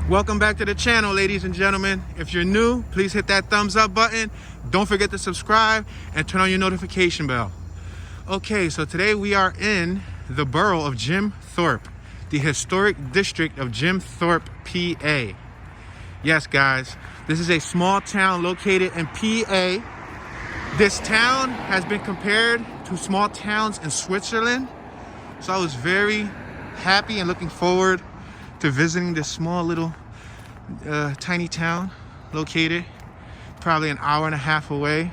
Welcome back to the channel, ladies and gentlemen. If you're new, please hit that thumbs up button. Don't forget to subscribe and turn on your notification bell. Okay, so today we are in the borough of Jim Thorpe, the historic district of Jim Thorpe, PA. Yes, guys, this is a small town located in PA. This town has been compared to small towns in Switzerland. So I was very happy and looking forward to visiting this small little tiny town located probably an hour and a half away,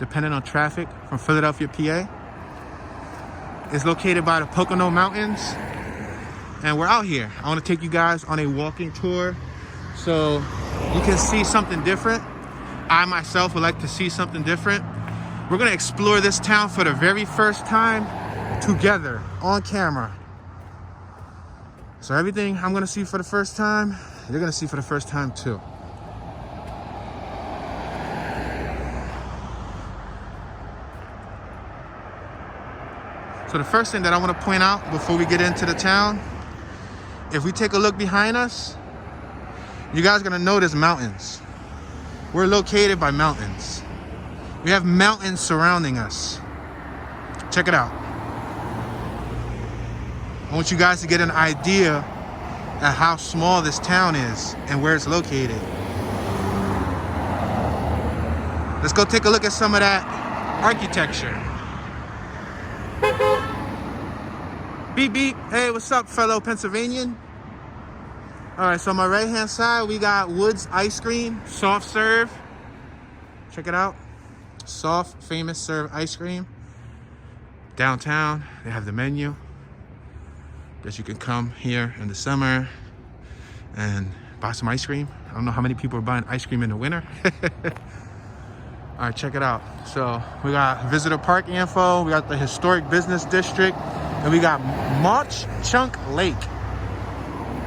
depending on traffic, from Philadelphia, PA. It's located by the Pocono Mountains, and we're out here. I want to take you guys on a walking tour so you can see something different. I myself would like to see something different. We're going to explore this town for the very first time together on camera. So everything I'm going to see for the first time, you're going to see for the first time too. So the first thing that I want to point out before we get into the town, if we take a look behind us, you guys are going to notice mountains. We're located by mountains. We have mountains surrounding us. Check it out. I want you guys to get an idea of how small this town is and where it's located. Let's go take a look at some of that architecture. Beep, beep. Hey, what's up, fellow Pennsylvanian? All right, so on my right-hand side, we got Woods Ice Cream, soft serve. Check it out. Soft, famous serve ice cream. Downtown, they have the menu. Guess you can come here in the summer and buy some ice cream. I don't know how many people are buying ice cream in the winter. All right, check it out. So we got visitor park info, we got the historic business district, and we got Mauch Chunk Lake.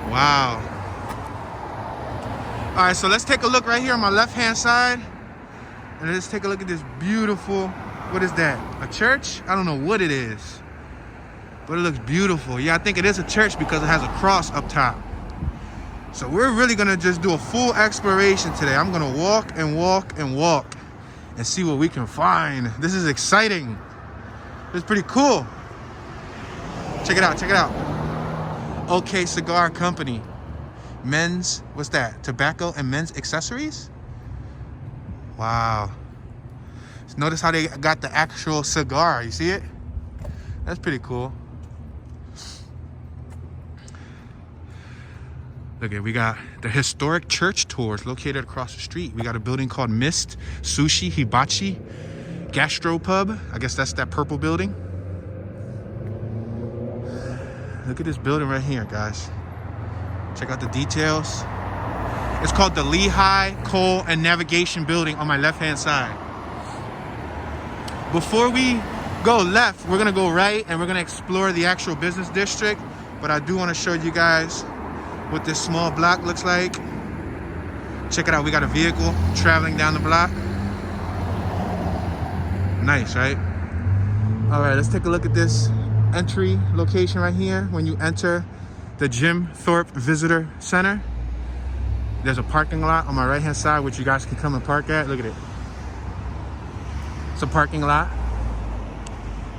Wow. All right, so let's take a look right here on my left-hand side. And let's take a look at this beautiful, what is that? A church? I don't know what it is, but it looks beautiful. Yeah, I think it is a church because it has a cross up top. So we're really gonna just do a full exploration today. I'm gonna walk and walk and walk and see what we can find. This is exciting. It's pretty cool. Check it out, check it out. OK Cigar Company. Men's, what's that? Tobacco and men's accessories? Wow. Notice how they got the actual cigar. You see it? That's pretty cool. Look at, we got the historic church tours located across the street. We got a building called Mist Sushi Hibachi Gastropub. I guess that's that purple building. Look at this building right here, guys. Check out the details. It's called the Lehigh Coal and Navigation Building on my left-hand side. Before we go left, we're gonna go right and we're gonna explore the actual business district. But I do wanna show you guys what this small block looks like. Check it out, we got a vehicle traveling down the block. Nice, right? All right, let's take a look at this entry location right here. When you enter the Jim Thorpe Visitor Center, there's a parking lot on my right-hand side, which you guys can come and park at. Look at it. It's a parking lot.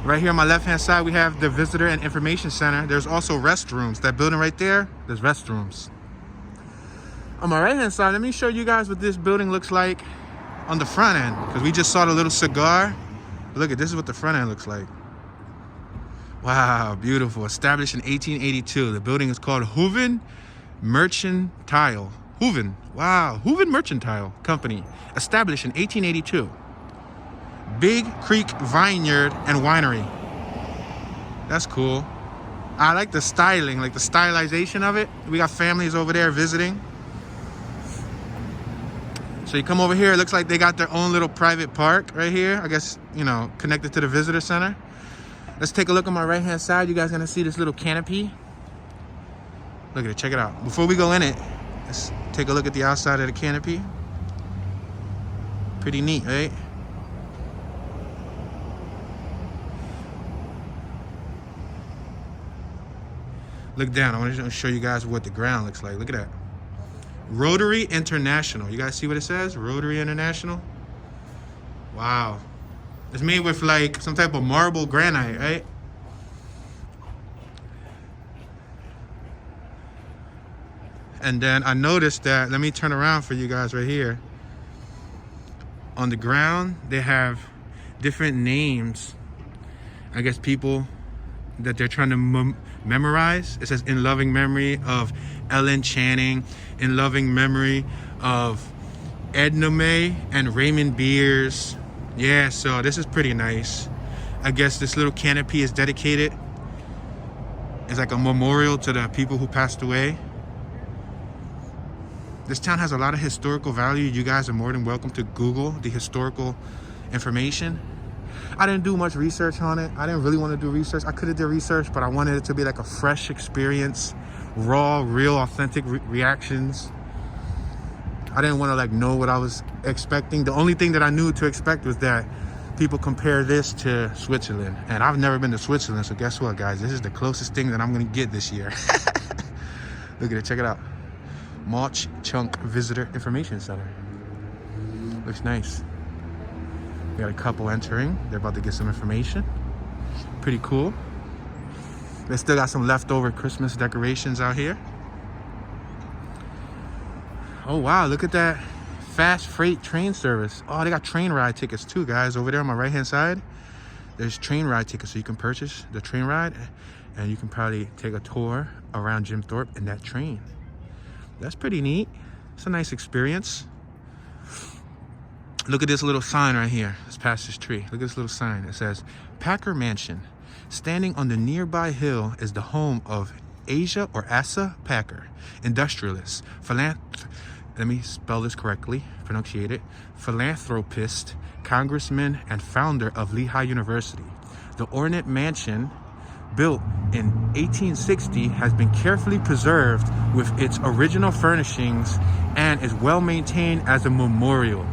Right here on my left-hand side, we have the Visitor and Information Center. There's also restrooms. That building right there, there's restrooms. On my right-hand side, let me show you guys what this building looks like on the front end, because we just saw the little cigar. Look at this is what the front end looks like. Wow, beautiful. Established in 1882. The building is called Hooven Mercantile. Hooven, wow, Hooven Mercantile Company, established in 1882. Big Creek Vineyard and Winery. That's cool. I like the styling, like the stylization of it. We got families over there visiting. So you come over here, it looks like they got their own little private park right here. I guess, you know, connected to the visitor center. Let's take a look on my right-hand side. You guys gonna see this little canopy. Look at it, check it out. Before we go in it, let's take a look at the outside of the canopy. Pretty neat, right? Look down. I want to show you guys what the ground looks like. Look at that. Rotary International. You guys see what it says? Rotary International. Wow. It's made with like some type of marble granite, right? And then I noticed that, let me turn around for you guys right here. On the ground, they have different names. I guess people that they're trying to memorize. It says in loving memory of Ellen Channing, in loving memory of Edna May and Raymond Beers. Yeah, so this is pretty nice. I guess this little canopy is dedicated. It's like a memorial to the people who passed away. This town has a lot of historical value. You guys are more than welcome to Google the historical information. I didn't do much research on it. I didn't really want to do research. I could have did research, but I wanted it to be like a fresh experience, raw, real, authentic reactions. I didn't want to like know what I was expecting. The only thing that I knew to expect was that people compare this to Switzerland, and I've never been to Switzerland. So guess what, guys? This is the closest thing that I'm gonna get this year. Look at it. Check it out. Mauch Chunk Visitor Information Center. Looks nice. We got a couple entering. They're about to get some information. Pretty cool. They still got some leftover Christmas decorations out here. Oh wow, look at that fast freight train service. Oh, they got train ride tickets too, guys. Over there on my right hand side, there's train ride tickets, so you can purchase the train ride and you can probably take a tour around Jim Thorpe in that train. That's pretty neat. It's a nice experience. Look at this little sign right here. It's past this tree. Look at this little sign. It says, Packer Mansion. Standing on the nearby hill is the home of Asa Packer, industrialist, let me spell this correctly, pronunciate it, philanthropist, congressman, and founder of Lehigh University. The ornate mansion, built in 1860, has been carefully preserved with its original furnishings and is well maintained as a memorial.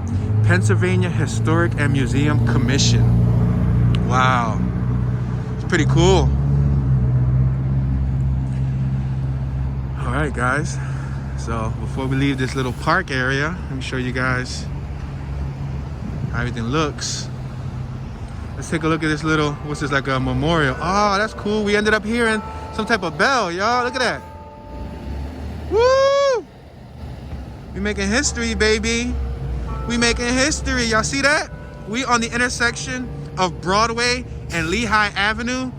Pennsylvania Historic and Museum Commission. Wow, it's pretty cool. All right, guys. So before we leave this little park area, let me show you guys how everything looks. Let's take a look at this little, what's this, like a memorial? Oh, that's cool. We ended up hearing some type of bell, y'all. Look at that. Woo! We making history, baby. We making history. Y'all see that? We on the intersection of Broadway and Lehigh Avenue.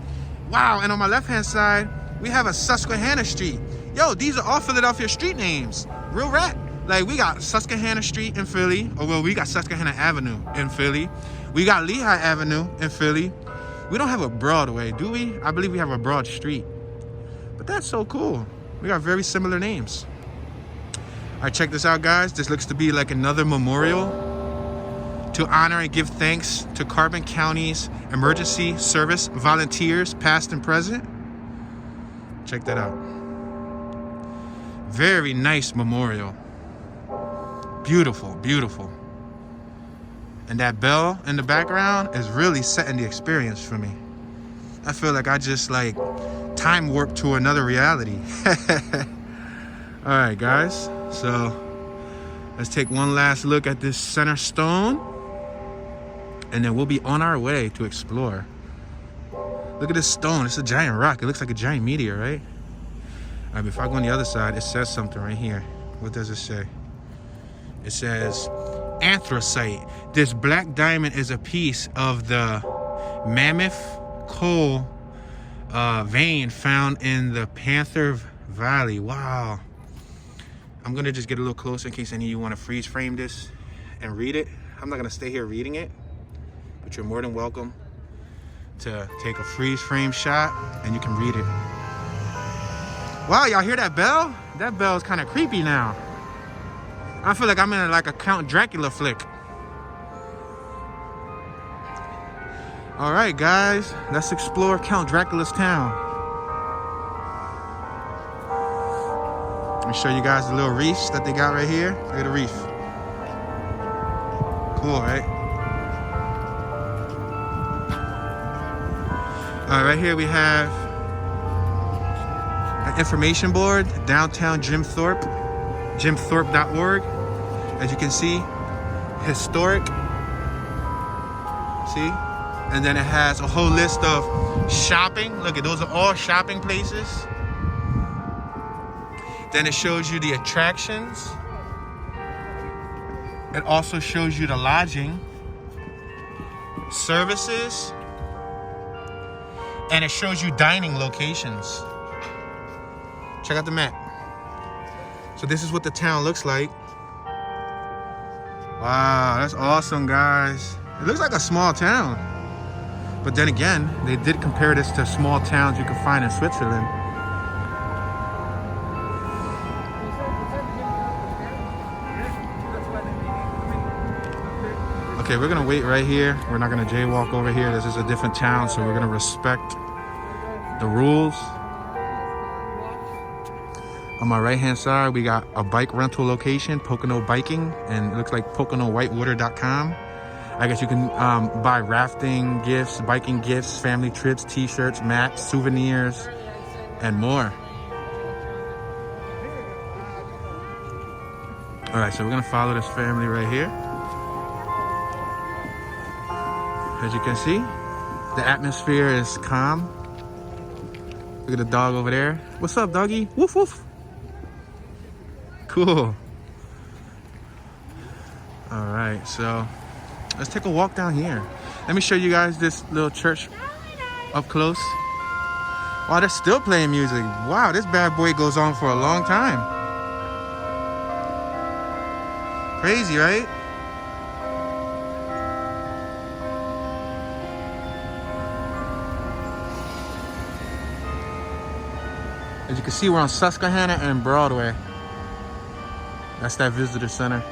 Wow, and on my left-hand side, we have a Susquehanna Street. Yo, these are all Philadelphia street names. Real rap. Like, we got Susquehanna Street in Philly. Or, well, we got Susquehanna Avenue in Philly. We got Lehigh Avenue in Philly. We don't have a Broadway, do we? I believe we have a Broad Street. But that's so cool. We got very similar names. All right, check this out, guys. This looks to be like another memorial to honor and give thanks to Carbon County's emergency service volunteers, past and present. Check that out. Very nice memorial. Beautiful, beautiful. And that bell in the background is really setting the experience for me. I feel like I just like time warped to another reality. All right, guys. So let's take one last look at this center stone, and then we'll be on our way to explore. Look at this stone. It's a giant rock. It looks like a giant meteor, right? All right, if I go on the other side, it says something right here. What does it say? It says anthracite. This black diamond is a piece of the mammoth coal vein found in the Panther Valley. Wow. I'm gonna just get a little closer in case any of you want to freeze frame this and read it. I'm not gonna stay here reading it, but you're more than welcome to take a freeze frame shot and you can read it. Wow, y'all hear that bell? That bell is kind of creepy now. I feel like I'm in like a Count Dracula flick. All right, guys, let's explore Count Dracula's town. Let me show you guys the little reefs that they got right here. Look at the reef. Cool, right? All right, right here we have an information board, downtown Jim Thorpe. jimthorpe.org. As you can see, historic. See? And then it has a whole list of shopping. Look at those are all shopping places. Then it shows you the attractions. It also shows you the lodging, services, and it shows you dining locations. Check out the map. So this is what the town looks like. Wow, that's awesome, guys. It looks like a small town. But then again, they did compare this to small towns you can find in Switzerland. Okay, we're gonna wait right here. We're not gonna jaywalk over here. This is a different town, so we're gonna respect the rules. On my right-hand side, we got a bike rental location, Pocono Biking, and it looks like PoconoWhitewater.com. I guess you can buy rafting gifts, biking gifts, family trips, t-shirts, mats, souvenirs, and more. All right, so we're gonna follow this family right here. As you can see, the atmosphere is calm. Look at the dog over there. What's up, doggy? Woof, woof. Cool. All right, so let's take a walk down here. Let me show you guys this little church up close. Wow, they're still playing music. Wow, this bad boy goes on for a long time. Crazy, right? As you can see, we're on Susquehanna and Broadway. That's that visitor center.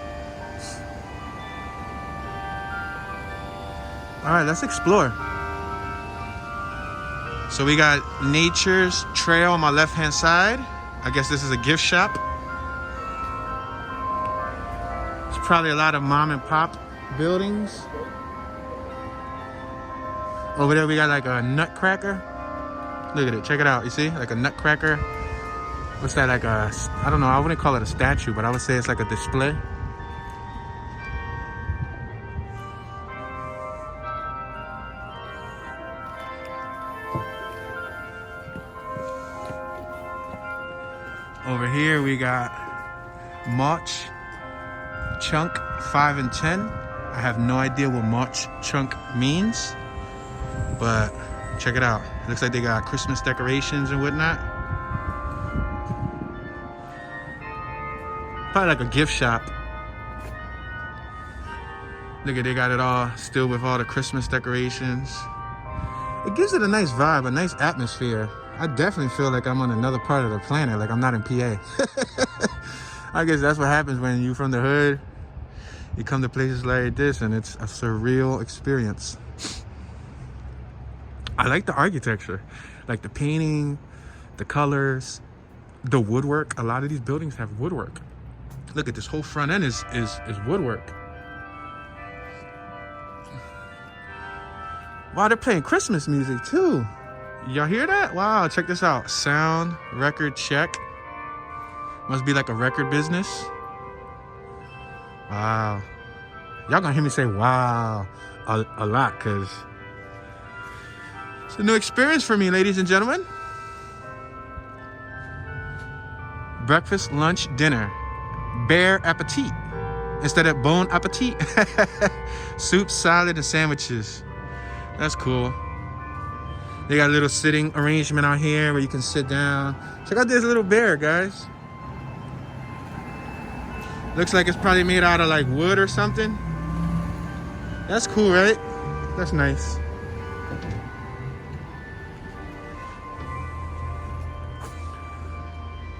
All right, let's explore. So we got Nature's Trail on my left-hand side. I guess this is a gift shop. There's probably a lot of mom and pop buildings. Over there we got like a nutcracker. Look at it, check it out. You see, like a nutcracker. What's that, like a, I don't know, I wouldn't call it a statue, but I would say it's like a display. Over here we got Mauch Chunk 5 and 10. I have no idea what Mauch Chunk means, but check it out. It looks like they got Christmas decorations and whatnot. Probably like a gift shop. Look at, they got it all still with all the Christmas decorations. It gives it a nice vibe, a nice atmosphere. I definitely feel like I'm on another part of the planet, like I'm not in PA. I guess that's what happens when you're from the hood. You come to places like this and it's a surreal experience. I like the architecture, like the painting, the colors, the woodwork. A lot of these buildings have woodwork. Look at this whole front end is woodwork. Wow, they're playing Christmas music too. Y'all hear that? Wow, check this out. Sound, record check. Must be like a record business. Wow. Y'all gonna hear me say wow a lot, cause it's a new experience for me, ladies and gentlemen. Breakfast, lunch, dinner. Bare appetit instead of bon appetit. Soup, salad, and sandwiches. That's cool. They got a little sitting arrangement out here where you can sit down. Check out this little bear, guys. Looks like it's probably made out of like wood or something. That's cool, right? That's nice.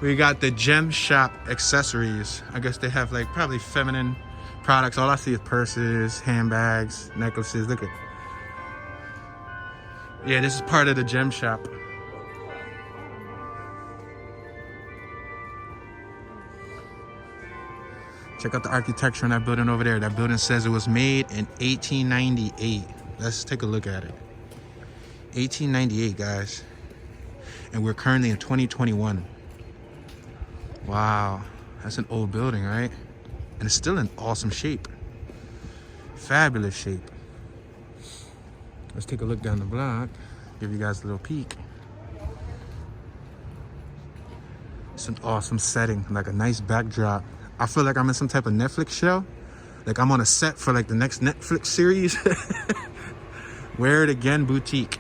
We got the gem shop accessories. I guess they have like probably feminine products. All I see is purses, handbags, necklaces. Look at. Yeah, this is part of the gem shop. Check out the architecture in that building over there. That building says it was made in 1898. Let's take a look at it. 1898, guys. And we're currently in 2021. Wow. That's an old building, right? And it's still in awesome shape. Fabulous shape. Let's take a look down the block. Give you guys a little peek. It's an awesome setting, like a nice backdrop. I feel like I'm in some type of Netflix show. Like I'm on a set for like the next Netflix series. Wear It Again Boutique.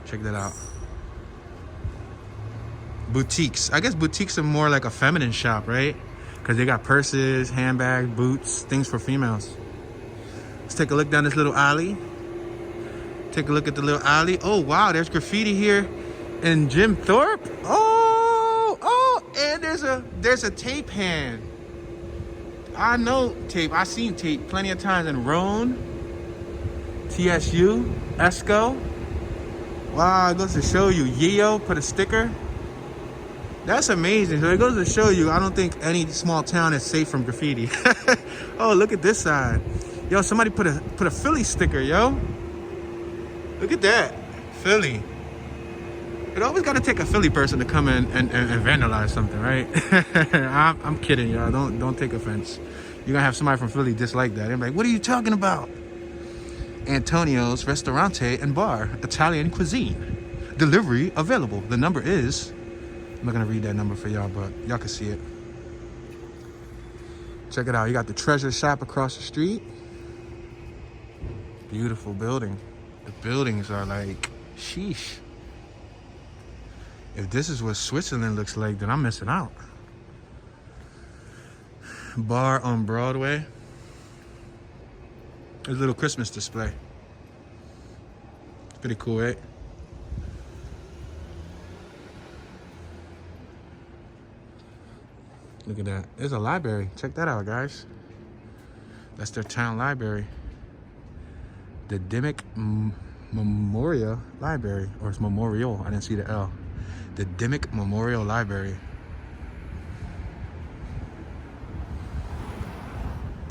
Check that out. Boutiques. I guess boutiques are more like a feminine shop, right? Because they got purses, handbags, boots, things for females. Let's take a look down this little alley. Take a look at the little alley. Oh, wow, there's graffiti here. And Jim Thorpe. Oh, and there's a tape hand. I know tape. I've seen tape plenty of times in Roan, TSU, Esco. Wow, it goes to show you. Yeo put a sticker. That's amazing. So it goes to show you, I don't think any small town is safe from graffiti. Oh, look at this side. Yo, somebody put a Philly sticker, yo. Look at that. Philly. It always got to take a Philly person to come in and vandalize something, right? I'm kidding, y'all. Don't take offense. You're going to have somebody from Philly dislike that. They're like, what are you talking about? Antonio's Ristorante and Bar, Italian cuisine. Delivery available. The number is... I'm not going to read that number for y'all, but y'all can see it. Check it out. You got the Treasure Shop across the street. Beautiful building. The buildings are like, sheesh. If this is what Switzerland looks like, then I'm missing out. Bar on Broadway. There's a little Christmas display. It's pretty cool, right? Look at that. There's a library. Check that out, guys. That's their town library. The Dimmick Memorial Library. Or it's Memorial. I didn't see the L. The Dimmick Memorial Library.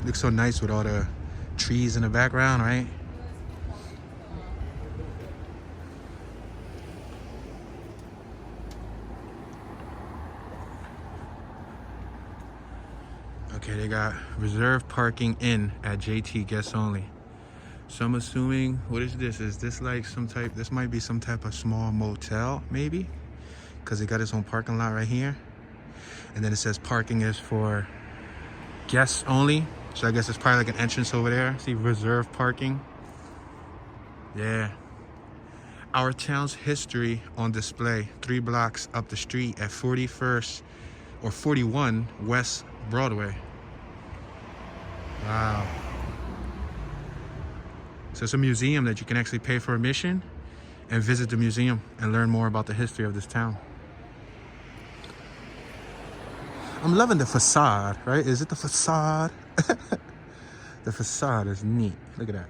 Looks so nice with all the trees in the background, right? Okay, they got reserved parking in at JT guests only. So I'm assuming, what is this? Is this like some type, this might be some type of small motel, maybe? Because it got its own parking lot right here. And then it says parking is for guests only. So I guess it's probably like an entrance over there. See, reserved parking. Yeah. Our town's history on display 3 blocks up the street at 41st or 41 West Broadway. Wow. So it's a museum that you can actually pay for admission and visit the museum and learn more about the history of this town. I'm loving the facade, right? Is it the facade? The facade is neat. Look at that.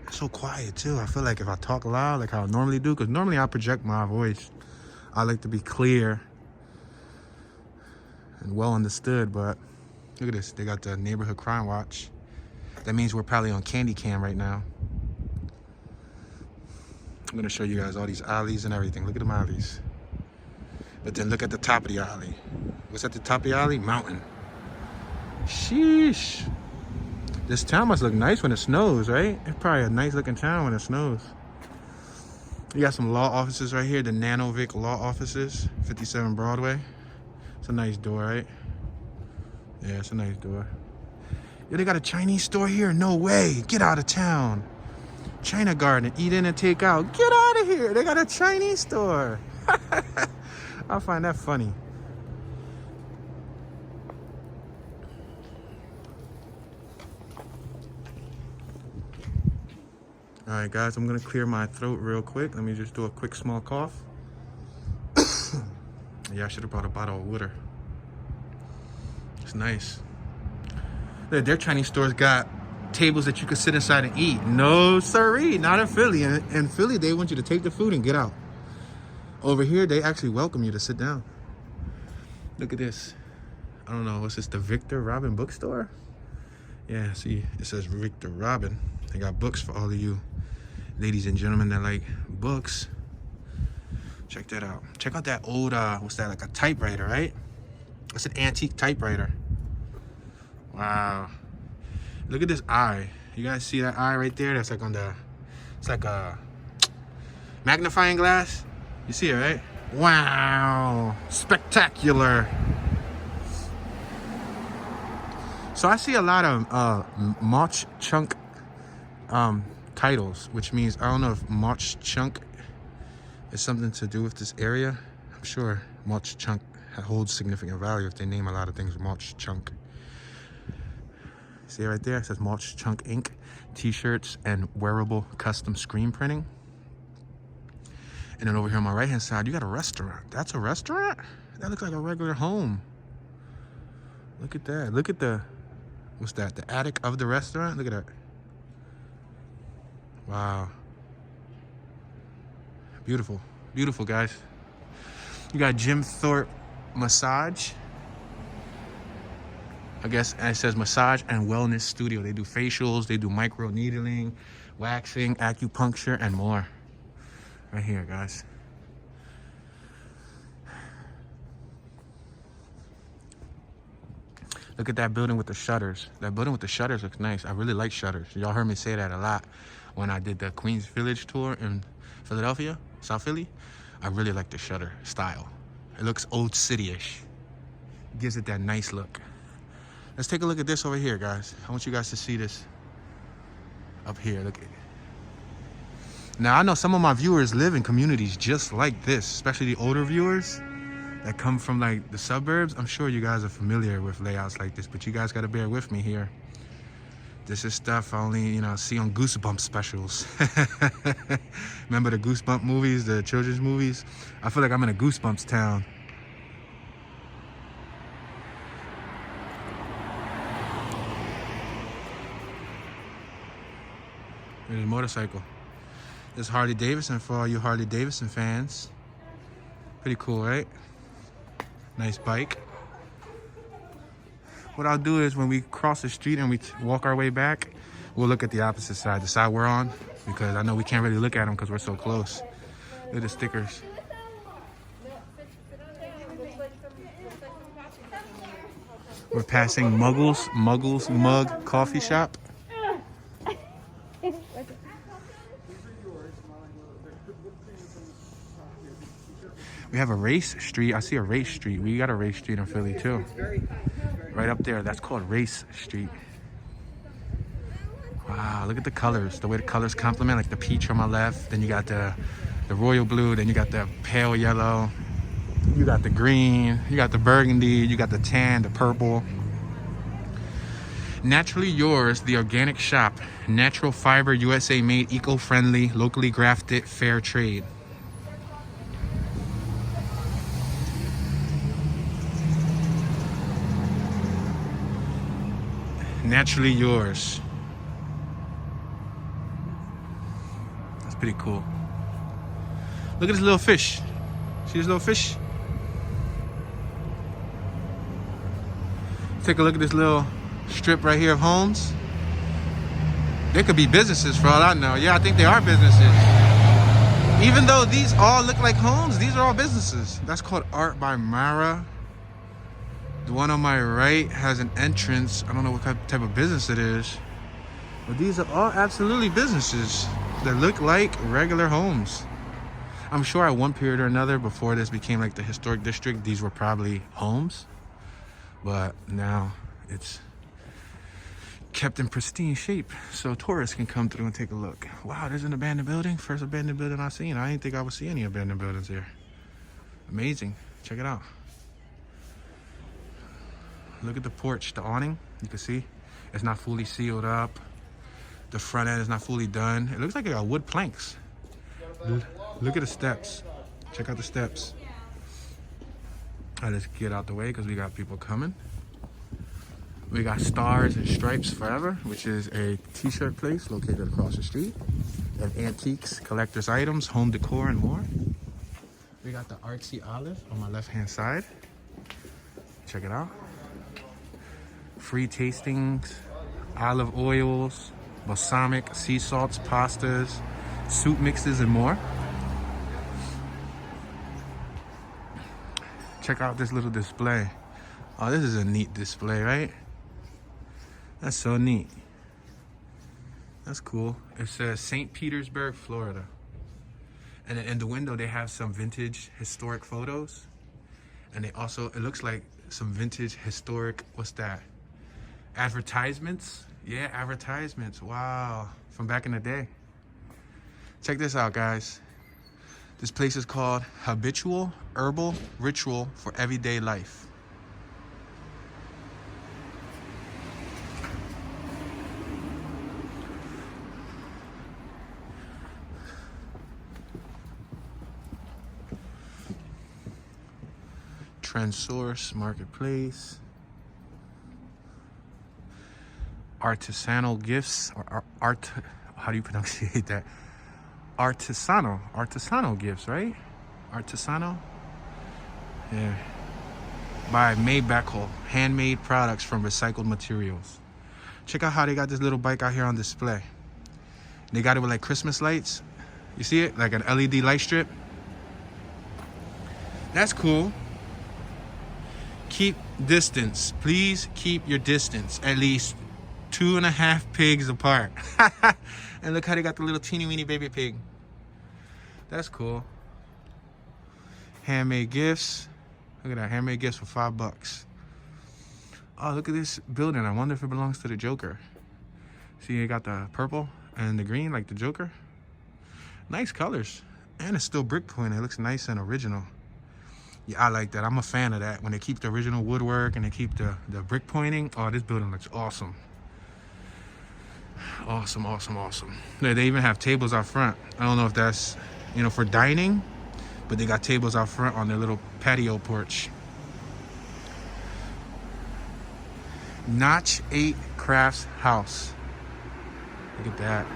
It's so quiet too. I feel like if I talk loud like how I normally do, because normally I project my voice. I like to be clear and well understood, but look at this. They got the neighborhood crime watch. That means we're probably on candy cam right now. I'm gonna show you guys all these alleys and everything. Look at them alleys. But then look at the top of the alley. What's at the top of the alley? Mountain. Sheesh. This town must look nice when it snows, right? It's probably a nice looking town when it snows. You got some law offices right here. The Nanovic law offices, 57 Broadway. It's a nice door, right? Yeah, it's a nice door. Yeah, they got a Chinese store here? No way. Get out of town. China Garden, eat in and take out. Get out of here. They got a Chinese store. I find that funny. All right, guys, I'm gonna clear my throat real quick. Let me just do a quick small cough. Yeah, I should have brought a bottle of water. It's nice. Their Chinese stores got tables that you can sit inside and eat. No siree, not in Philly. In Philly, they want you to take the food and get out. Over here, they actually welcome you to sit down. Look at this. I don't know, what's this, the Victor Robin Bookstore? Yeah, see, it says Victor Robin. They got books for all of you ladies and gentlemen that like books. Check that out. Check out that old, what's that, like a typewriter, right? It's an antique typewriter. Wow. Look at this eye. You guys see that eye right there? That's like on the, it's like a magnifying glass. You see it, right? Wow. Spectacular. So I see a lot of Mauch Chunk titles, which means, I don't know if Mauch Chunk is something to do with this area. I'm sure Mauch Chunk holds significant value if they name a lot of things Mauch Chunk. See it right there? It says Mauch Chunk Inc. T-shirts and wearable custom screen printing. And then over here on my right hand side, you got a restaurant. That's a restaurant? That looks like a regular home. Look at that. Look at the, what's that? The attic of the restaurant? Look at that. Wow. Beautiful. Beautiful, guys. You got Jim Thorpe Massage. I guess it says massage and wellness studio. They do facials, they do micro needling, waxing, acupuncture, and more. Right here, guys. Look at that building with the shutters. That building with the shutters looks nice. I really like shutters. Y'all heard me say that a lot when I did the Queens Village tour in Philadelphia, South Philly. I really like the shutter style. It looks old city-ish. Gives it that nice look. Let's take a look at this over here, guys. I want you guys to see this up here. Look at it. Now, I know some of my viewers live in communities just like this, especially the older viewers that come from like the suburbs. I'm sure you guys are familiar with layouts like this, but you guys got to bear with me here. This is stuff I only, you know, see on Goosebumps specials. Remember the Goosebump movies, the children's movies? I feel like I'm in a Goosebumps town. There's a motorcycle. There's Harley Davidson for all you Harley Davidson fans. Pretty cool, right? Nice bike. What I'll do is when we cross the street and we walk our way back, we'll look at the opposite side, the side we're on, because I know we can't really look at them because we're so close. Look at the stickers. We're passing Muggles Mug Coffee Shop. We have a race street. I see a race street. We got a race street in Philly too. Right up there. That's called Race Street. Wow, look at the colors. The way the colors complement, like the peach on my left. Then you got the royal blue. Then you got the pale yellow. You got the green. You got the burgundy. You got the tan, the purple. Naturally Yours, the organic shop. Natural fiber, USA made, eco-friendly, locally grafted, fair trade. Naturally Yours. That's pretty cool. Look at this little fish. See this little fish? Take a look at this little strip right here of homes. They could be businesses for all I know. Yeah, I think they are businesses. Even though these all look like homes, these are all businesses. That's called Art by Mara. The one on my right has an entrance. I don't know what type of business it is. But these are all absolutely businesses that look like regular homes. I'm sure at one period or another before this became like the historic district, these were probably homes. But now it's kept in pristine shape so tourists can come through and take a look. Wow, there's an abandoned building. First abandoned building I've seen. I didn't think I would see any abandoned buildings here. Amazing. Check it out. Look at the porch, the awning. You can see it's not fully sealed up. The front end is not fully done. It looks like it got wood planks. Look at the steps. Check out the steps. I'll just get out the way because we got people coming. We got Stars and Stripes Forever, which is a t-shirt place located across the street. We have antiques, collector's items, home decor, and more. We got the Artsy Olive on my left-hand side. Check it out. Free tastings, olive oils, balsamic, sea salts, pastas, soup mixes, and more. check out this little display. Oh, this is a neat display, right? That's so neat. That's cool. It says St. Petersburg, Florida. And in the window, they have some vintage historic photos. And they also, it looks like some vintage historic, what's that? Advertisements? Yeah, advertisements. Wow. From back in the day. Check this out, guys. This place is called Habitual Herbal Ritual for Everyday Life. Trend Source Marketplace. Artisanal gifts, or art, how do you pronunciate that? Artisanal gifts, right? Artisanal? Yeah. By Mcguire, handmade products from recycled materials. Check out how they got this little bike out here on display. They got it with like Christmas lights. You see it? Like an LED light strip. That's cool. Keep distance. Please keep your distance. At least 2.5 pigs apart. And look how they got the little teeny weeny baby pig. That's cool. Handmade gifts. Look at that. Handmade gifts for $5. Oh, look at this building. I wonder if it belongs to the Joker. See, you got the purple and the green like the Joker. Nice colors. And it's still brick pointed. It looks nice and original. Yeah, I like that. I'm a fan of that. When they keep the original woodwork and they keep the brick pointing. Oh, this building looks awesome. Awesome, awesome, awesome. Yeah, they even have tables out front. I don't know if that's, you know, for dining, but they got tables out front on their little patio porch. Notch 8 Crafts House. Look at that.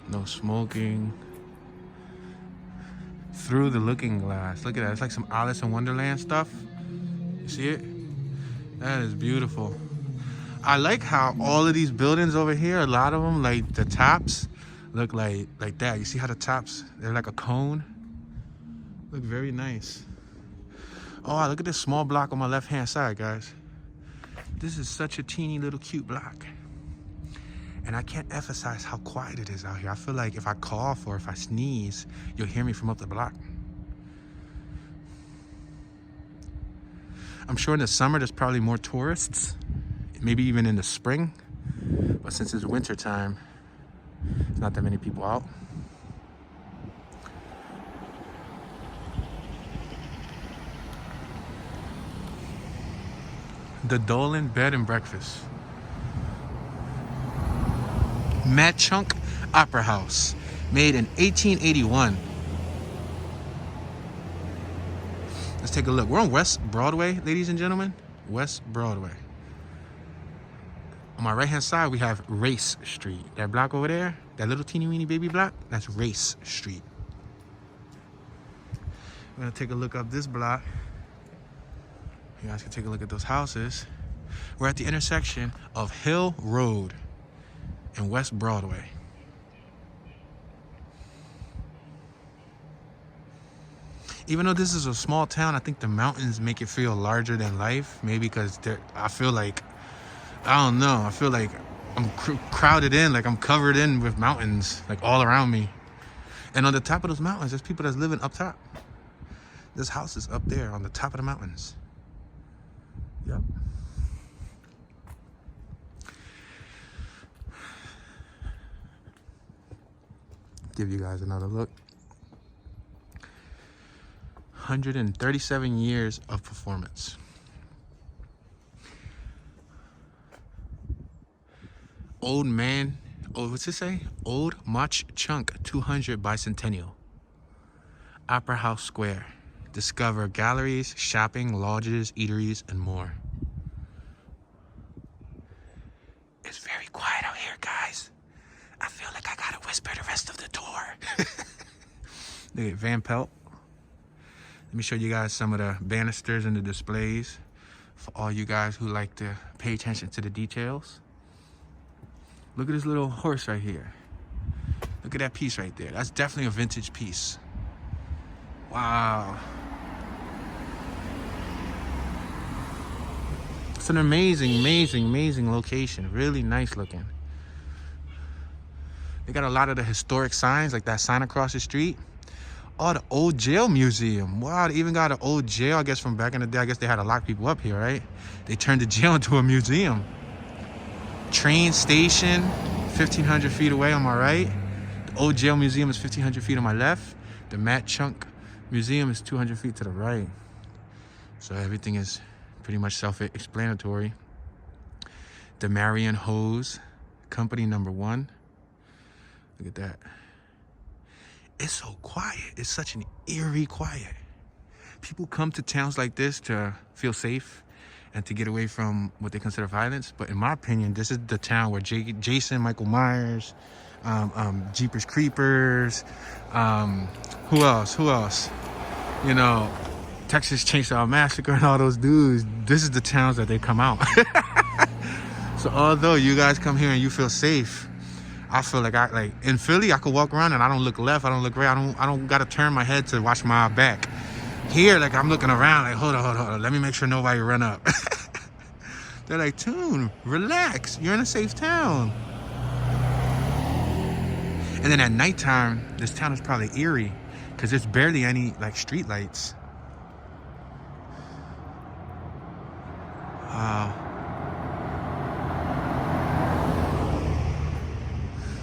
No smoking. Through the Looking Glass. Look at that. It's like some Alice in Wonderland stuff. You see it? That is beautiful. I like how all of these buildings over here, a lot of them, like the tops, look like that. You see how the tops, they're like a cone? Look very nice. Oh, look at this small block on my left-hand side, guys. This is such a teeny little cute block. And I can't emphasize how quiet it is out here. I feel like if I cough or if I sneeze, you'll hear me from up the block. I'm sure in the summer there's probably more tourists, maybe even in the spring. But since it's winter time, there's not that many people out. The Dolan Bed and Breakfast. Mauch Chunk Opera House, made in 1881. Let's take a look. We're on West Broadway, ladies and gentlemen. West Broadway. On my right-hand side, we have Race Street. That block over there, that little teeny weeny baby block, that's Race Street. We're gonna take a look up this block. You guys can take a look at those houses. We're at the intersection of Hill Road and West Broadway. Even though this is a small town, I think the mountains make it feel larger than life. Maybe because I feel like, I don't know, I feel like I'm crowded in, like I'm covered in with mountains, like all around me. And on the top of those mountains, there's people that's living up top. This house is up there on the top of the mountains. Yep. Give you guys another look. 137 years of performance. Old man, what's it say? Old Mauch Chunk 200 Bicentennial. Opera House Square. Discover galleries, shopping, lodges, eateries, and more. It's very quiet out here, guys. I feel like I gotta whisper the rest of the tour. Look at Van Pelt. Let me show you guys some of the banisters and the displays for all you guys who like to pay attention to the details. Look at this little horse right here. Look Look at that piece right there. That's definitely a vintage piece. Wow. It's an amazing location. Really nice looking. They got a lot of the historic signs, like that sign across the street. Oh, the old jail museum. Wow, they even got an old jail, I guess, from back in the day. I guess they had to lock people up here, right? They turned the jail into a museum. Train station, 1,500 feet away on my right. The old jail museum is 1,500 feet on my left. The Mauch Chunk museum is 200 feet to the right. So everything is pretty much self-explanatory. The Marion Hose Company #1. Look at that. It's so quiet. It's such an eerie quiet. People come to towns like this to feel safe and to get away from what they consider violence. But in my opinion, this is the town where Jason, Michael Myers, Jeepers Creepers, who else? You know, Texas Chainsaw Massacre and all those dudes. This is the towns that they come out. So although you guys come here and you feel safe, I feel like in Philly, I could walk around and I don't look left, I don't look right, I don't gotta turn my head to watch my back. Here, like I'm looking around, like hold on, let me make sure nobody run up. They're like, Toon, relax, you're in a safe town. And then at nighttime, this town is probably eerie because there's barely any like street lights. Wow.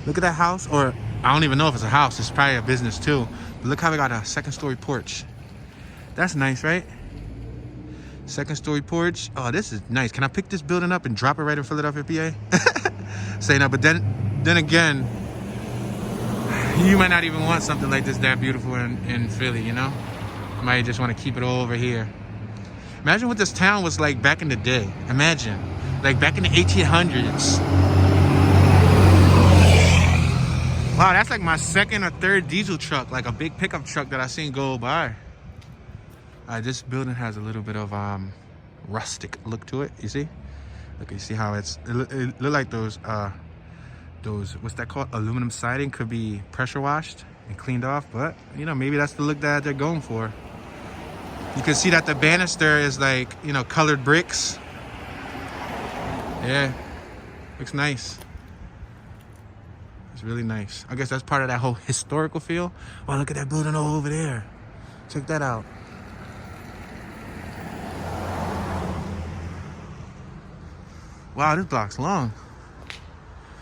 Look at that house, or I don't even know if it's a house. It's probably a business too. But look how we got a 2nd-story porch. That's nice, right? 2nd-story porch. Oh, this is nice. Can I pick this building up and drop it right in Philadelphia, PA? Say no, but then again, you might not even want something like this that beautiful in Philly, you know? You might just want to keep it all over here. Imagine what this town was like back in the day. Imagine, like back in the 1800s. Wow, that's like my 2nd or 3rd diesel truck, like a big pickup truck that I seen go by. This building has a little bit of rustic look to it. You see? Look, you see how it look like those what's that called? Aluminum siding could be pressure washed and cleaned off, but you know, maybe that's the look that they're going for. You can see that the banister is like, you know, colored bricks. Yeah, looks nice. It's really nice. I guess that's part of that whole historical feel. Wow, look at that building over there. Check that out. Wow, this block's long.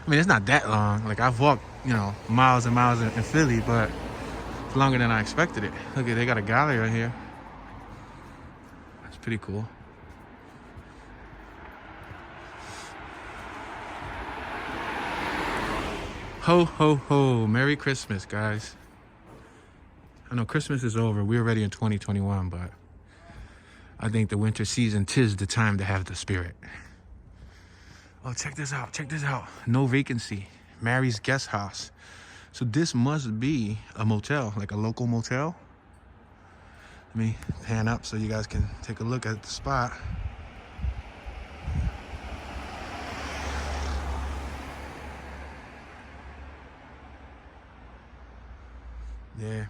I mean, it's not that long. Like, I've walked, you know, miles and miles in Philly, but it's longer than I expected it. Look at, they got a gallery right here. That's pretty cool. Ho, ho, ho. Merry Christmas, guys. I know Christmas is over. We're already in 2021, but I think the winter season, 'tis the time to have the spirit. Oh, check this out. Check this out. No vacancy. Mary's Guest House. So this must be a motel, like a local motel. Let me pan up so you guys can take a look at the spot. Yeah.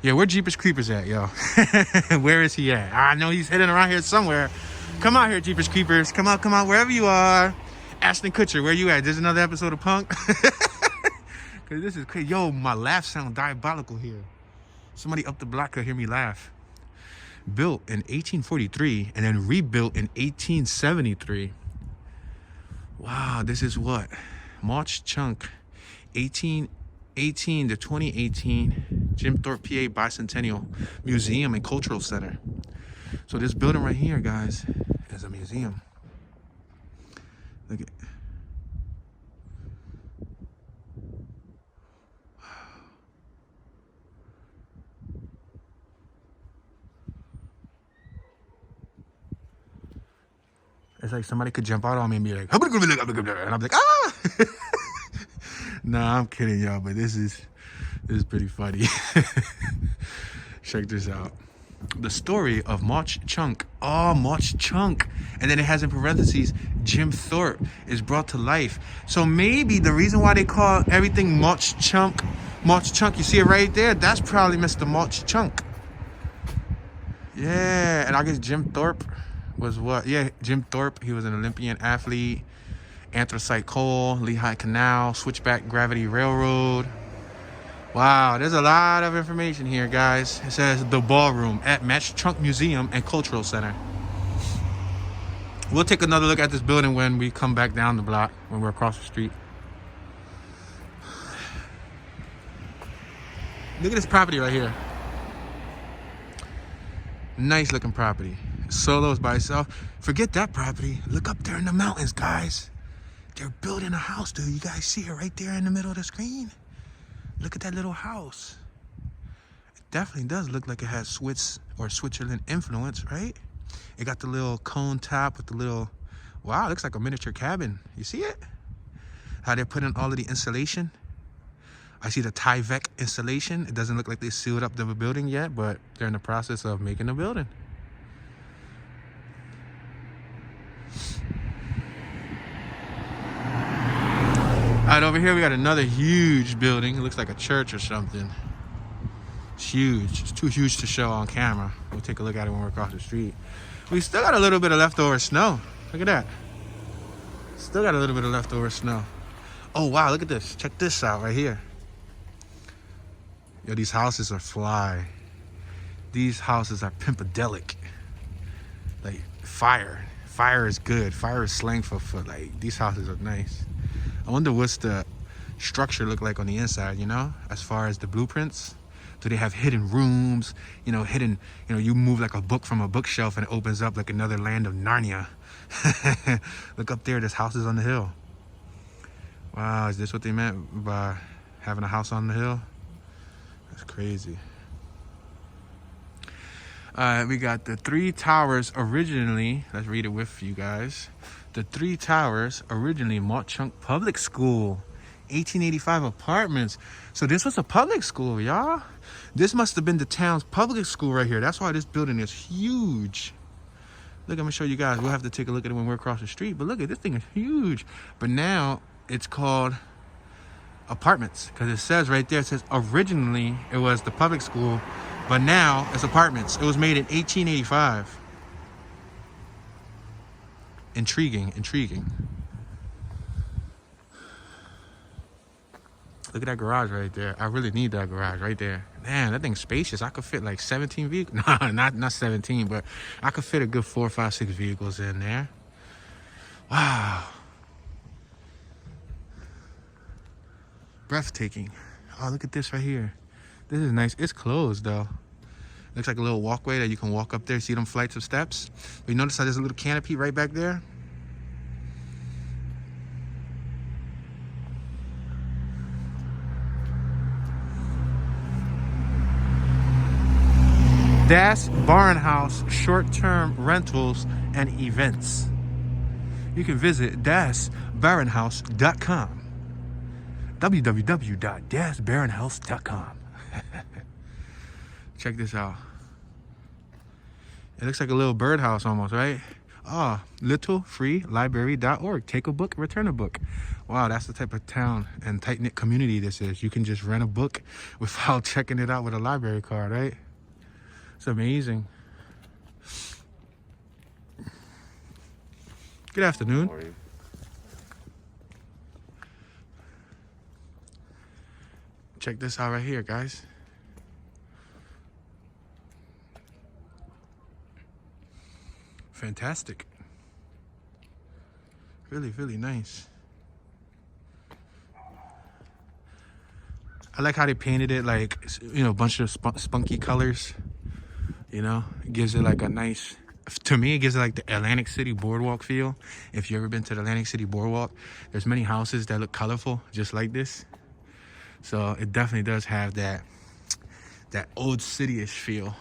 Yeah, where Jeepers Creepers at, yo? Where is he at? I know he's hidden around here somewhere. Come out here, Jeepers Creepers. Come out, wherever you are. Ashton Kutcher, where you at? There's another episode of Punk. Cause this is crazy. Yo, my laugh sound diabolical here. Somebody up the block could hear me laugh. Built in 1843 and then rebuilt in 1873. Wow, this is what? Mauch Chunk, 1818 to 2018, Jim Thorpe, PA Bicentennial Museum and Cultural Center. So this building right here, guys, is a museum. Look at. It's like somebody could jump out on me and be like, and I'm like, ah! Nah, I'm kidding, y'all, but this is pretty funny. Check this out. The story of Mauch Chunk. Oh, Mauch Chunk. And then it has in parentheses, Jim Thorpe is brought to life. So maybe the reason why they call everything Mauch Chunk, you see it right there? That's probably Mr. Mauch Chunk. Yeah, and I guess Jim Thorpe was what? Yeah, Jim Thorpe, he was an Olympian athlete. Anthracite coal, Lehigh Canal, switchback gravity railroad. Wow, there's a lot of information here, guys. It says the ballroom at Mauch Chunk Museum and Cultural Center. We'll take another look at this building when we come back down the block, when we're across the street. Look at this property right here. Nice looking property. Solos by itself. Forget that property. Look up there in the mountains, guys. They're building a house, dude. You guys see it right there in the middle of the screen? Look at that little house. It definitely does look like it has Swiss or Switzerland influence, right? It got the little cone top with the little, wow, it looks like a miniature cabin. You see it? How they're putting all of the insulation. I see the Tyvek insulation. It doesn't look like they sealed up the building yet, but they're in the process of making the building. All right, over here we got another huge building. It looks like a church or something. It's huge. It's too huge to show on camera. We'll take a look at it when we're across the street. We still got a little bit of leftover snow. Look at that. Still got a little bit of leftover snow. Oh, wow, look at this. Check this out right here. Yo, these houses are fly. These houses are pimpadelic. Like, fire. Fire is good. Fire is slang for foot. Like, these houses are nice. I wonder what's the structure look like on the inside, you know, as far as the blueprints. Do they have hidden rooms, you know, you move like a book from a bookshelf and it opens up like another land of Narnia. Look up there, there's houses on the hill. Wow, is this what they meant by having a house on the hill? That's crazy. We got the three towers originally. Let's read it with you guys. The three towers originally Mauch Chunk Public School, 1885 apartments. So this was a public school, y'all. This must have been the town's public school right here. That's why this building is huge. Look, I'm gonna show you guys. We'll have to take a look at it when we're across the street. But look at this thing is huge. But now it's called apartments because it says right there. It says originally it was the public school, but now it's apartments. It was made in 1885. Intriguing. Look at that garage right there. I really need that garage right there. Man, that thing's spacious. I could fit like 17 vehicles. Nah, not 17, but I could fit a good 4, 5, 6 vehicles in there. Wow. Breathtaking. Oh, look at this right here. This is nice. It's closed though. Looks like a little walkway that you can walk up there. See them flights of steps? But you notice how there's a little canopy right back there? Das Barnhouse short-term rentals and events. You can visit dasbarrenhouse.com. www.dasbarrenhouse.com. Check this out. It looks like a little birdhouse almost, right? Oh, littlefreelibrary.org. Take a book, return a book. Wow, that's the type of town and tight-knit community this is. You can just rent a book without checking it out with a library card, right? It's amazing. Good afternoon. How are you? Check this out right here, guys. Fantastic. Really, really nice. I like how they painted it like, you know, a bunch of spunky colors. You know, it gives it like a nice, to me, it gives it like the Atlantic City Boardwalk feel. If you've ever been to the Atlantic City Boardwalk, there's many houses that look colorful, just like this. So it definitely does have that old city-ish feel.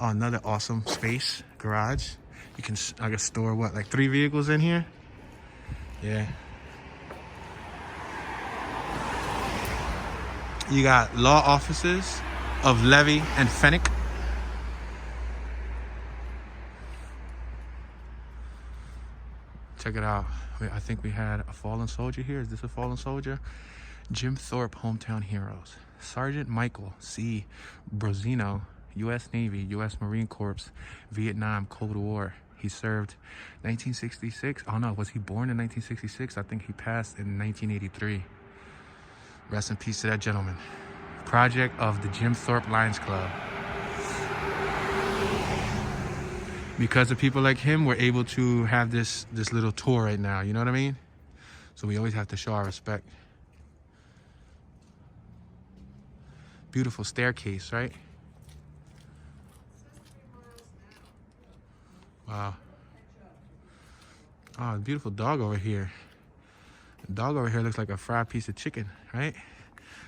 Oh, another awesome space, garage. You can, I guess, store what, like 3 vehicles in here? Yeah. You got law offices, of Levy and Fenwick. Check it out. I think we had a fallen soldier here. Is this a fallen soldier? Jim Thorpe, hometown heroes. Sergeant Michael C. Brozino, U.S. Navy, U.S. Marine Corps, Vietnam, Cold War. He served 1966. Oh no, was he born in 1966? I think he passed in 1983. Rest in peace to that gentleman. Project of the Jim Thorpe Lions Club. Because of people like him, we're able to have this little tour right now. You know what I mean? So we always have to show our respect. Beautiful staircase, right? Wow. Oh, a beautiful dog over here. The dog over here looks like a fried piece of chicken, right?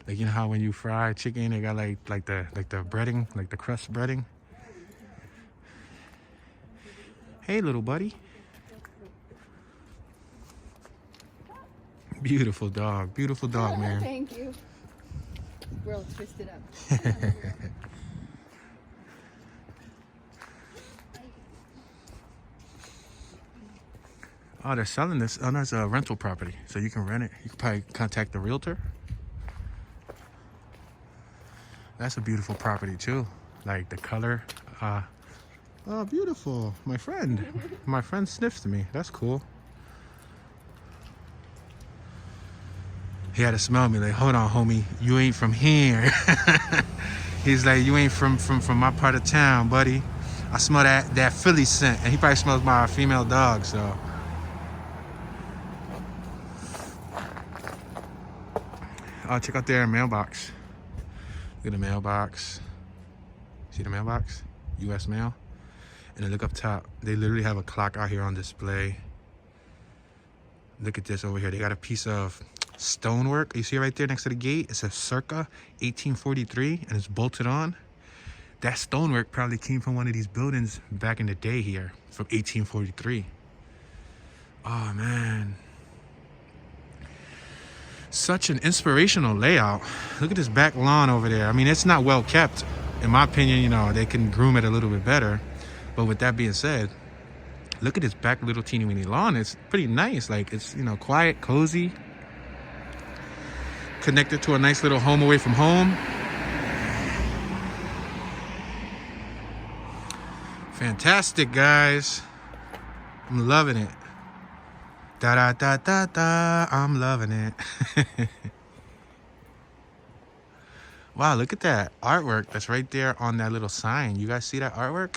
Like, you know how when you fry chicken, they got like the breading, like the crust breading. Hey, little buddy. Beautiful dog, man. Thank you. We're all twisted up. Oh, they're selling this. Oh, no, it's a rental property, so you can rent it. You can probably contact the realtor. That's a beautiful property too. Like the color. Oh, beautiful. My friend sniffs to me. That's cool. He had to smell me like, hold on, homie, you ain't from here. He's like, you ain't from my part of town, buddy. I smell that Philly scent, and he probably smells my female dog. So. Oh, check out their mailbox. Look at the mailbox. See the mailbox? U.S. mail. And then look up top. They literally have a clock out here on display. Look at this over here. They got a piece of stonework. You see it right there next to the gate? It says circa 1843, and it's bolted on. That stonework probably came from one of these buildings back in the day here, from 1843. Oh, man. Such an inspirational layout. Look at this back lawn over there. I mean, it's not well kept. In my opinion, you know, they can groom it a little bit better. But with that being said, look at this back little teeny weeny lawn. It's pretty nice. Like, it's, you know, quiet, cozy. Connected to a nice little home away from home. Fantastic, guys. I'm loving it. Da da da da da. I'm loving it. Wow, look at that artwork that's right there on that little sign. You guys see that artwork?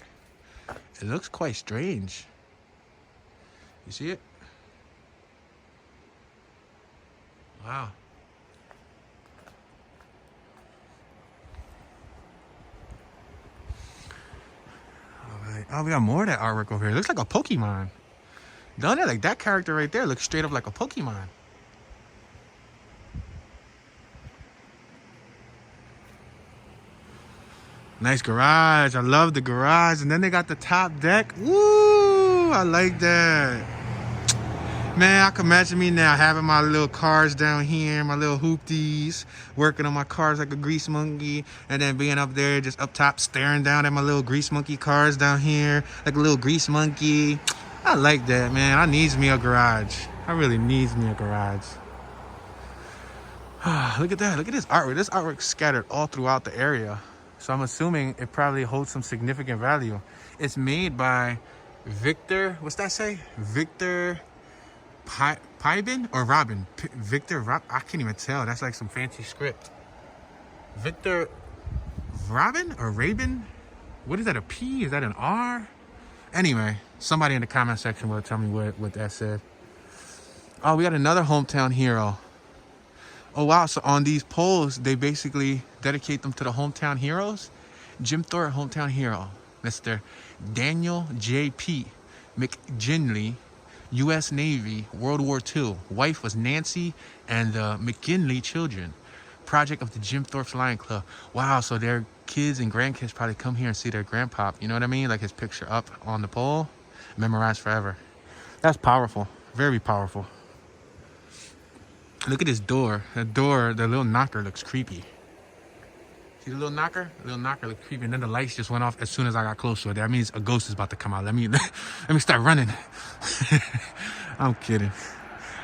It looks quite strange. You see it? Wow. All right. Oh, we got more of that artwork over here. It looks like a Pokemon. Don't it? Like that character right there looks straight up like a Pokemon. Nice garage. I love the garage. And then they got the top deck. Woo! I like that. Man, I can imagine me now having my little cars down here, my little hoopties, working on my cars like a grease monkey, and then being up there just up top staring down at my little grease monkey cars down here like a little grease monkey. I like that, man. I needs me a garage. I really needs me a garage. Look at that. Look at this artwork. This artwork's scattered all throughout the area. So I'm assuming it probably holds some significant value. It's made by Victor, what's that say? Victor Pybin or Robin? I can't even tell. That's like some fancy script. Victor Robin or Rabin? What is that, a P? Is that an R? Anyway, somebody in the comment section will tell me what that said. Oh, we got another hometown hero. Oh, wow. So on these poles, they basically dedicate them to the hometown heroes. Jim Thorpe, hometown hero. Mr. Daniel J.P. McGinley, U.S. Navy, World War II. Wife was Nancy and the McGinley children. Project of the Jim Thorpe's Lion Club. Wow, so their kids and grandkids probably come here and see their grandpop. You know what I mean? Like his picture up on the pole. Memorized forever. That's powerful. Very powerful. Look at this door. The door, the little knocker looks creepy. See the little knocker? The little knocker looked creepy, and then the lights just went off as soon as I got close to it. That means a ghost is about to come out. Let me start running. I'm kidding.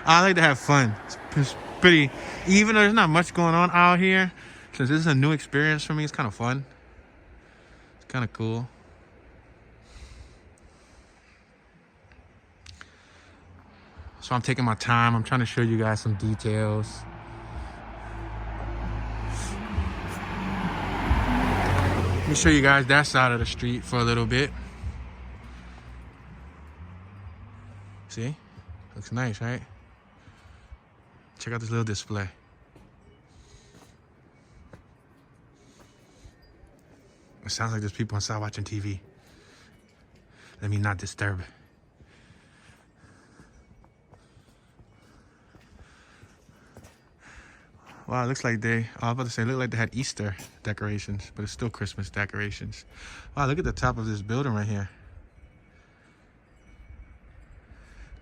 I like to have fun. It's pretty, even though there's not much going on out here, since this is a new experience for me, it's kind of fun. It's kind of cool. So I'm taking my time. I'm trying to show you guys some details. Let me show you guys that side of the street for a little bit. See? Looks nice, right? Check out this little display. It sounds like there's people inside watching TV. Let me not disturb. Wow, it looks like I was about to say, it looked like they had Easter decorations, but it's still Christmas decorations. Wow, look at the top of this building right here.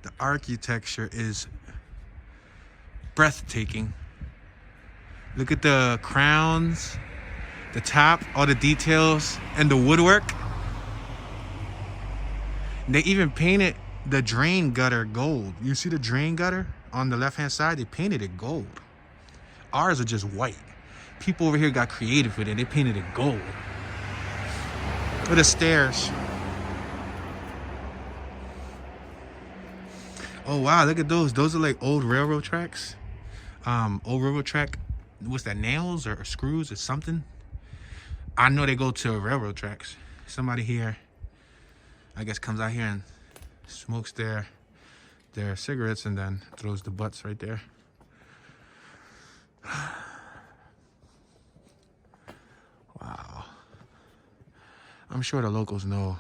The architecture is breathtaking. Look at the crowns, the top, all the details, and the woodwork. They even painted the drain gutter gold. You see the drain gutter on the left-hand side? They painted it gold. Ours are just white. People over here got creative with it. They painted it gold. Look at the stairs. Oh, wow. Look at those. Those are like old railroad tracks. Old railroad track. What's that? Nails or screws or something? I know they go to railroad tracks. Somebody here, I guess, comes out here and smokes their cigarettes and then throws the butts right there. Wow. I'm sure the locals know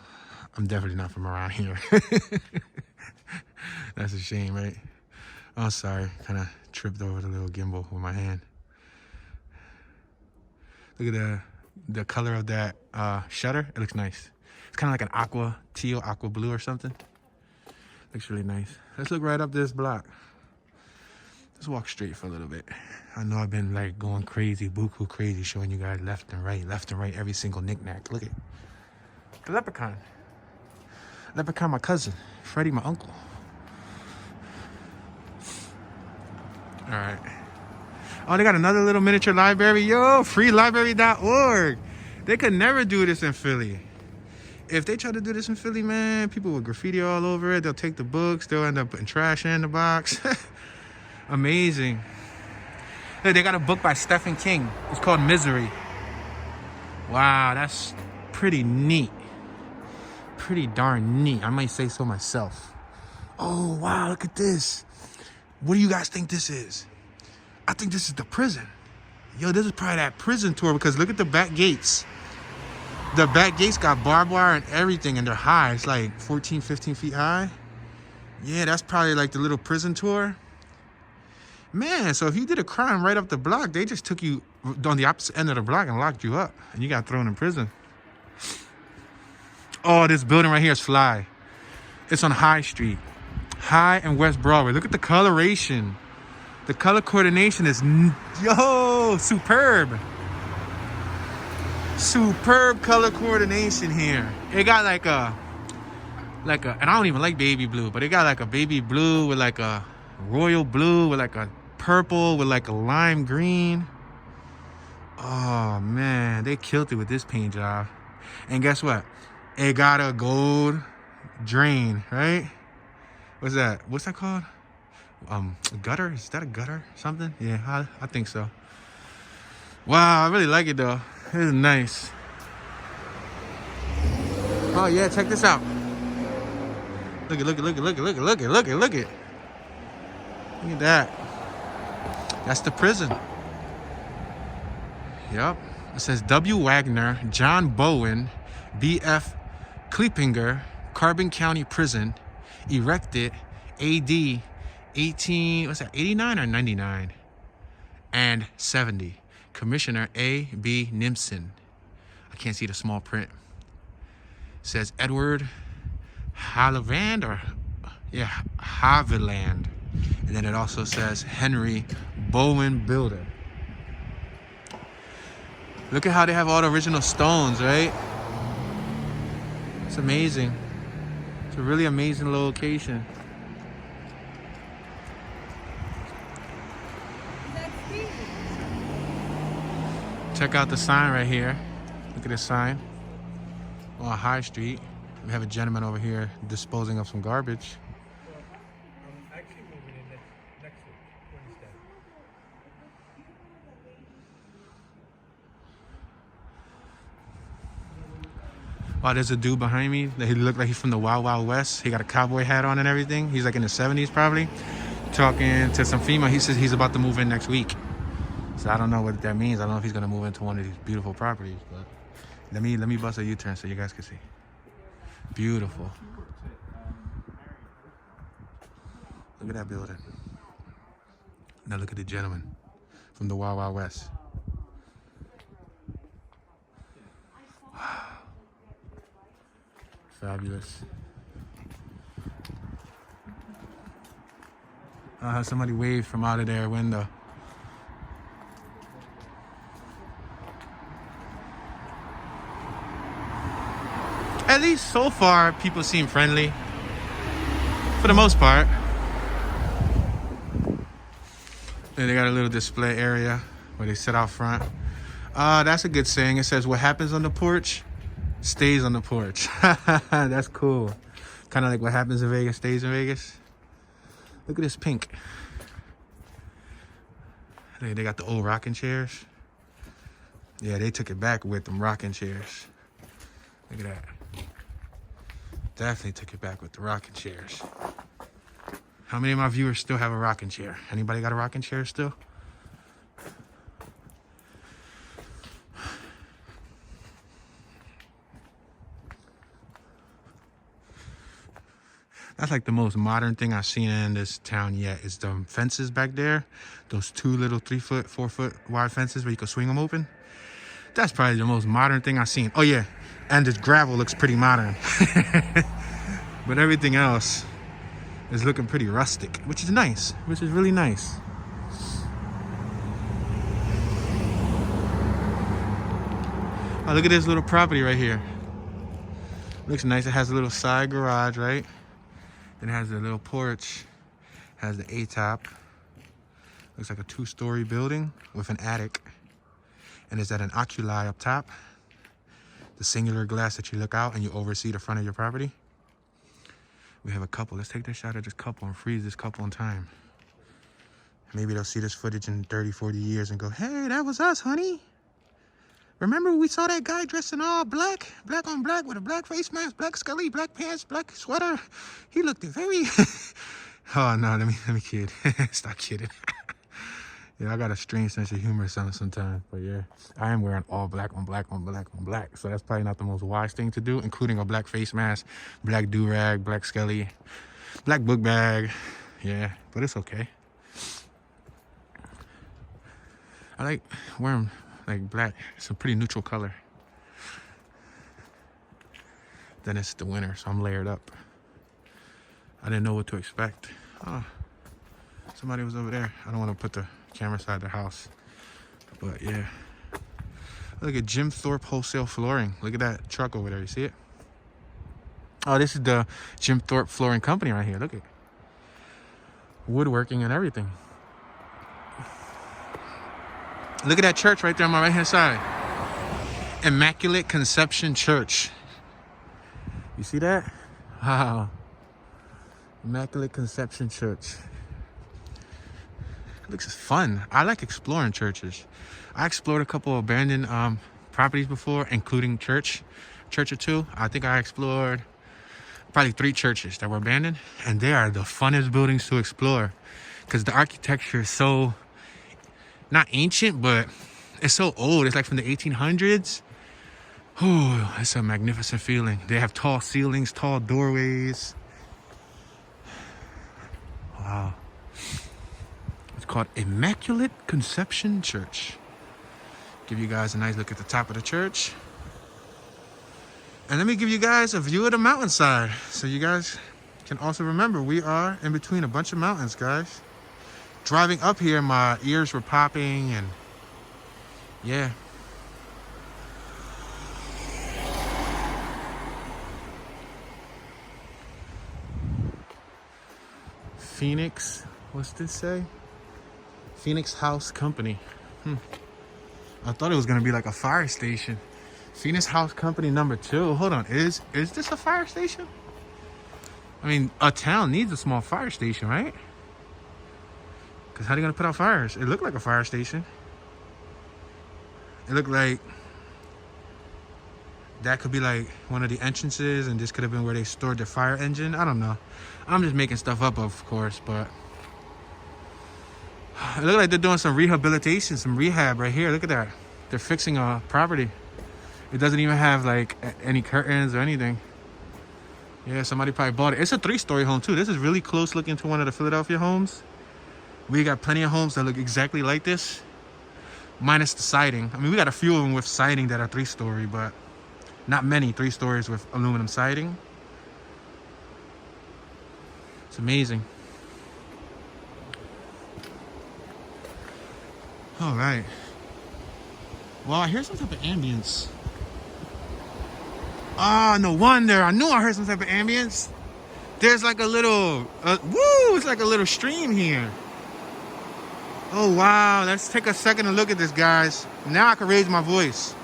I'm definitely not from around here. That's a shame, right? Oh, sorry. Kind of tripped over the little gimbal with my hand. Look at the color of that shutter. It looks nice. It's kind of like an teal, aqua blue or something. Looks really nice. Let's look right up this block. Let's walk straight for a little bit. I know I've been like going crazy, buku crazy, showing you guys left and right, every single knickknack. Look at the leprechaun. Leprechaun, my cousin. Freddie, my uncle. All right. Oh, they got another little miniature library. Yo, freelibrary.org. They could never do this in Philly. If they try to do this in Philly, man, people will graffiti all over it. They'll take the books. They'll end up putting trash in the box. Amazing. Look, they got a book by Stephen King. It's called Misery. Wow, that's pretty neat. Pretty darn neat. I might say so myself. Oh, wow, look at this. What do you guys think this is? I think this is the prison. Yo, this is probably that prison tour because look at the back gates. The back gates got barbed wire and everything, and they're high. It's like 14, 15 feet high. Yeah, that's probably like the little prison tour. Man, so if you did a crime right up the block, they just took you on the opposite end of the block and locked you up, and you got thrown in prison. Oh, this building right here is fly. It's on High Street. High and West Broadway. Look at the coloration. The color coordination is, yo, superb. Superb color coordination here. It got like a, and I don't even like baby blue, but it got like a baby blue with like a royal blue with like a purple with like a lime green. Oh man, they killed it with this paint job. And guess what? It got a gold drain, right? What's that? What's that called? A gutter? Is that a gutter? Something? Yeah, I think so. Wow, I really like it though. It is nice. Oh yeah, check this out. Look at it. Look at that. That's the prison. Yep. It says W. Wagner, John Bowen, B.F. Kleepinger, Carbon County Prison, erected A.D. 89 or 99? And 70. Commissioner A.B. Nimson. I can't see the small print. It says Edward Haviland Haviland. And then it also says Henry Bowen Builder. Look at how they have all the original stones, right? It's amazing. It's a really amazing location. Check out the sign right here. Look at this sign on High Street. We have a gentleman over here disposing of some garbage. I'm actually moving in next week, Wednesday. Oh, there's a dude behind me. He looked like he's from the Wild Wild West. He got a cowboy hat on and everything. He's like in the 70s probably. Talking to some female. He says he's about to move in next week. So I don't know what that means. I don't know if he's gonna move into one of these beautiful properties, but let me bust a U-turn so you guys can see. Beautiful. Look at that building. Now look at the gentleman from the Wild Wild West. Wow. Fabulous. Somebody waved from out of their window. At least so far, people seem friendly. For the most part. Then they got a little display area where they sit out front. That's a good saying. It says, what happens on the porch stays on the porch. That's cool. Kind of like what happens in Vegas stays in Vegas. Look at this pink. They got the old rocking chairs. Yeah, they took it back with them rocking chairs. Look at that. Definitely took it back with the rocking chairs. How many of my viewers still have a rocking chair? Anybody got a rocking chair still? That's like the most modern thing I've seen in this town yet is the fences back there. Those two little 3-foot, 4-foot wide fences where you can swing them open. That's probably the most modern thing I've seen. Oh yeah, and this gravel looks pretty modern. But everything else is looking pretty rustic, which is nice, which is really nice. Oh, look at this little property right here. Looks nice. It has a little side garage, right? Then it has a little porch, has the A-top. Looks like a 2-story building with an attic. And it's at an oculi up top. The singular glass that you look out and you oversee the front of your property. We have a couple. Let's take this shot of this couple and freeze this couple in time. Maybe they'll see this footage in 30, 40 years and go, hey, that was us, honey. Remember we saw that guy dressed in all black? Black on black with a black face mask, black scully, black pants, black sweater. He looked very... Oh, no, let me kid. Stop kidding. Yeah, I got a strange sense of humor sometimes. But yeah, I am wearing all black on black on black on black. So that's probably not the most wise thing to do, including a black face mask, black do-rag, black scully, black book bag. Yeah, but it's okay. I like wearing like black. It's a pretty neutral color. Then it's the winter, so I'm layered up. I didn't know what to expect. Oh, somebody was over there. I don't want to put the camera side of the house, but yeah. Look at Jim Thorpe Wholesale Flooring. Look at that truck over there. You see it? Oh, this is the Jim Thorpe Flooring Company right here. Look at it. Woodworking and everything. Look at that church right there on my right hand side. Immaculate Conception Church. You see that? Wow. Immaculate Conception Church. It looks fun. I like exploring churches. I explored a couple of abandoned properties before, including church or two. I think I explored probably 3 churches that were abandoned, and they are the funnest buildings to explore because the architecture is so not ancient, but it's so old. It's like from the 1800s. Oh, it's a magnificent feeling. They have tall ceilings, tall doorways. Wow. It's called Immaculate Conception Church. Give you guys a nice look at the top of the church. And let me give you guys a view of the mountainside so you guys can also remember we are in between a bunch of mountains, guys. Driving up here, my ears were popping and yeah. Phoenix, what's this say? Phoenix House Company. I thought it was gonna be like a fire station. Phoenix House Company #2. Hold on, is this a fire station? I mean, a town needs a small fire station, right? Because how are they gonna put out fires? It looked like a fire station. It looked like that could be like one of the entrances, and this could have been where they stored their fire engine. I don't know. I'm just making stuff up, of course, but it looked like they're doing some rehabilitation, some rehab right here. Look at that. They're fixing a property. It doesn't even have like any curtains or anything. Yeah, somebody probably bought it. It's a 3-story home too. This is really close looking to one of the Philadelphia homes. We got plenty of homes that look exactly like this, minus the siding. I mean, we got a few of them with siding that are 3-story, but not many 3 stories with aluminum siding. It's amazing. All right. Well, I hear some type of ambience. Ah, no wonder. I knew I heard some type of ambience. There's like a little, it's like a little stream here. Oh, wow. Let's take a second to look at this, guys. Now I can raise my voice.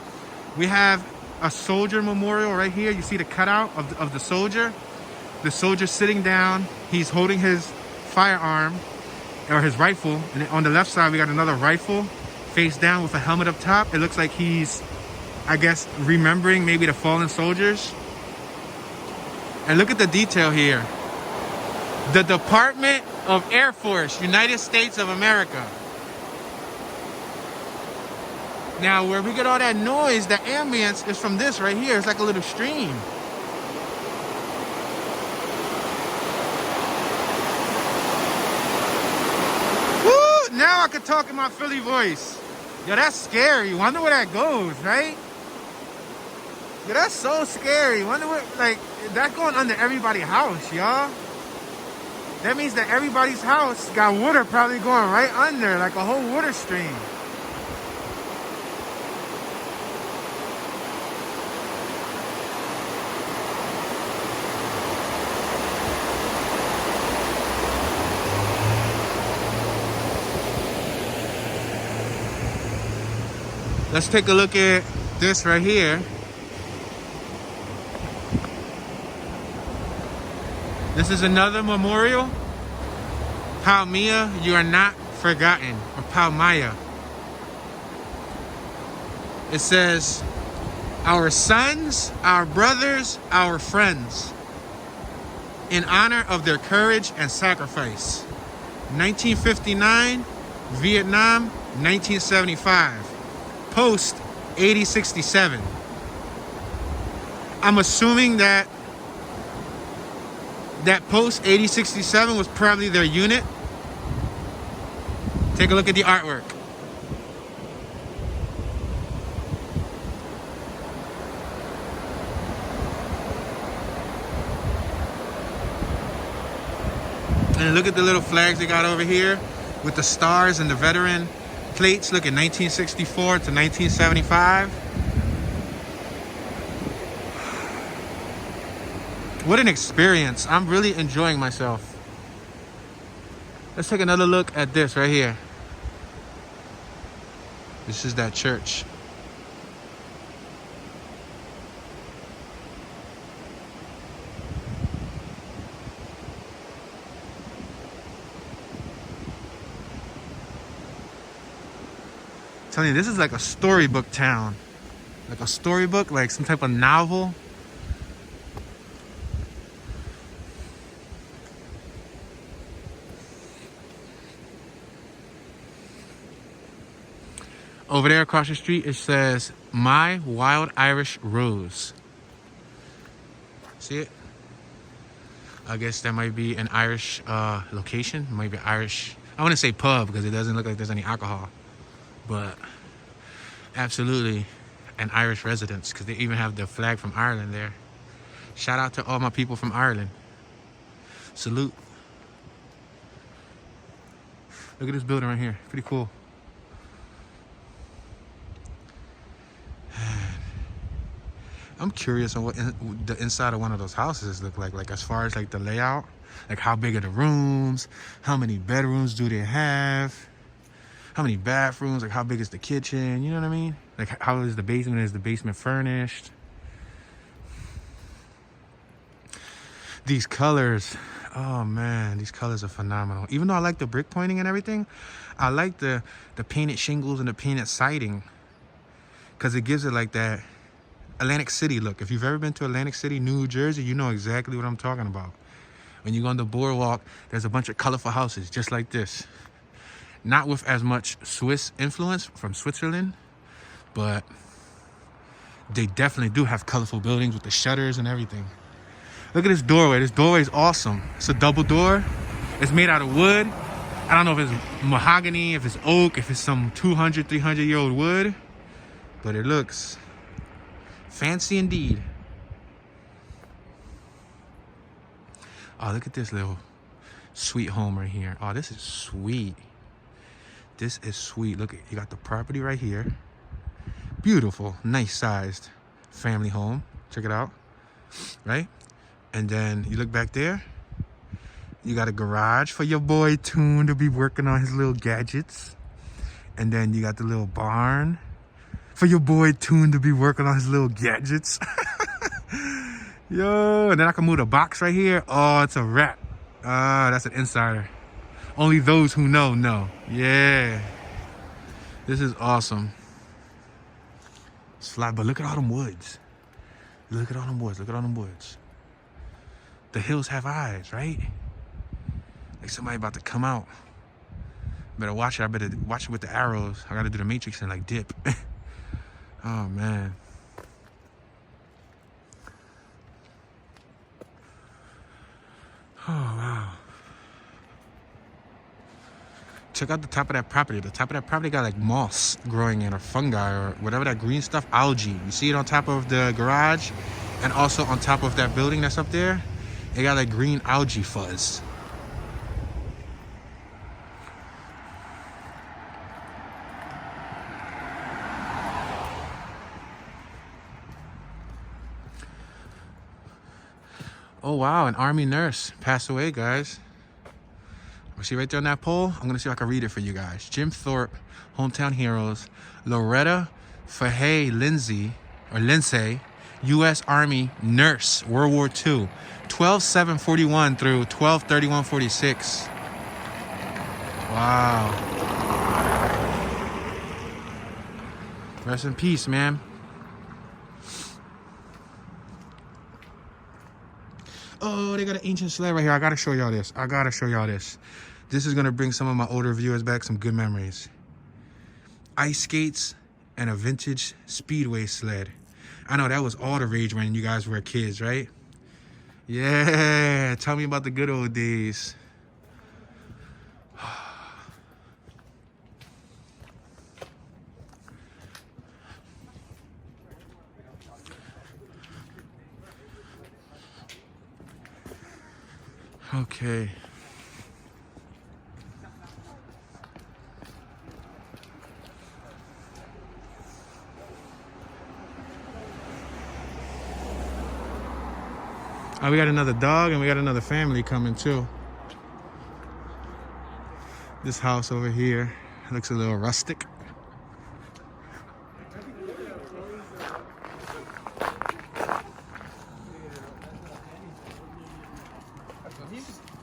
We have a soldier memorial right here. You see the cutout of the soldier. The soldier sitting down. He's holding his firearm or his rifle. And on the left side, we got another rifle face down with a helmet up top. It looks like he's, I guess, remembering maybe the fallen soldiers. And look at the detail here. The Department of Air Force, United States of America. Now, where we get all that noise, the ambience is from this right here. It's like a little stream. Woo! Now I can talk in my Philly voice. Yo, that's scary. Wonder where that goes, right? Yo, that's so scary. Wonder where, like, that's going under everybody's house, y'all. That means that everybody's house got water probably going right under, like a whole water stream. Let's take a look at this right here. This is another memorial. Palmia, you are not forgotten. Or Palmaya. It says, our sons, our brothers, our friends, in honor of their courage and sacrifice. 1959, Vietnam, 1975. Post 8067. I'm assuming that post 8067 was probably their unit. Take a look at the artwork. And look at the little flags they got over here with the stars and the veteran plates. Look at 1964 to 1975. What an experience. I'm really enjoying myself. Let's take another look at this right here. This is that church. I'm telling you, this is like a storybook town. Like a storybook, like some type of novel. Over there across the street, it says, My Wild Irish Rose. See it? I guess that might be an Irish location. It might be Irish. I want to say pub because it doesn't look like there's any alcohol. But absolutely an Irish residence because they even have the flag from Ireland there. Shout out to all my people from Ireland. Salute. Look at this building right here. Pretty cool. I'm curious on what the inside of one of those houses look like. Like as far as like the layout, like how big are the rooms? How many bedrooms do they have? How many bathrooms? Like how big is the kitchen? You know what I mean? Like how is the basement? Is the basement furnished? These colors, oh man, these colors are phenomenal. Even though I like the brick pointing and everything, I like the painted shingles and the painted siding, because it gives it like that Atlantic City look. If you've ever been to Atlantic City, New Jersey, you know exactly what I'm talking about. When you go on the boardwalk, there's a bunch of colorful houses just like this. Not with as much Swiss influence from Switzerland, but they definitely do have colorful buildings with the shutters and everything. Look at this doorway. This doorway is awesome. It's a double door. It's made out of wood. I don't know if it's mahogany, if it's oak, if it's some 200, 300-year-old wood, but it looks fancy indeed. Oh, look at this little sweet home right here. Oh, this is sweet. This is sweet. Look, you got the property right here. Beautiful, nice sized family home. Check it out, right? And then you look back there, you got a garage for your boy Toon to be working on his little gadgets. And then you got the little barn for your boy Toon to be working on his little gadgets. Yo, and then I can move the box right here. Oh, it's a wrap. That's an insider. Only those who know. Yeah. This is awesome. It's fly, but look at all them woods. Look at all them woods. Look at all them woods. The hills have eyes, right? Like somebody about to come out. Better watch it. I better watch it with the arrows. I gotta do the matrix and like dip. Oh man. Oh wow. Check out the top of that property. The top of that property got like moss growing in, or fungi, or whatever that green stuff, algae. You see it on top of the garage and also on top of that building that's up there. It got like green algae fuzz. Oh wow, an army nurse passed away, guys. See right there on that pole? I'm gonna see if I can read it for you guys. Jim Thorpe, hometown heroes. Loretta Fahey Lindsay, U.S. Army nurse, World War II, 12/7/41 through 12/31/46. Wow. Rest in peace, man. Oh, they got an ancient sled right here. I gotta show y'all this. This is gonna bring some of my older viewers back some good memories. Ice skates and a vintage speedway sled. I know that was all the rage when you guys were kids, right? Yeah, tell me about the good old days. Okay. Oh, we got another dog and we got another family coming too. This house over here looks a little rustic.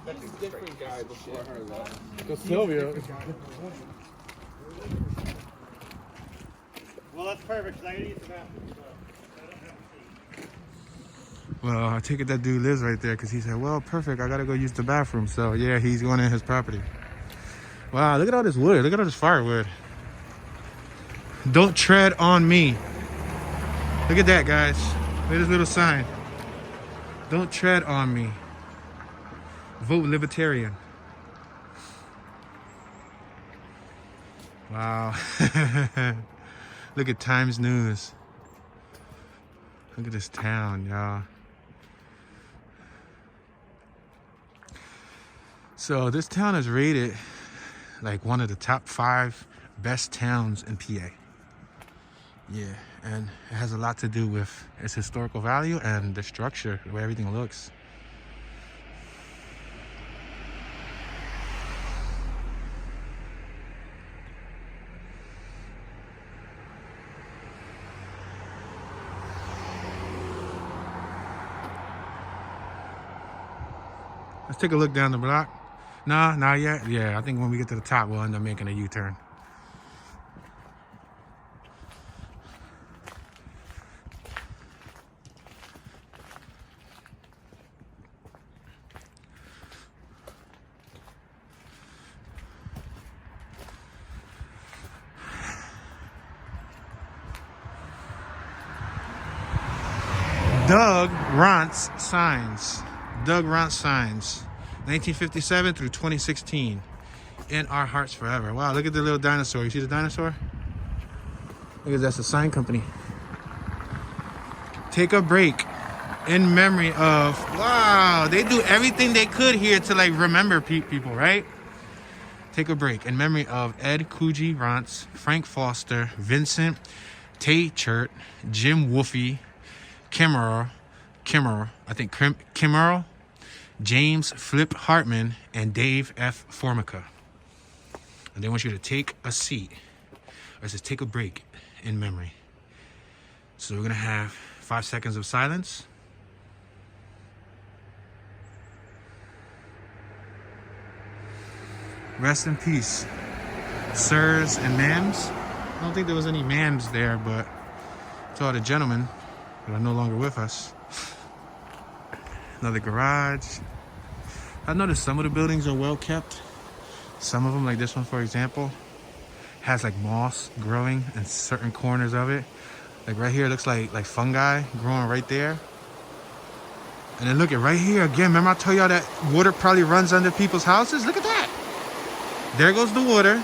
That's a different guy before her, though. So Sylvia. Well, that's perfect, because I gotta use the bathroom, so I don't have a seat. Well, I take it that dude lives right there because he said, well, perfect, I gotta go use the bathroom. So yeah, he's going in his property. Wow, look at all this wood. Look at all this firewood. Don't tread on me. Look at that, guys. Look at this little sign. Don't tread on me. Vote libertarian. Wow. Look at Times News. Look at this town, y'all. So this town is rated like one of the top 5 best towns in PA. Yeah, And it has a lot to do with its historical value and the structure, the way everything looks. Let's take a look down the block. Nah, not yet. Yeah, I think when we get to the top, we'll end up making a U-turn. Doug Rantz signs. Doug Rantz signs. 1957 through 2016. In our hearts forever. Wow, look at the little dinosaur. You see the dinosaur? Look at that's a sign company. Take a break in memory of. Wow, they do everything they could here to like remember people, right? Take a break in memory of Ed Coogee Rantz, Frank Foster, Vincent Tay Chert, Jim Wolfe, Kimmerer, James Flip Hartman, and Dave F. Formica. And they want you to take a seat, or it says take a break in memory. So we're gonna have 5 seconds of silence. Rest in peace, sirs and ma'ams. I don't think there was any ma'ams there, but to all the gentlemen that are no longer with us. Another garage. I noticed some of the buildings are well kept. Some of them, like this one, for example, has like moss growing in certain corners of it. Like right here, it looks like fungi growing right there. And then look at right here again. Remember I told y'all that water probably runs under people's houses? Look at that. There goes the water.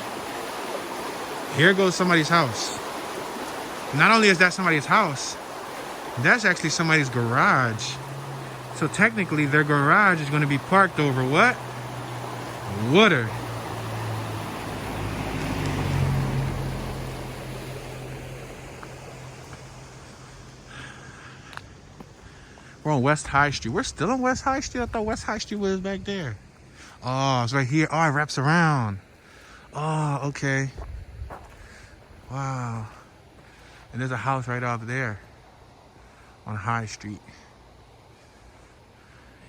Here goes somebody's house. Not only is that somebody's house, that's actually somebody's garage. So technically their garage is going to be parked over what? Water. We're on West High Street. We're still on West High Street? I thought West High Street was back there. Oh, it's right here. Oh, it wraps around. Oh, okay. Wow. And there's a house right up there on High Street.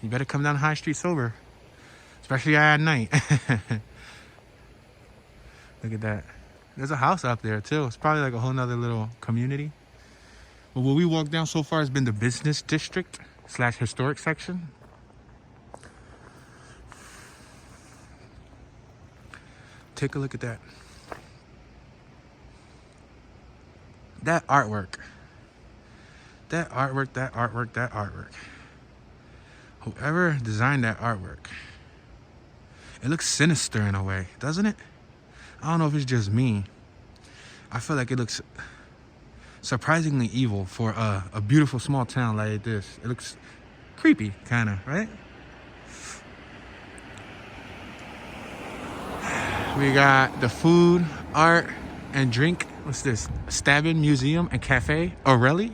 You better come down High Street sober, especially at night. Look at that. There's a house up there too. It's probably like a whole nother little community. But what we walked down so far has been the business district / historic section. Take a look at that. That artwork. That artwork, that artwork, that artwork. Whoever designed that artwork, it looks sinister in a way, doesn't it? I don't know if it's just me. I feel like it looks surprisingly evil for a beautiful small town like this. It looks creepy, kind of, right? We got the food, art, and drink. What's this? Stabbin Museum and Cafe O'Reilly.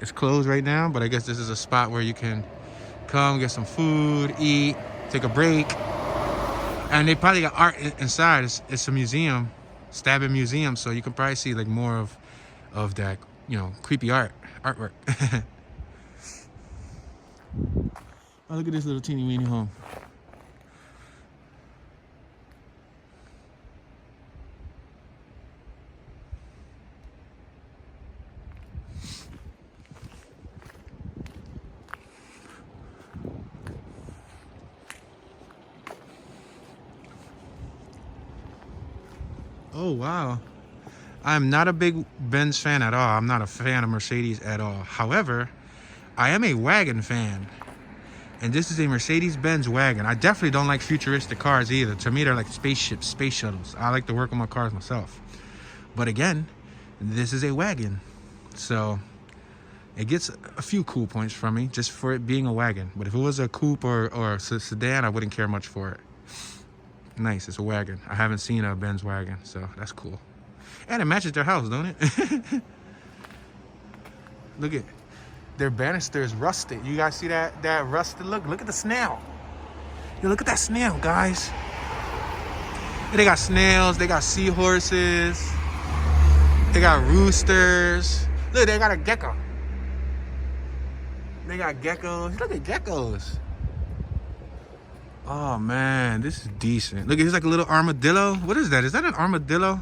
It's closed right now, but I guess this is a spot where you can come get some food, eat, take a break. And they probably got art inside. It's a museum, Stabbin Museum, so you can probably see like more of that, you know, creepy artwork. Oh, look at this little teeny weeny home. Oh, wow. I'm not a big Benz fan at all. I'm not a fan of Mercedes at all. However, I am a wagon fan. And this is a Mercedes-Benz wagon. I definitely don't like futuristic cars either. To me, they're like spaceships, space shuttles. I like to work on my cars myself. But again, this is a wagon. So it gets a few cool points from me just for it being a wagon. But if it was a coupe or a sedan, I wouldn't care much for it. Nice, it's a wagon. I haven't seen a Benz wagon, so that's cool. And it matches their house, don't it? Look at their banister is rusted. You guys see that rusted look? Look at the snail. Yo, look at that snail, guys. And they got snails. They got seahorses. They got roosters. Look, they got a gecko. They got geckos. Look at geckos. Oh man, this is decent. Look, it's like a little armadillo. What is that? Is that an armadillo?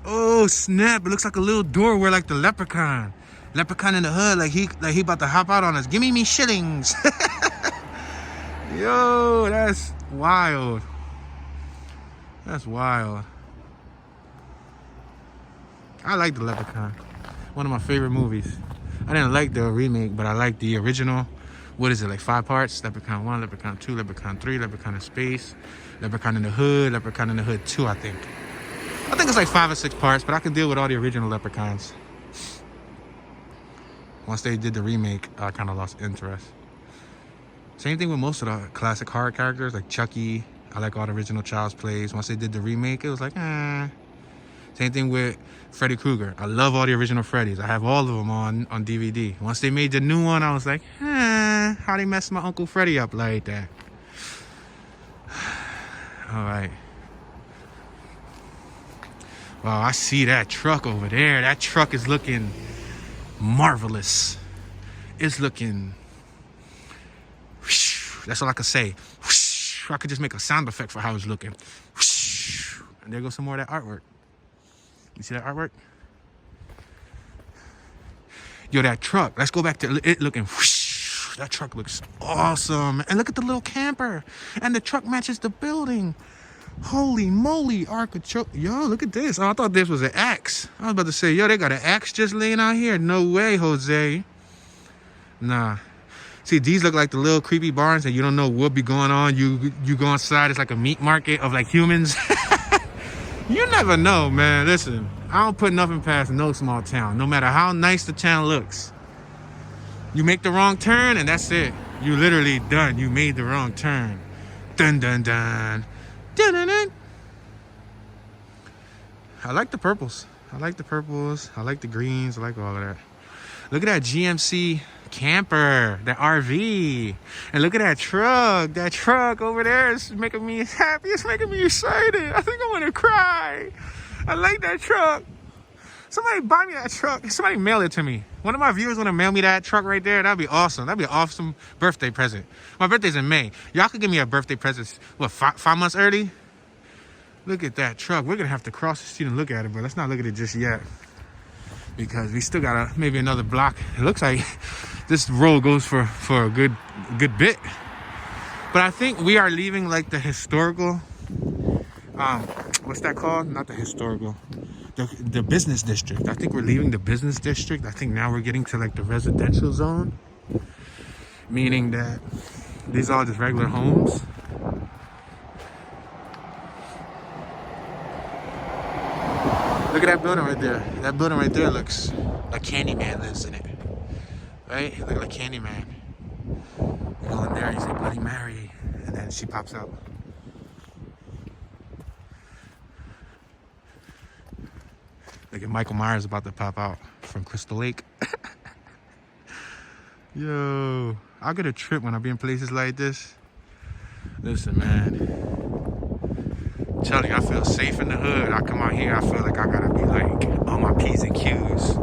Oh snap! It looks like a little doorway, like the leprechaun. Leprechaun in the hood, like he about to hop out on us. Give me shillings. Yo, that's wild. That's wild. I like the Leprechaun. One of my favorite movies. I didn't like the remake, but I like the original. What is it, like 5 parts? Leprechaun 1, Leprechaun 2, Leprechaun 3, Leprechaun in Space, Leprechaun in the Hood, Leprechaun in the Hood 2, I think. I think it's like 5 or 6 parts, but I can deal with all the original Leprechauns. Once they did the remake, I kind of lost interest. Same thing with most of the classic horror characters, like Chucky. I like all the original Child's Plays. Once they did the remake, it was like, eh. Same thing with Freddy Krueger. I love all the original Freddys. I have all of them on DVD. Once they made the new one, I was like, how they messed my Uncle Freddy up like that? All right. Wow, I see that truck over there. That truck is looking marvelous. It's looking... That's all I can say. I could just make a sound effect for how it's looking. And there goes some more of that artwork. You see that artwork? Yo, that truck. Let's go back to it looking. That truck looks awesome. And look at the little camper. And the truck matches the building. Holy moly, architecture. Yo, look at this. Oh, I thought this was an axe. I was about to say, yo, they got an axe just laying out here. No way, Jose. Nah. See, these look like the little creepy barns and you don't know what be going on. You go inside, it's like a meat market of like humans. You never know, man. Listen, I don't put nothing past no small town, no matter how nice the town looks. You make the wrong turn and that's it. You literally done. You made the wrong turn. Dun, dun, dun. Dun, dun, dun. I like the purples. I like the purples. I like the greens. I like all of that. Look at that GMC camper, that RV. And look at that truck. That truck over there is making me happy. It's making me excited. I think I want to cry. I like that truck. Somebody buy me that truck. Somebody mail it to me. One of my viewers want to mail me that truck right there. That'd be awesome. That'd be an awesome birthday present. My birthday's in May. Y'all could give me a birthday present, what, 5 months early? Look at that truck. We're going to have to cross the street and look at it, but let's not look at it just yet. Because we still got maybe another block. It looks like this road goes for a good bit. But I think we are leaving like the historical, what's that called? Not the historical, the business district. I think we're leaving the business district. I think now we're getting to like the residential zone. Meaning that these are just regular homes. Look at that building right there. That building right there looks like Candyman lives in it. Right? Look like Candyman. You go in there, you say Bloody Mary, and then she pops out. Look at Michael Myers about to pop out from Crystal Lake. Yo, I'll get a trip when I be in places like this. Listen, man. I'm telling you, I feel safe in the hood. I come out here, I feel like I gotta be like on my P's and Q's.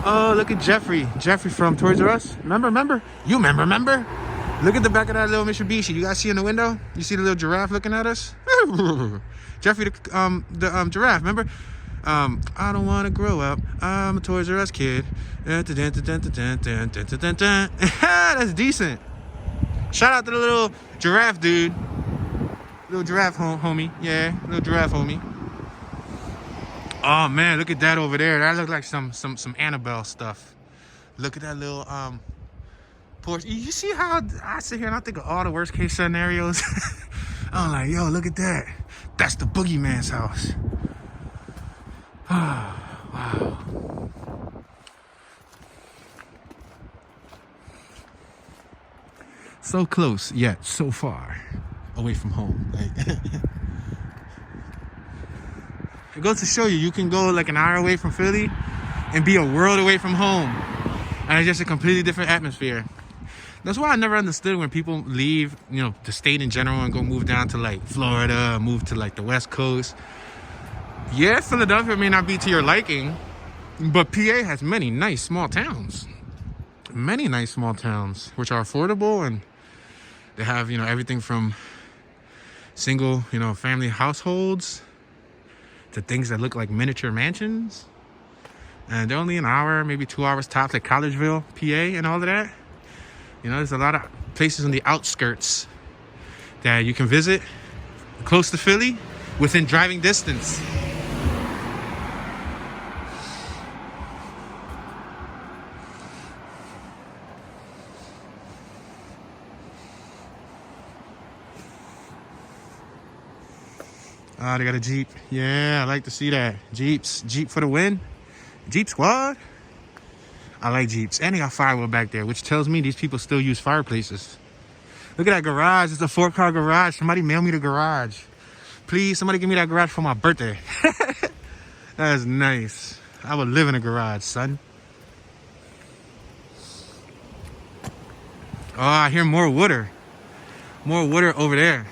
Oh, look at Jeffrey. Jeffrey from Toys R Us. Remember? You remember? Look at the back of that little Mitsubishi. You guys see in the window? You see the little giraffe looking at us? Jeffrey, the giraffe, remember? I don't want to grow up. I'm a Toys R Us kid. That's decent. Shout out to the little giraffe dude. Little giraffe homie. Yeah, little giraffe homie. Oh man, look at that over there. That looks like some Annabelle stuff. Look at that little porch. You see how I sit here and I think of all the worst case scenarios? I'm like, yo, look at that. That's the boogeyman's house. Wow. So close, yet so far away from home. Like It goes to show you, you can go like an hour away from Philly and be a world away from home. And it's just a completely different atmosphere. That's why I never understood when people leave, you know, the state in general and go move down to like Florida, move to like the West Coast. Yeah, Philadelphia may not be to your liking, but PA has many nice small towns. Many nice small towns, which are affordable, and they have, you know, everything from single, you know, family households to things that look like miniature mansions. And they're only an hour, maybe 2 hours tops, like Collegeville, PA, and all of that. You know, there's a lot of places on the outskirts that you can visit close to Philly within driving distance. Ah, they got a Jeep. Yeah, I like to see that. Jeeps. Jeep for the win. Jeep squad. I like Jeeps. And they got firewood back there, which tells me these people still use fireplaces. Look at that garage. It's a 4-car garage. Somebody mail me the garage. Please, somebody give me that garage for my birthday. That's nice. I would live in a garage, son. Oh, I hear more water. More water over there.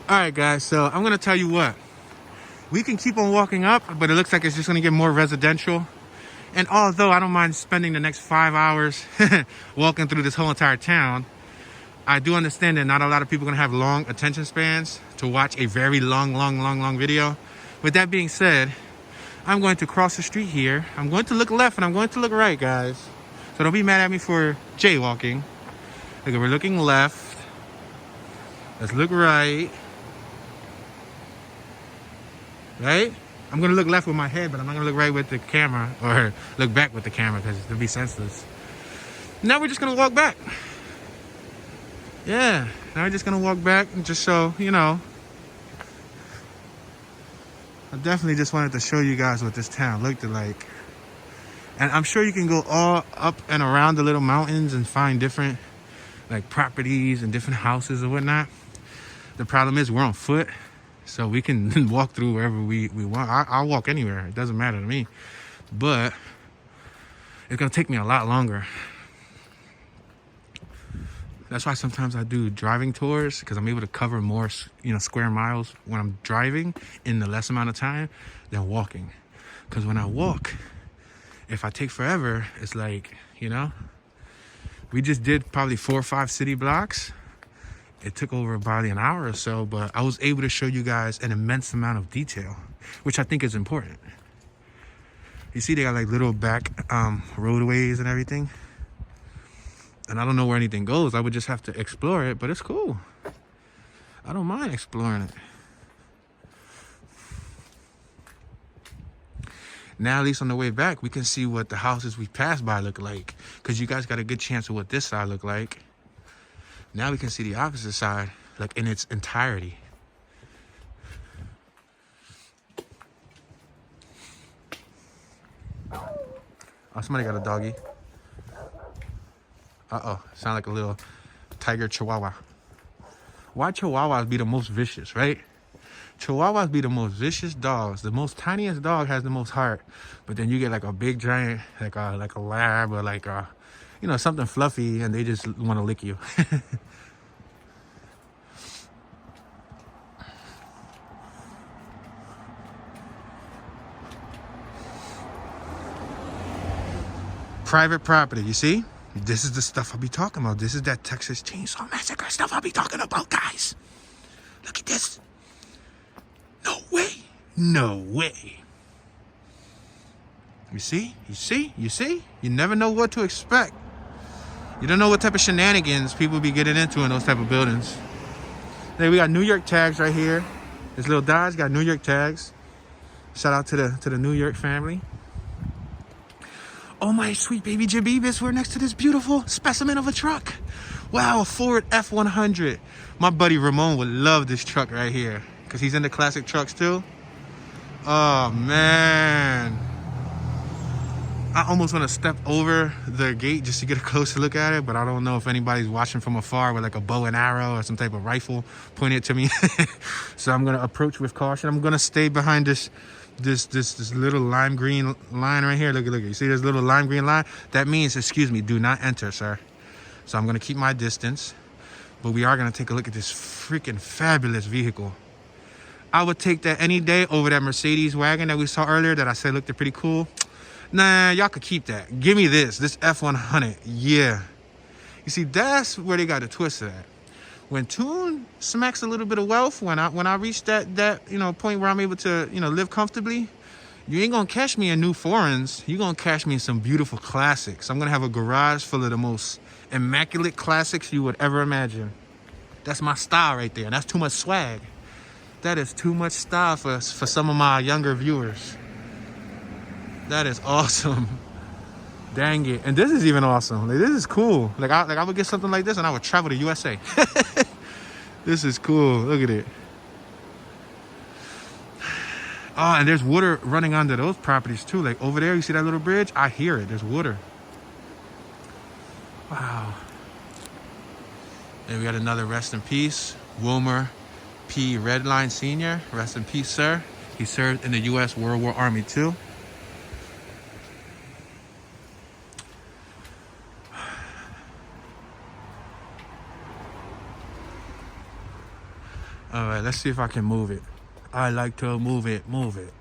All right, guys, so I'm going to tell you what. We can keep on walking up, but it looks like it's just going to get more residential. And although I don't mind spending the next 5 hours walking through this whole entire town, I do understand that not a lot of people are going to have long attention spans to watch a very long video. With that being said, I'm going to cross the street here. I'm going to look left and I'm going to look right, guys. So don't be mad at me for jaywalking. Look, we're looking left. Let's look right. Right? I'm going to look left with my head, but I'm not going to look right with the camera or look back with the camera because it'll be senseless. Now we're just going to walk back. Yeah, now we're just going to walk back and just so, you know. I definitely just wanted to show you guys what this town looked like. And I'm sure you can go all up and around the little mountains and find different like properties and different houses and whatnot. The problem is we're on foot. So we can walk through wherever we want. I'll walk anywhere. It doesn't matter to me. But it's going to take me a lot longer. That's why sometimes I do driving tours, because I'm able to cover more, you know, square miles when I'm driving in the less amount of time than walking. Because when I walk, if I take forever, it's like, you know, we just did probably 4 or 5 city blocks. It took over probably an hour or so, but I was able to show you guys an immense amount of detail, which I think is important. You see, they got like little back roadways and everything. And I don't know where anything goes. I would just have to explore it, but it's cool. I don't mind exploring it. Now, at least on the way back, we can see what the houses we passed by look like, because you guys got a good chance of what this side look like. Now we can see the opposite side, like in its entirety. Oh, somebody got a doggy. Uh-oh, sound like a little tiger chihuahua. Why chihuahuas be the most vicious, right? Chihuahuas be the most vicious dogs. The most tiniest dog has the most heart. But then you get like a big giant, like a lab or like a, you know, something fluffy, and they just want to lick you. Private property, you see? This is the stuff I'll be talking about. This is that Texas Chainsaw Massacre stuff I'll be talking about, guys. Look at this. No way. No way. You see? You see? You see? You never know what to expect. You don't know what type of shenanigans people be getting into in those type of buildings. Hey, we got New York tags right here. This little Dodge got New York tags. Shout out to the New York family. Oh my sweet baby Jabibis, we're next to this beautiful specimen of a truck. Wow, a Ford F-100. My buddy Ramon would love this truck right here, because he's into classic trucks too. Oh man. I almost want to step over the gate just to get a closer look at it, but I don't know if anybody's watching from afar with like a bow and arrow or some type of rifle pointed to me. So I'm gonna approach with caution. I'm gonna stay behind this little lime green line right here. Look. You see this little lime green line? That means, excuse me, do not enter, sir. So I'm gonna keep my distance, but we are gonna take a look at this freaking fabulous vehicle. I would take that any day over that Mercedes wagon that we saw earlier that I said looked pretty cool. Nah, y'all could keep that. Give me this F-100. Yeah. You see, that's where they got the twist at. When Toon smacks a little bit of wealth, when I reach that point where I'm able to live comfortably, you ain't gonna catch me in new foreigns. You gonna catch me in some beautiful classics. I'm gonna have a garage full of the most immaculate classics you would ever imagine. That's my style right there. And that's too much swag. That is too much style for some of my younger viewers. That is awesome. Dang it. And this is even awesome. Like, this is cool. Like I would get something like this and I would travel to USA. This is cool. Look at it. Oh, and there's water running under those properties too. Like over there, you see that little bridge? I hear it. There's water. Wow. And we got another rest in peace. Wilmer P. Redline Sr. Rest in peace, sir. He served in the U.S. World War Army too. All right, let's see if I can move it. I like to move it. Move it.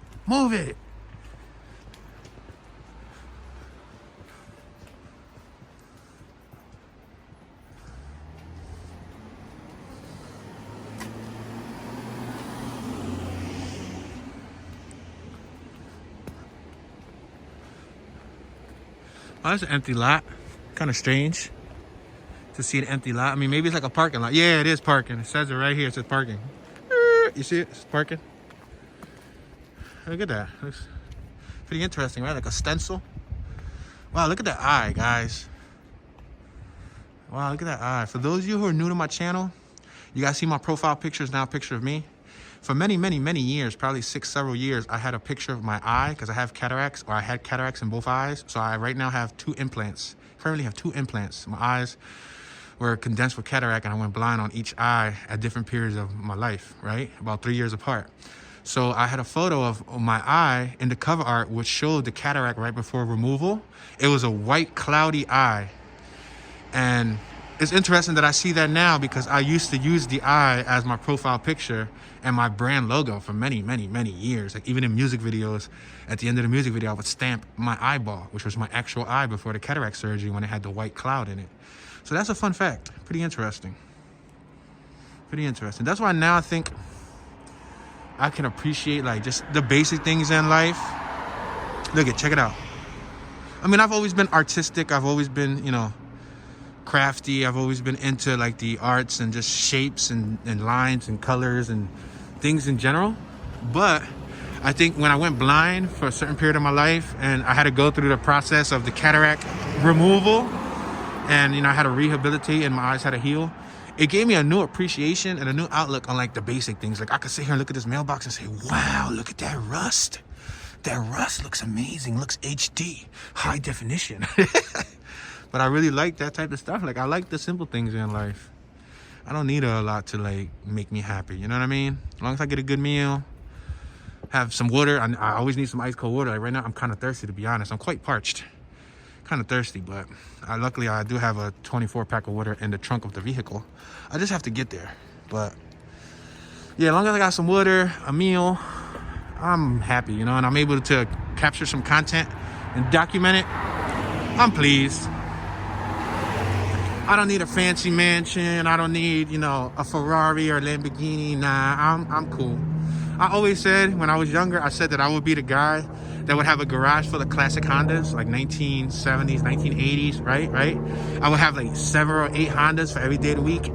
Oh, that's an empty lot. Kind of strange to see an empty lot. I mean, maybe it's like a parking lot. Yeah, it is parking. It says it right here. It says parking. You see it? It's parking. Look at that. Looks pretty interesting, right? Like a stencil. Wow, look at that eye, guys. Wow, look at that eye. For those of you who are new to my channel, you guys see my profile picture is now a picture of me. For many, many, many years, probably several years, I had a picture of my eye because I have cataracts, or I had cataracts in both eyes. So I right now have 2 implants. Currently have 2 implants. My eyes were condensed with cataract and I went blind on each eye at different periods of my life, right? About 3 years apart. So I had a photo of my eye in the cover art which showed the cataract right before removal. It was a white, cloudy eye. And it's interesting that I see that now because I used to use the eye as my profile picture and my brand logo for many, many, many years. Like even in music videos, at the end of the music video, I would stamp my eyeball, which was my actual eye before the cataract surgery when it had the white cloud in it. So that's a fun fact. Pretty interesting. Pretty interesting. That's why now I think I can appreciate like just the basic things in life. Look at, check it out. I mean, I've always been artistic. I've always been, crafty. I've always been into like the arts and just shapes and lines and colors and things in general. But I think when I went blind for a certain period of my life and I had to go through the process of the cataract removal and, I had to rehabilitate and my eyes had to heal, it gave me a new appreciation and a new outlook on like the basic things. Like I could sit here and look at this mailbox and say, wow, look at that rust. That rust looks amazing. Looks HD, high definition. But I really like that type of stuff. Like I like the simple things in life. I don't need a lot to like make me happy. You know what I mean? As long as I get a good meal, have some water. I always need some ice cold water. Like right now, I'm kind of thirsty, to be honest. I'm quite parched. Kind of thirsty, but luckily I do have a 24-pack of water in the trunk of the vehicle. I just have to get there. But yeah, as long as I got some water, a meal, I'm happy, and I'm able to capture some content and document it. I'm pleased. I don't need a fancy mansion. I don't need, a Ferrari or Lamborghini. Nah, I'm cool. I always said when I was younger, I said that I would be the guy that would have a garage full of classic Hondas, like 1970s, 1980s, right? I would have like 7 or 8 Hondas for every day of the week.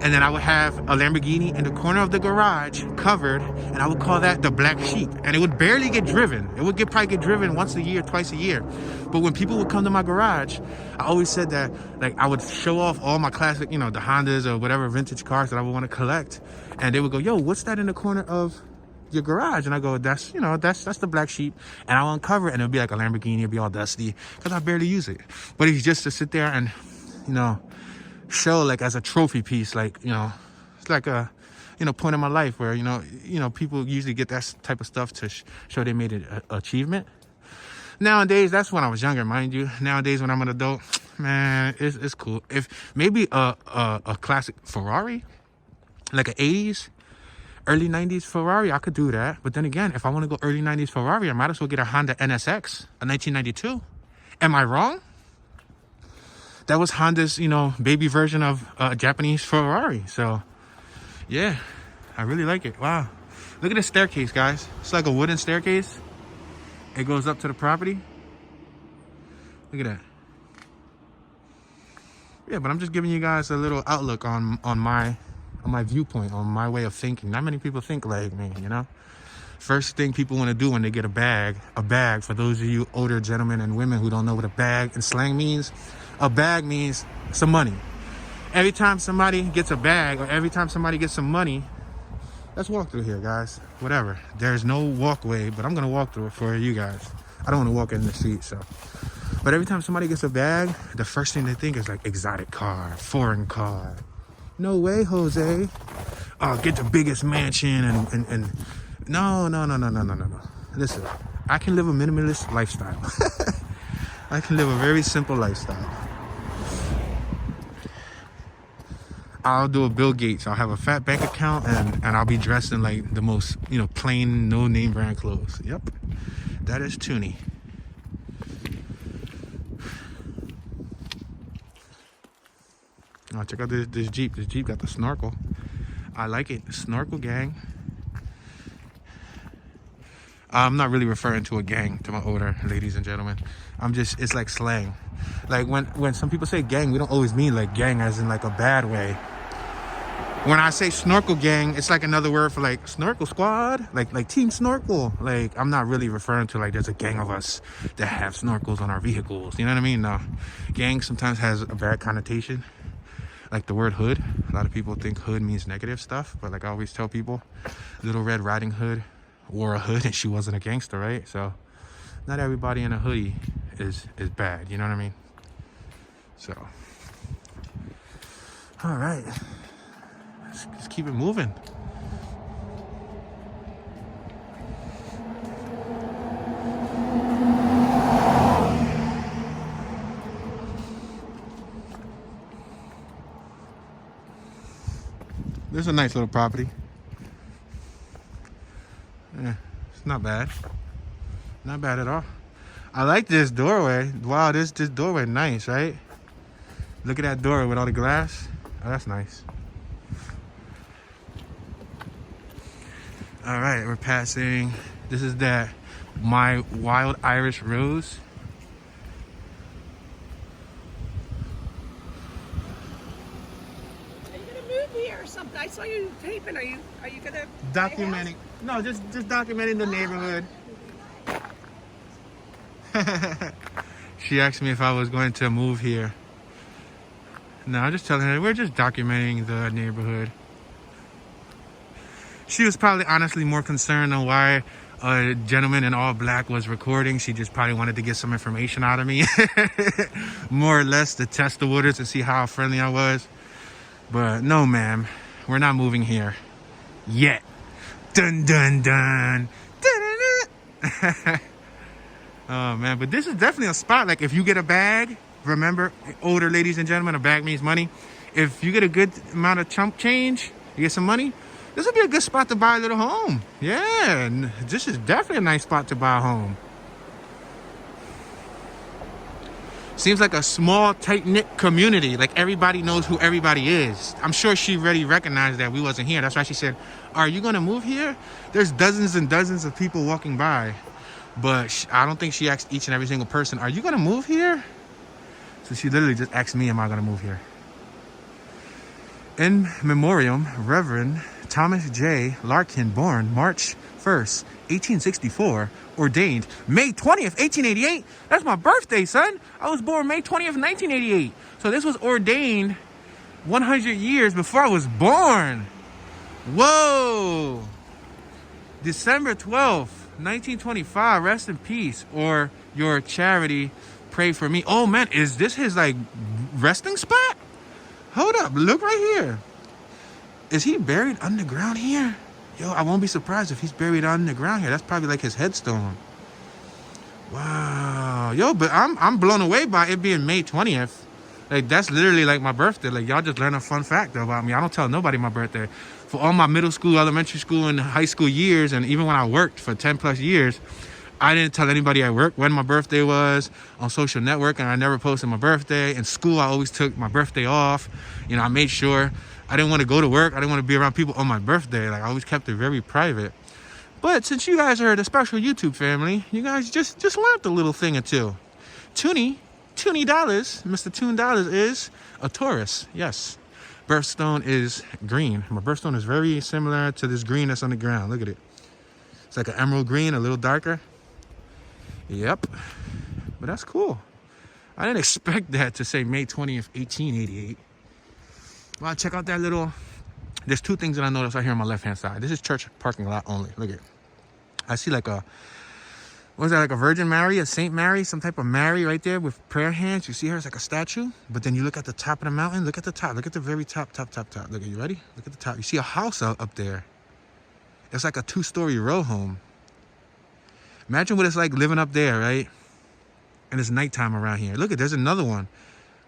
And then I would have a Lamborghini in the corner of the garage covered, and I would call that the black sheep. And it would barely get driven. It would probably get driven once a year, twice a year. But when people would come to my garage, I always said that like I would show off all my classic, the Hondas or whatever vintage cars that I would want to collect. And they would go, yo, what's that in the corner of your garage. And I go, that's the black sheep. And I'll uncover it and it'll be like a Lamborghini. It'll be all dusty because I barely use it. But it's just to sit there and, show like as a trophy piece, like, it's like a, point in my life where, people usually get that type of stuff to show they made an achievement. Nowadays, that's when I was younger, mind you. Nowadays, when I'm an adult, man, it's cool. If maybe a classic Ferrari, like an 80s, early 90s Ferrari, I could do that. But then again, if I want to go early 90s Ferrari, I might as well get a Honda NSX, a 1992. Am I wrong? That was Honda's, baby version of a Japanese Ferrari. So, yeah, I really like it. Wow. Look at the staircase, guys. It's like a wooden staircase. It goes up to the property. Look at that. Yeah, but I'm just giving you guys a little outlook on my viewpoint, on my way of thinking. Not many people think like me, First thing people want to do when they get a bag, for those of you older gentlemen and women who don't know what a bag in slang means, a bag means some money. Every time somebody gets a bag or every time somebody gets some money, let's walk through here, guys. Whatever. There's no walkway, but I'm going to walk through it for you guys. I don't want to walk in the street, so. But every time somebody gets a bag, the first thing they think is like exotic car, foreign car. No way, Jose. Oh, get the biggest mansion and no. Listen, I can live a minimalist lifestyle. I can live a very simple lifestyle. I'll do a Bill Gates. I'll have a fat bank account and I'll be dressed in like the most, plain, no name brand clothes. Yep. That is Toonie. Oh, check out this Jeep. This Jeep got the snorkel. I like it. Snorkel gang. I'm not really referring to a gang to my older ladies and gentlemen. It's like slang. Like when some people say gang, we don't always mean like gang as in like a bad way. When I say snorkel gang, it's like another word for like snorkel squad, like team snorkel. Like I'm not really referring to like there's a gang of us that have snorkels on our vehicles. You know what I mean? No, gang sometimes has a bad connotation. Like the word hood. A lot of people think hood means negative stuff, but like I always tell people, Little Red Riding Hood wore a hood and she wasn't a gangster, right? So not everybody in a hoodie is bad. You know what I mean? So, all right. Let's keep it moving. This is a nice little property. Yeah, it's not bad. Not bad at all. I like this doorway. Wow, this doorway nice, right? Look at that door with all the glass. Oh, that's nice. All right, we're passing. This is my wild Irish rose. Are you gonna move here or something? I saw you taping. Are you gonna Documenting. No, just documenting the neighborhood. She asked me if I was going to move here. No, I'm just telling her we're just documenting the neighborhood. She was probably honestly more concerned on why a gentleman in all black was recording. She just probably wanted to get some information out of me. More or less to test the waters and see how friendly I was. But no, ma'am, we're not moving here. Yet. Dun, dun, dun. Dun, dun, dun. Oh, man, but this is definitely a spot. Like, if you get a bag, remember, older ladies and gentlemen, a bag means money. If you get a good amount of chump change, you get some money, this would be a good spot to buy a little home. Yeah, this is definitely a nice spot to buy a home. Seems like a small, tight-knit community. Like, everybody knows who everybody is. I'm sure she already recognized that we wasn't here. That's why she said, are you going to move here? There's dozens and dozens of people walking by. But I don't think she asked each and every single person, are you going to move here? So she literally just asked me, am I going to move here? In memoriam, Reverend Thomas J. Larkin, born March 1st, 1864, ordained May 20th, 1888. That's my birthday, son. I was born May 20th, 1988. So this was ordained 100 years before I was born. Whoa. December 12th, 1925. Rest in peace. Or your charity, pray for me. Oh man, is this his like resting spot? Hold up, look right here. Is he buried underground here? Yo, I won't be surprised if he's buried underground here. That's probably like his headstone. Wow. Yo, but I'm blown away by it being May 20th. Like, that's literally like my birthday. Like, y'all just learned a fun fact about me. I don't tell nobody my birthday. For all my middle school, elementary school, and high school years, and even when I worked for 10 plus years, I didn't tell anybody at work when my birthday was on social network, and I never posted my birthday. In school, I always took my birthday off. You know, I made sure I didn't want to go to work. I didn't want to be around people on my birthday. Like, I always kept it very private. But since you guys are the special YouTube family, you guys just learned a little thing or two. Toonie Dollars, Mr. Toon Dollars is a Taurus. Yes. Birthstone is green. My birthstone is very similar to this green that's on the ground. Look at it. It's like an emerald green, a little darker. Yep. But that's cool. I didn't expect that to say May 20th, 1888. Well, check out that little... There's two things that I noticed right here on my left-hand side. This is church parking lot only. Look at it. I see like a... What is that, like a Virgin Mary, a Saint Mary, some type of Mary right there with prayer hands. You see her, it's like a statue. But then you look at the top of the mountain. Look at the top. Look at the very top. Look, are you ready? Look at the top. You see a house up there. It's like a 2-story row home. Imagine what it's like living up there, right? And it's nighttime around here. Look, there's another one.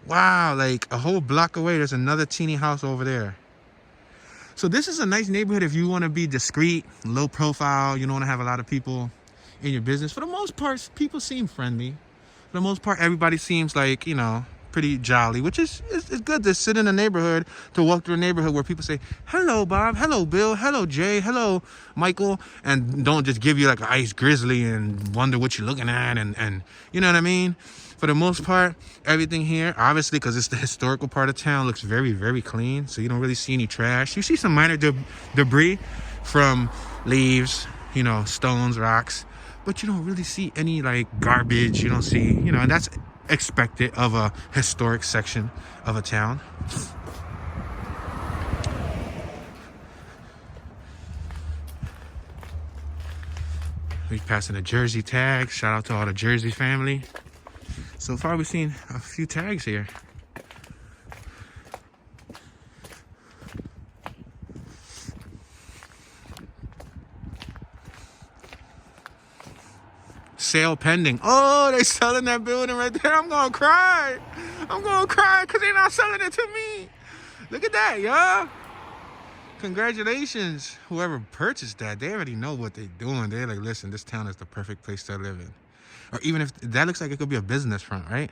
Wow, like a whole block away, there's another teeny house over there. So this is a nice neighborhood if you want to be discreet, low profile, you don't want to have a lot of people in your business. For the most part, people seem friendly. For the most part, everybody seems like, you know, pretty jolly, which is good to sit in a neighborhood, to walk through a neighborhood where people say, hello, Bob, hello, Bill, hello, Jay, hello, Michael, and don't just give you like an ice grizzly and wonder what you're looking at, and you know what I mean? For the most part, everything here, obviously, because it's the historical part of town, looks very, very clean. So you don't really see any trash. You see some minor debris from leaves, you know, stones, rocks. But you don't really see any, like, garbage. You don't see, you know, and that's expected of a historic section of a town. We're passing a Jersey tag. Shout out to all the Jersey family. So far, we've seen a few tags here. Sale pending. Oh, they selling that building right there. I'm gonna cry. I'm gonna cry because they're not selling it to me. Look at that, y'all. Congratulations. Whoever purchased that, they already know what they're doing. They're like, listen, this town is the perfect place to live in. Or even if that looks like it could be a business front, right?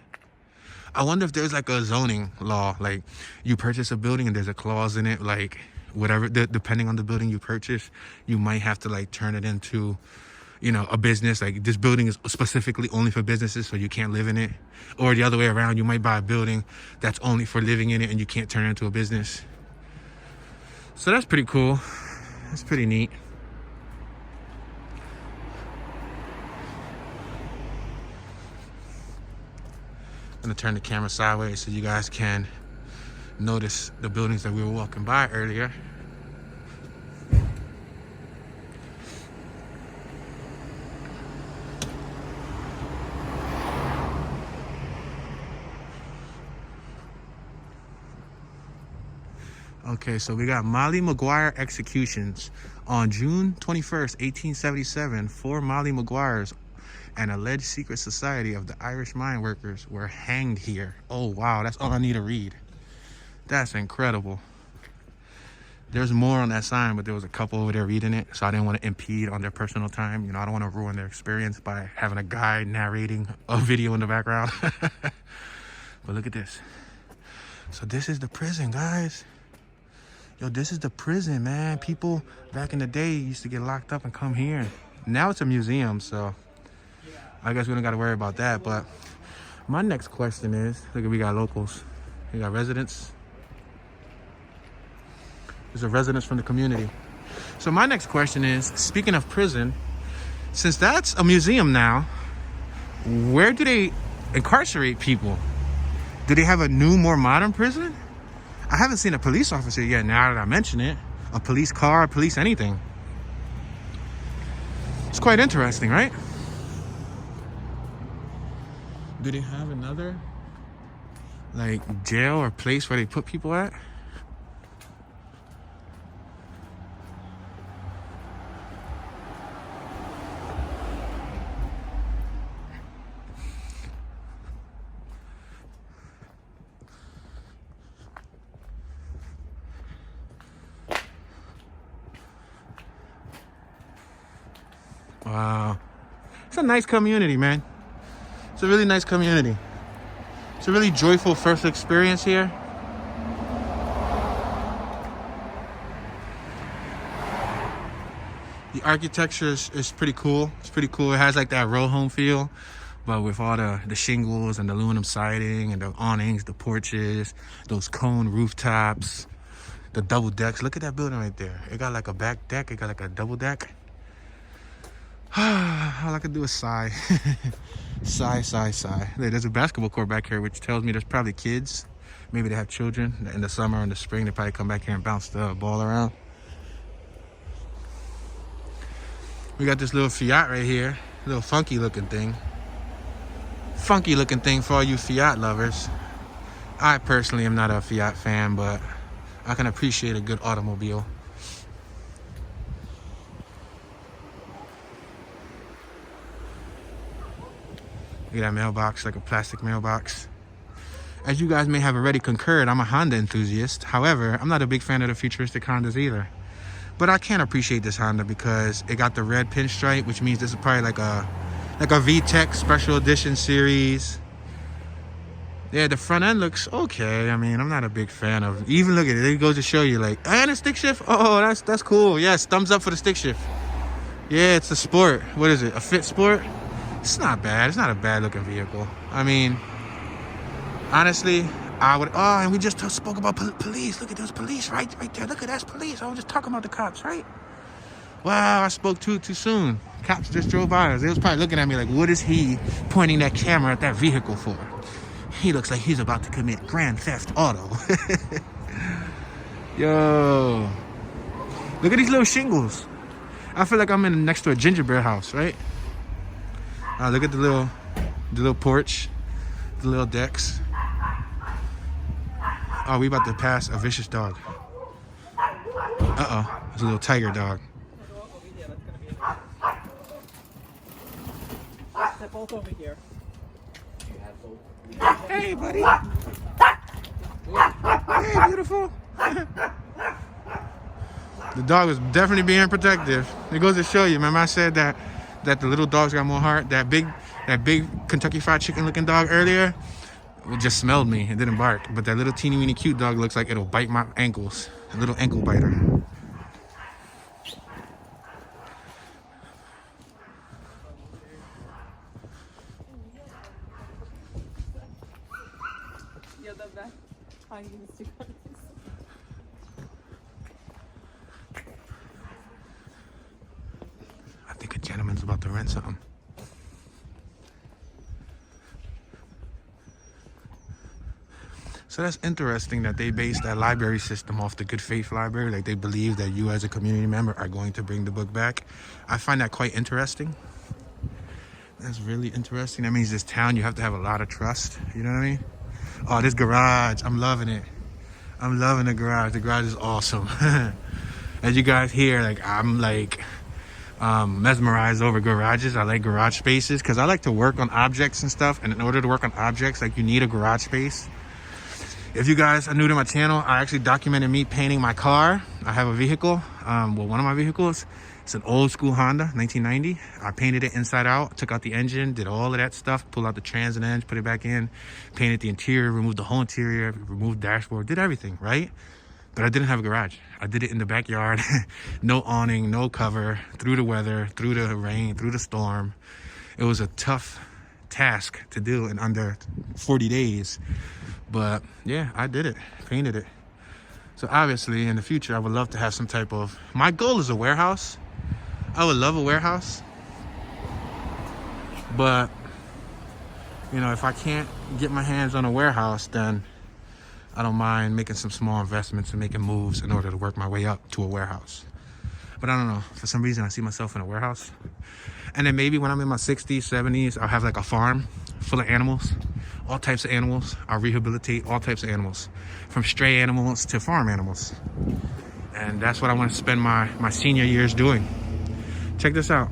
I wonder if there's like a zoning law, like you purchase a building and there's a clause in it, like whatever, depending on the building you purchase, you might have to like turn it into, you know, a business. Like this building is specifically only for businesses, so you can't live in it. Or the other way around, you might buy a building that's only for living in it and you can't turn it into a business. So that's pretty cool. That's pretty neat. I'm gonna turn the camera sideways so you guys can notice the buildings that we were walking by earlier. Okay, so we got Molly Mcguire executions on June 21st, 1877. 4 Molly Mcguires, an alleged secret society of the Irish mine workers, were hanged here. Oh, wow. That's all I need to read. That's incredible. There's more on that sign, but there was a couple over there reading it, so I didn't want to impede on their personal time. You know, I don't want to ruin their experience by having a guy narrating a video in the background. But look at this. So this is the prison, guys. Yo, this is the prison, man. People back in the day used to get locked up and come here. Now it's a museum, so I guess we don't got to worry about that. But my next question is, look, we got locals. We got residents. There's a residents from the community. So my next question is, speaking of prison, since that's a museum now, where do they incarcerate people? Do they have a new, more modern prison? I haven't seen a police officer yet, now that I mention it. A police car, police anything. It's quite interesting, right? Do they have another like jail or place where they put people at? Wow. It's a nice community, man. It's a really nice community. It's a really joyful first experience here. The architecture is pretty cool. It's pretty cool. It has like that row home feel, but with all the shingles and the aluminum siding and the awnings, the porches, those cone rooftops, the double decks. Look at that building right there. It got like a back deck. It got like a double deck. All I could do is sigh. Sigh, sigh, sigh. There's a basketball court back here, which tells me there's probably kids. Maybe they have children. In the summer or in the spring, they probably come back here and bounce the ball around. We got this little Fiat right here. Little funky looking thing. Funky looking thing for all you Fiat lovers. I personally am not a Fiat fan, but I can appreciate a good automobile. Look at that mailbox, like a plastic mailbox. As you guys may have already concurred, I'm a Honda enthusiast. However, I'm not a big fan of the futuristic Hondas either. But I can appreciate this Honda because it got the red pinstripe, which means this is probably like a VTEC special edition series. Yeah, the front end looks okay. I mean, I'm not a big fan of. Even look at it. It goes to show you, like, and a stick shift. Oh, that's cool. Yes, thumbs up for the stick shift. Yeah, it's a sport. What is it? A fit sport? It's not bad. It's not a bad looking vehicle. I mean, honestly, I would. Oh, and we just spoke about police. Look at those police right there. Look at that's police. I was just talking about the cops, right? Wow, I spoke too soon. Cops just drove by us. They was probably looking at me like, what is he pointing that camera at that vehicle for? He looks like he's about to commit grand theft auto. Yo, look at these little shingles. I feel like I'm next to a gingerbread house, right? Look at the little porch, the little decks. Oh, we about to pass a vicious dog. Uh-oh, it's a little tiger dog. They're both over here. Hey, buddy. Hey, beautiful. The dog was definitely being protective. It goes to show you. Remember I said that the little dogs got more heart? That big Kentucky Fried Chicken looking dog earlier, it just smelled me and didn't bark. But that little teeny weeny cute dog looks like it'll bite my ankles. A little ankle biter. I think a gentleman's about to rent something. So that's interesting that they base that library system off the Good Faith Library. Like they believe that you as a community member are going to bring the book back. I find that quite interesting. That's really interesting. That means this town, you have to have a lot of trust. You know what I mean? Oh, this garage, I'm loving it. I'm loving the garage. The garage is awesome. As you guys hear, like I'm like mesmerized over garages. I like garage spaces because I like to work on objects and stuff. And in order to work on objects, like you need a garage space. If you guys are new to my channel, I actually documented me painting my car. I have a vehicle, one of my vehicles. It's an old school Honda, 1990. I painted it inside out, took out the engine, did all of that stuff, pulled out the trans and engine, put it back in, painted the interior, removed the whole interior, removed dashboard, did everything, right? But I didn't have a garage. I did it in the backyard, no awning, no cover, through the weather, through the rain, through the storm. It was a tough task to do in under 40 days. But yeah, I did it, painted it. So obviously in the future, I would love to have some type of, my goal is a warehouse. I would love a warehouse. But, you know, if I can't get my hands on a warehouse, then I don't mind making some small investments and making moves in order to work my way up to a warehouse. But I don't know, for some reason I see myself in a warehouse. And then maybe when I'm in my 60s, 70s, I'll have like a farm full of animals, all types of animals. I'll rehabilitate all types of animals, from stray animals to farm animals. And that's what I want to spend my senior years doing. Check this out.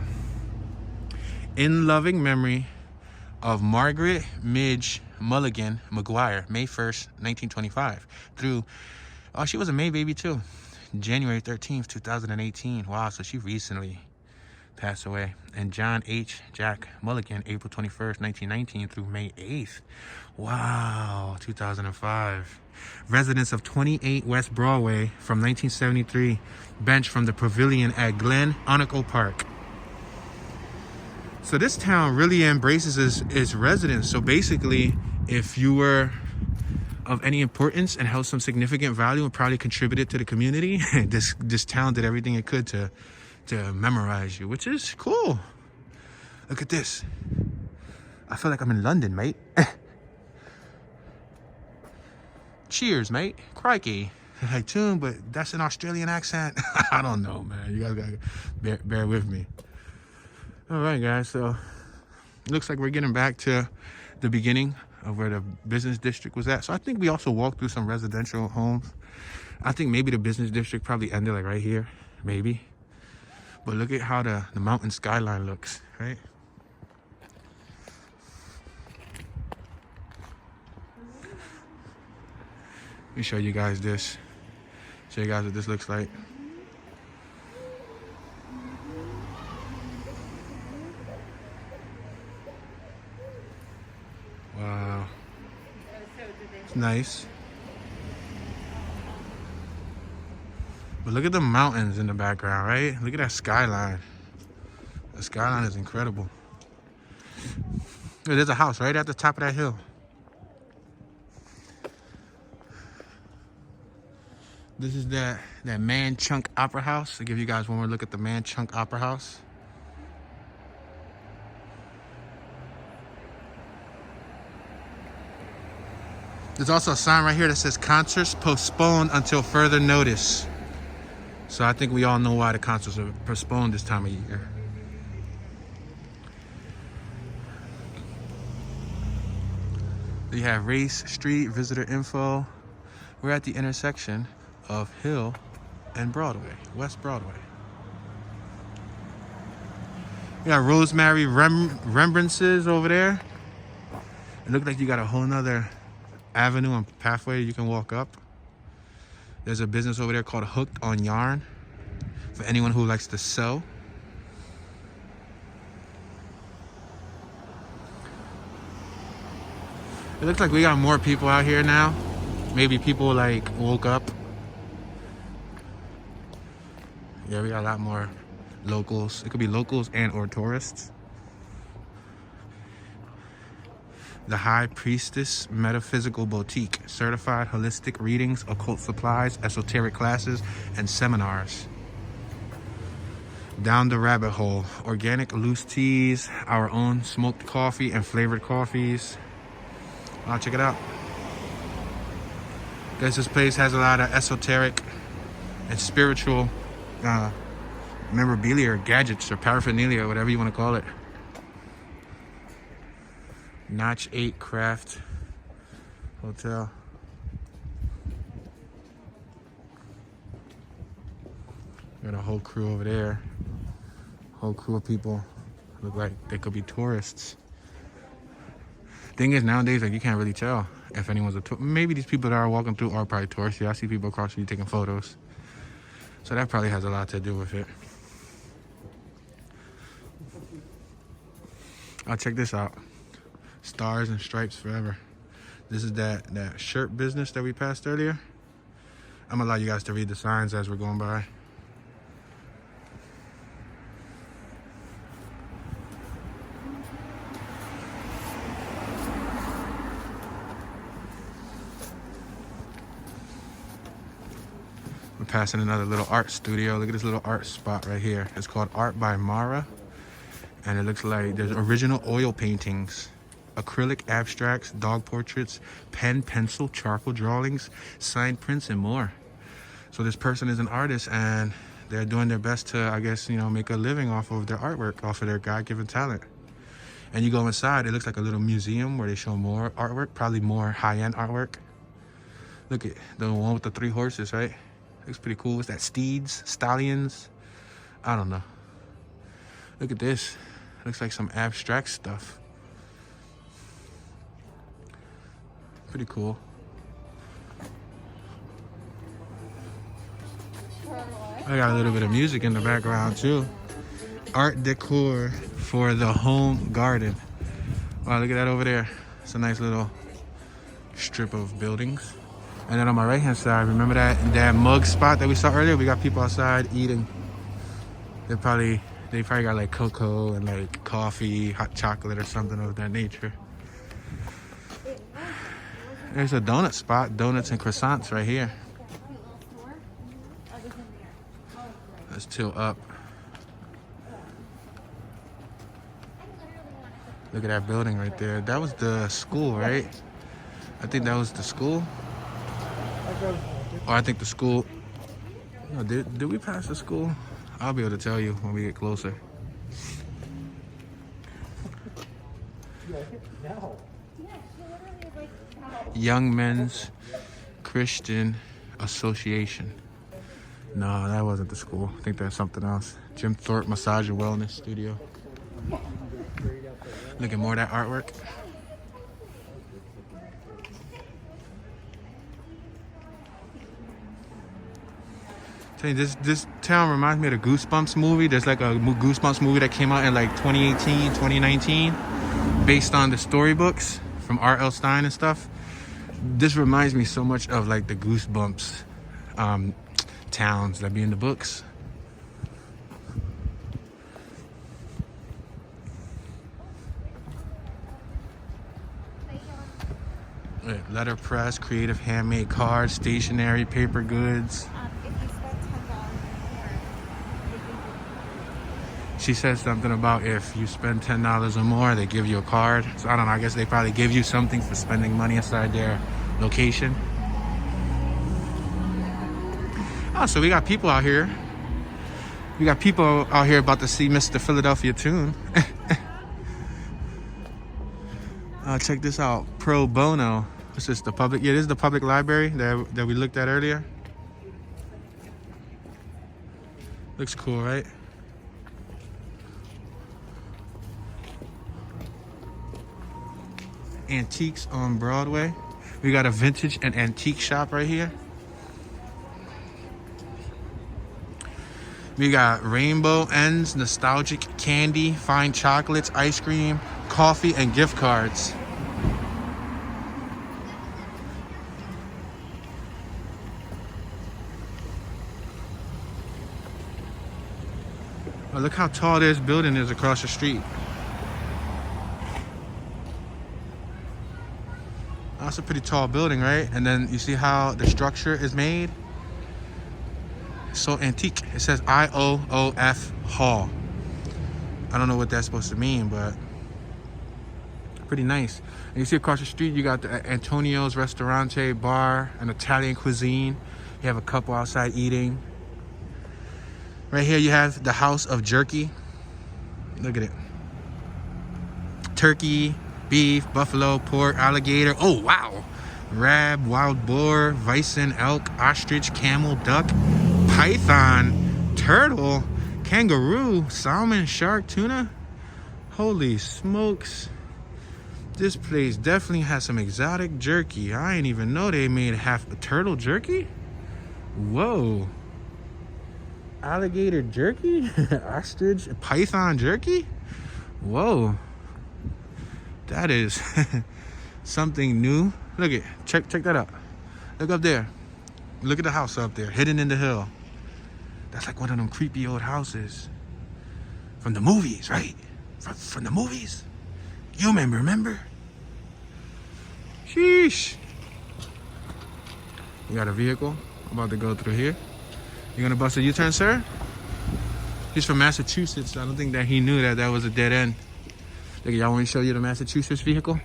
In loving memory of Margaret Midge Mulligan Mcguire, May 1st, 1925, through, oh, she was a May baby too, January 13th, 2018. Wow, so she recently passed away. And John H. Jack Mulligan, April 21st, 1919 through May 8th. Wow, 2005. Residents of 28 West Broadway from 1973, bench from the pavilion at Glen Unaco Park. So this town really embraces its residents. So basically, if you were of any importance and held some significant value and probably contributed to the community, this town did everything it could to memorize you, which is cool. Look at this. I feel like I'm in London, mate. Cheers, mate. Crikey. Like tune, but that's an Australian accent. I don't know, man. You guys gotta bear with me. All right, guys. So looks like we're getting back to the beginning of where the business district was at. So I think we also walked through some residential homes. I think maybe the business district probably ended like right here, maybe. But look at how the mountain skyline looks, right? Let me show you guys this. Show you guys what this looks like. Wow. It's nice. But look at the mountains in the background, right? Look at that skyline. The skyline is incredible. There's a house right at the top of that hill. This is that Mauch Chunk Opera House. I'll give you guys one more look at the Mauch Chunk Opera House. There's also a sign right here that says concerts postponed until further notice. So I think we all know why the concerts are postponed this time of year. You have Race Street, visitor info. We're at the intersection of Hill and Broadway, West Broadway. You got Rosemary Remembrances over there. It looks like you got a whole nother avenue and pathway you can walk up. There's a business over there called Hooked on Yarn for anyone who likes to sew. It looks like we got more people out here now. Maybe people like woke up. Yeah, we got a lot more locals. It could be locals and or tourists. The High Priestess Metaphysical Boutique. Certified holistic readings, occult supplies, esoteric classes, and seminars. Down the Rabbit Hole. Organic loose teas, our own smoked coffee and flavored coffees. I'll check it out. Guess this place has a lot of esoteric and spiritual memorabilia or gadgets or paraphernalia, whatever you want to call it. Notch 8 Craft Hotel. Got a whole crew over there. Whole crew of people look like they could be tourists. Thing is, nowadays, like, you can't really tell if anyone's a tourist. Maybe these people that are walking through are probably tourists. Yeah, I see people across the street taking photos. So that probably has a lot to do with it. I'll check this out. Stars and Stripes Forever. This is that shirt business that we passed earlier. I'm gonna allow you guys to read the signs as we're going by. We're passing another little art studio. Look at this little art spot right here. It's called Art by Mara. And it looks like there's original oil paintings, acrylic abstracts, dog portraits, pen, pencil, charcoal drawings, signed prints, and more. So this person is an artist and they're doing their best to, I guess, you know, make a living off of their artwork, off of their God-given talent. And you go inside, it looks like a little museum where they show more artwork, probably more high-end artwork. Look at the one with the 3 horses, right? Looks pretty cool. What's that? Steeds? Stallions? I don't know. Look at this. Looks like some abstract stuff. Pretty cool. I got a little bit of music in the background too. Art decor for the home garden. Wow, look at that over there. It's a nice little strip of buildings. And then on my right hand side, remember that mug spot that we saw earlier? We got people outside eating. They probably got like cocoa and like coffee, hot chocolate or something of that nature. There's a donut spot, donuts and croissants right here. Let's tilt up. Look at that building right there. That was the school, right? I think that was the school. Or I think the school. No, did we pass the school? I'll be able to tell you when we get closer. Young Men's Christian Association. No, that wasn't the school. I think that's something else. Jim Thorpe Massage and Wellness Studio. Look at more of that artwork. Tell you, this town reminds me of the Goosebumps movie. There's like a Goosebumps movie that came out in like 2018, 2019, based on the storybooks from R.L. Stine and stuff. This reminds me so much of like the Goosebumps towns that be in the books. Letterpress, creative handmade cards, stationery, paper goods. If you spend $10 She said something about if you spend $10 or more, they give you a card. So I don't know, I guess they probably give you something for spending money inside their location. Oh, so we got people out here. We got people out here about to see Mr. Philadelphia Tune. Check this out, pro bono. This is the public, yeah, this is the public library that we looked at earlier. Looks cool, right? Antiques on Broadway. We got a vintage and antique shop right here. We got rainbow ends, nostalgic candy, fine chocolates, ice cream, coffee, and gift cards. Oh, look how tall this building is across the street. That's a pretty tall building, right? And then you see how the structure is made? So antique. It says IOOF Hall. I don't know what that's supposed to mean, but pretty nice. And you see across the street, you got the Antonio's Ristorante bar, an Italian cuisine. You have a couple outside eating. Right here you have the House of Jerky. Look at it. Turkey, beef, buffalo, pork, alligator. Oh, wow. Rab, wild boar, bison, elk, ostrich, camel, duck, python, turtle, kangaroo, salmon, shark, tuna. Holy smokes. This place definitely has some exotic jerky. I didn't even know they made half a turtle jerky. Whoa. Alligator jerky? Ostrich, python jerky? Whoa. That is something new. Look at, check that out. Look up there. Look at the house up there, hidden in the hill. That's like one of them creepy old houses from the movies, right? From the movies. You remember? Sheesh. We got a vehicle about to go through here. You gonna bust a U-turn, sir? He's from Massachusetts. I don't think that he knew that was a dead end. Look, y'all want me to show you the Massachusetts vehicle?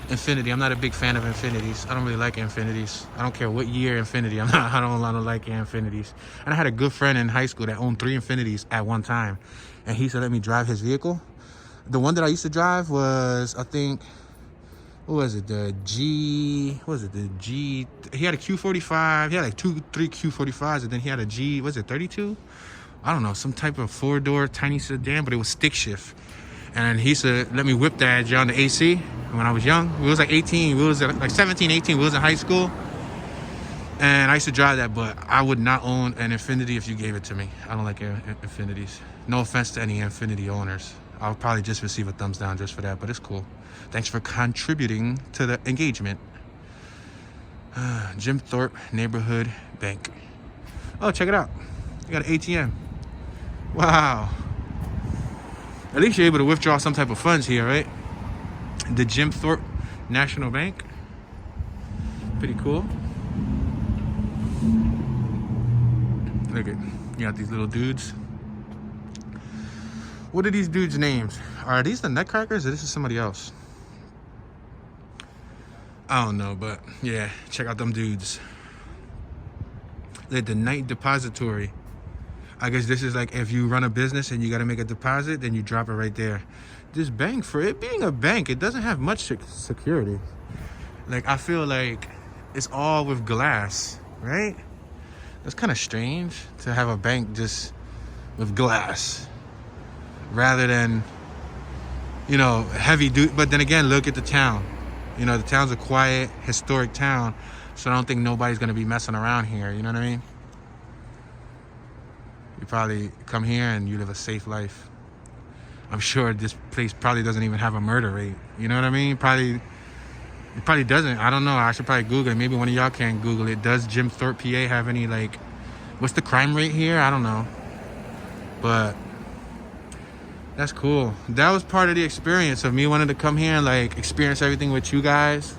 Infinity. I'm not a big fan of Infinities. I don't really like Infinities. I don't care what year Infinity. I don't like Infinities. And I had a good friend in high school that owned 3 Infinities at one time, and he used to let me drive his vehicle. The one that I used to drive was, I think, what was it? The G. What was it? The G. He had a Q45. He had like 3 Q45s, and then he had a G. Was it 32? I don't know, some type of 4-door tiny sedan, but it was stick shift. And he used to let me whip that on the AC when I was young. We was like 18. We was like 17, 18. We was in high school. And I used to drive that, but I would not own an Infinity if you gave it to me. I don't like Infinities. No offense to any Infinity owners. I'll probably just receive a thumbs down just for that, but it's cool. Thanks for contributing to the engagement. Jim Thorpe Neighborhood Bank. Oh, check it out. You got an ATM. Wow. At least you're able to withdraw some type of funds here, right? The Jim Thorpe National Bank. Pretty cool. Look at, you got these little dudes. What are these dudes' names? Are these the Nutcrackers or this is somebody else? I don't know, but yeah, check out them dudes. They're the Night Depository. I guess this is like if you run a business and you got to make a deposit, then you drop it right there. This bank, for it being a bank, it doesn't have much security. Like, I feel like it's all with glass, right? That's kind of strange to have a bank just with glass rather than, you know, heavy duty. But then again, look at the town. You know, the town's a quiet, historic town, so I don't think nobody's going to be messing around here. You know what I mean? You probably come here and you live a safe life. I'm sure this place probably doesn't even have a murder rate. You know what I mean? It probably doesn't. I don't know. I should probably Google it. Maybe one of y'all can Google it. Does Jim Thorpe, PA have any, like, what's the crime rate here? I don't know. But that's cool. That was part of the experience of me wanting to come here and, like, experience everything with you guys.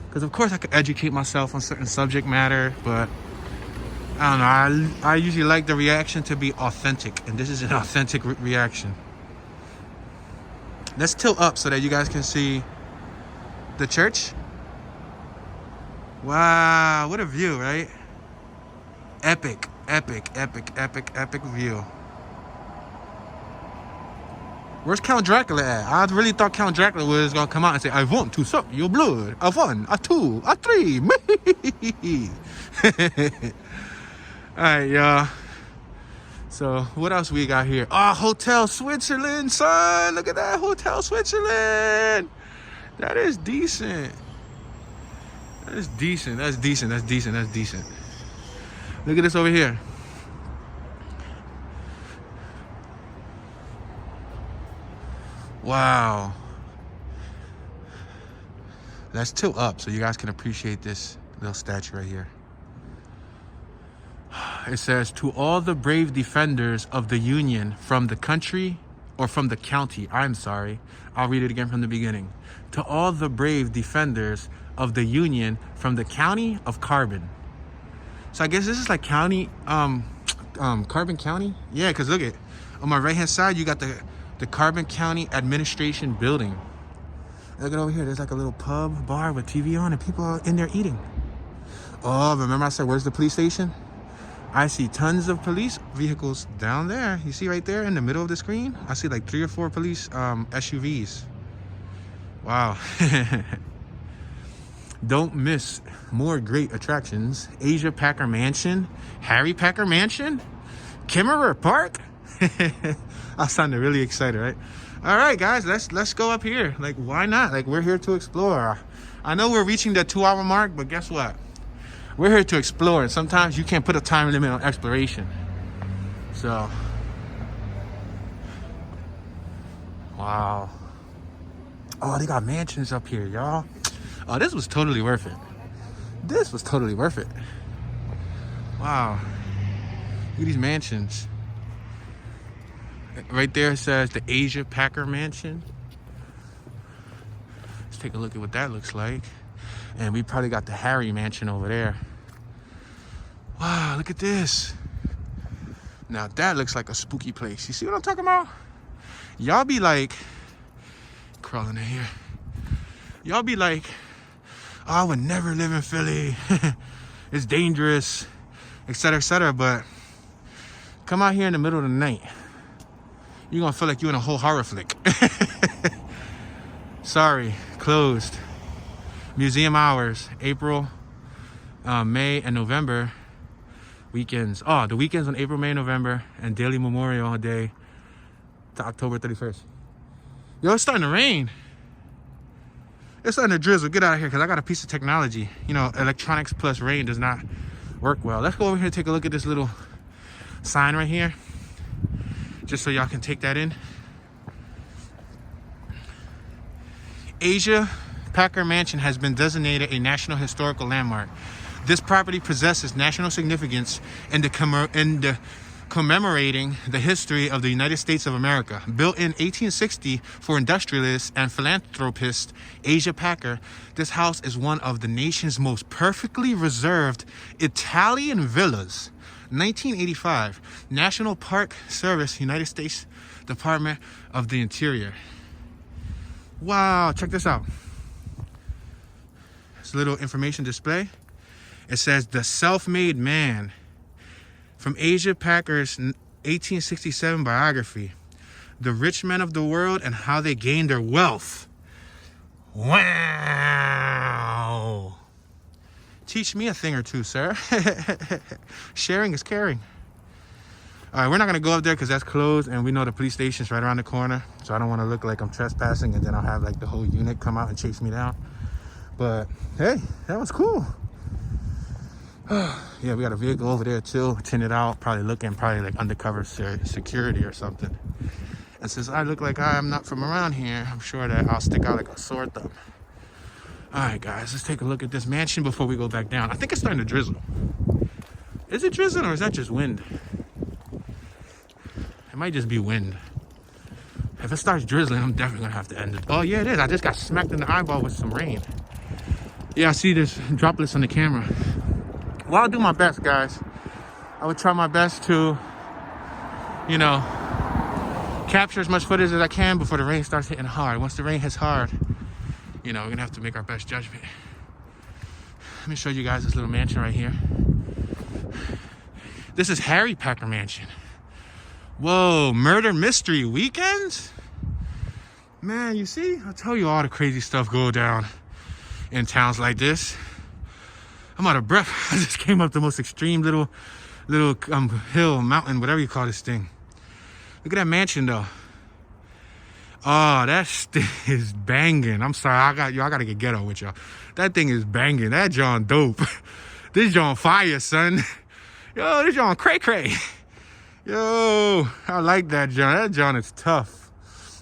Because, of course, I could educate myself on certain subject matter, but I don't know. I usually like the reaction to be authentic, and this is an authentic reaction. Let's tilt up so that you guys can see the church. Wow, what a view, right? Epic, epic, epic, epic, epic view. Where's Count Dracula at? I really thought Count Dracula was gonna come out and say, I want to suck your blood. A 1, a 2, a 3. Alright, y'all. So, what else we got here? Oh, Hotel Switzerland, son. Look at that, Hotel Switzerland. That is decent. That is decent. That's decent. That's decent. That's decent. Look at this over here. Wow. Let's tilt up so you guys can appreciate this little statue right here. It says, to all the brave defenders of the Union from the country, or from the county, I'm sorry. I'll read it again from the beginning. To all the brave defenders of the Union from the county of Carbon. So I guess this is like county, Carbon County? Yeah, because look at, on my right-hand side, you got the Carbon County Administration Building. Look at over here, there's like a little pub, bar with TV on and people are in there eating. Oh, remember I said, where's the police station? I see tons of police vehicles down there. You see right there in the middle of the screen? I see like 3 or 4 police SUVs. Wow. Don't miss more great attractions. Asia Packer Mansion, Harry Packer Mansion, Kimmerer Park. I sounded really excited, right? All right, guys, let's go up here. Like, why not? Like, we're here to explore. I know we're reaching the 2-hour mark, but guess what? We're here to explore, and sometimes you can't put a time limit on exploration. So, wow. Oh, they got mansions up here, y'all. Oh, this was totally worth it. This was totally worth it. Wow. Look at these mansions. Right there it says the Asia Packer Mansion. Let's take a look at what that looks like. And we probably got the Harry Mansion over there. Wow, look at this. Now that looks like a spooky place. You see what I'm talking about? Y'all be like, crawling in here. Y'all be like, oh, I would never live in Philly. It's dangerous, etc., etc. But come out here in the middle of the night. You're gonna feel like you're in a whole horror flick. Sorry, closed. Museum hours, April, May, and November. Weekends. Oh, the weekends on April, May, and November, and daily Memorial Day to October 31st. Yo, it's starting to rain. It's starting to drizzle. Get out of here, because I got a piece of technology. You know, electronics plus rain does not work well. Let's go over here and take a look at this little sign right here, just so y'all can take that in. Asia Packer Mansion has been designated a National Historical Landmark. This property possesses national significance in the commemorating the history of the United States of America. Built in 1860 for industrialist and philanthropist Asia Packer, this house is one of the nation's most perfectly reserved Italian villas. 1985, National Park Service, United States Department of the Interior. Wow, check this out. It's a little information display. It says the self-made man from Asia Packer's 1867 biography, The Rich Men of the World and How They Gained Their Wealth. Wow. Teach me a thing or two, sir. Sharing is caring. All right, we're not going to go up there because that's closed, and we know the police station's right around the corner, so I don't want to look like I'm trespassing, and then I'll have like the whole unit come out and chase me down. But hey, that was cool. Yeah, we got a vehicle over there too, tinted out, probably like undercover security or something. And since I look like I am not from around here, I'm sure that I'll stick out like a sore thumb. All right, guys, let's take a look at this mansion before we go back down. I think it's starting to drizzle. Is it drizzling or is that just wind? It might just be wind. If it starts drizzling, I'm definitely gonna have to end it. Oh yeah, it is. I just got smacked in the eyeball with some rain. Yeah, I see this droplets on the camera. Well, I'll do my best, guys. I would try my best to, you know, capture as much footage as I can before the rain starts hitting hard. Once the rain hits hard, you know, we're gonna have to make our best judgment. Let me show you guys this little mansion right here. This is Harry Packer Mansion. Whoa, murder mystery weekends? Man, you see? I'll tell you all the crazy stuff go down in towns like this. I'm out of breath. I just came up the most extreme little hill, mountain, whatever you call this thing. Look at that mansion though. Oh, that thing is banging. I'm sorry, I gotta get ghetto with y'all. That thing is banging. That John dope. This John fire, son. Yo, this John cray cray. Yo, I like that John. That John is tough.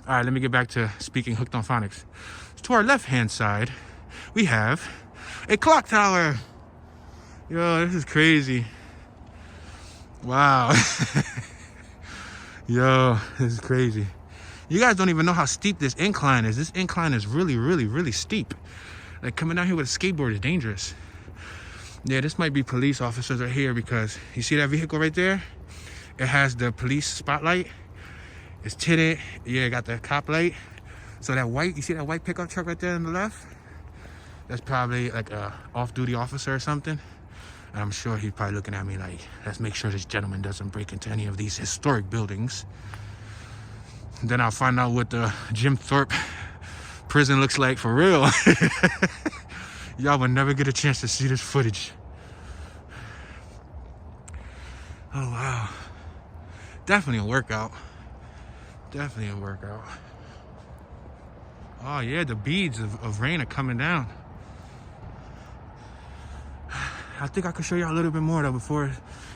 All right, let me get back to speaking hooked on phonics. So to our left-hand side, we have a clock tower. Yo, this is crazy. Wow. Yo, this is crazy. You guys don't even know how steep this incline is. This incline is really, really, really steep. Like coming down here with a skateboard is dangerous. Yeah, this might be police officers right here because you see that vehicle right there? It has the police spotlight. It's tinted. Yeah, it got the cop light. So that white, you see that white pickup truck right there on the left? That's probably like a off-duty officer or something. And I'm sure he's probably looking at me like, let's make sure this gentleman doesn't break into any of these historic buildings. Then I'll find out what the Jim Thorpe prison looks like for real. Y'all will never get a chance to see this footage. Oh, wow. Definitely a workout. Definitely a workout. Oh, yeah, the beads of rain are coming down. I think I could show y'all a little bit more, though, before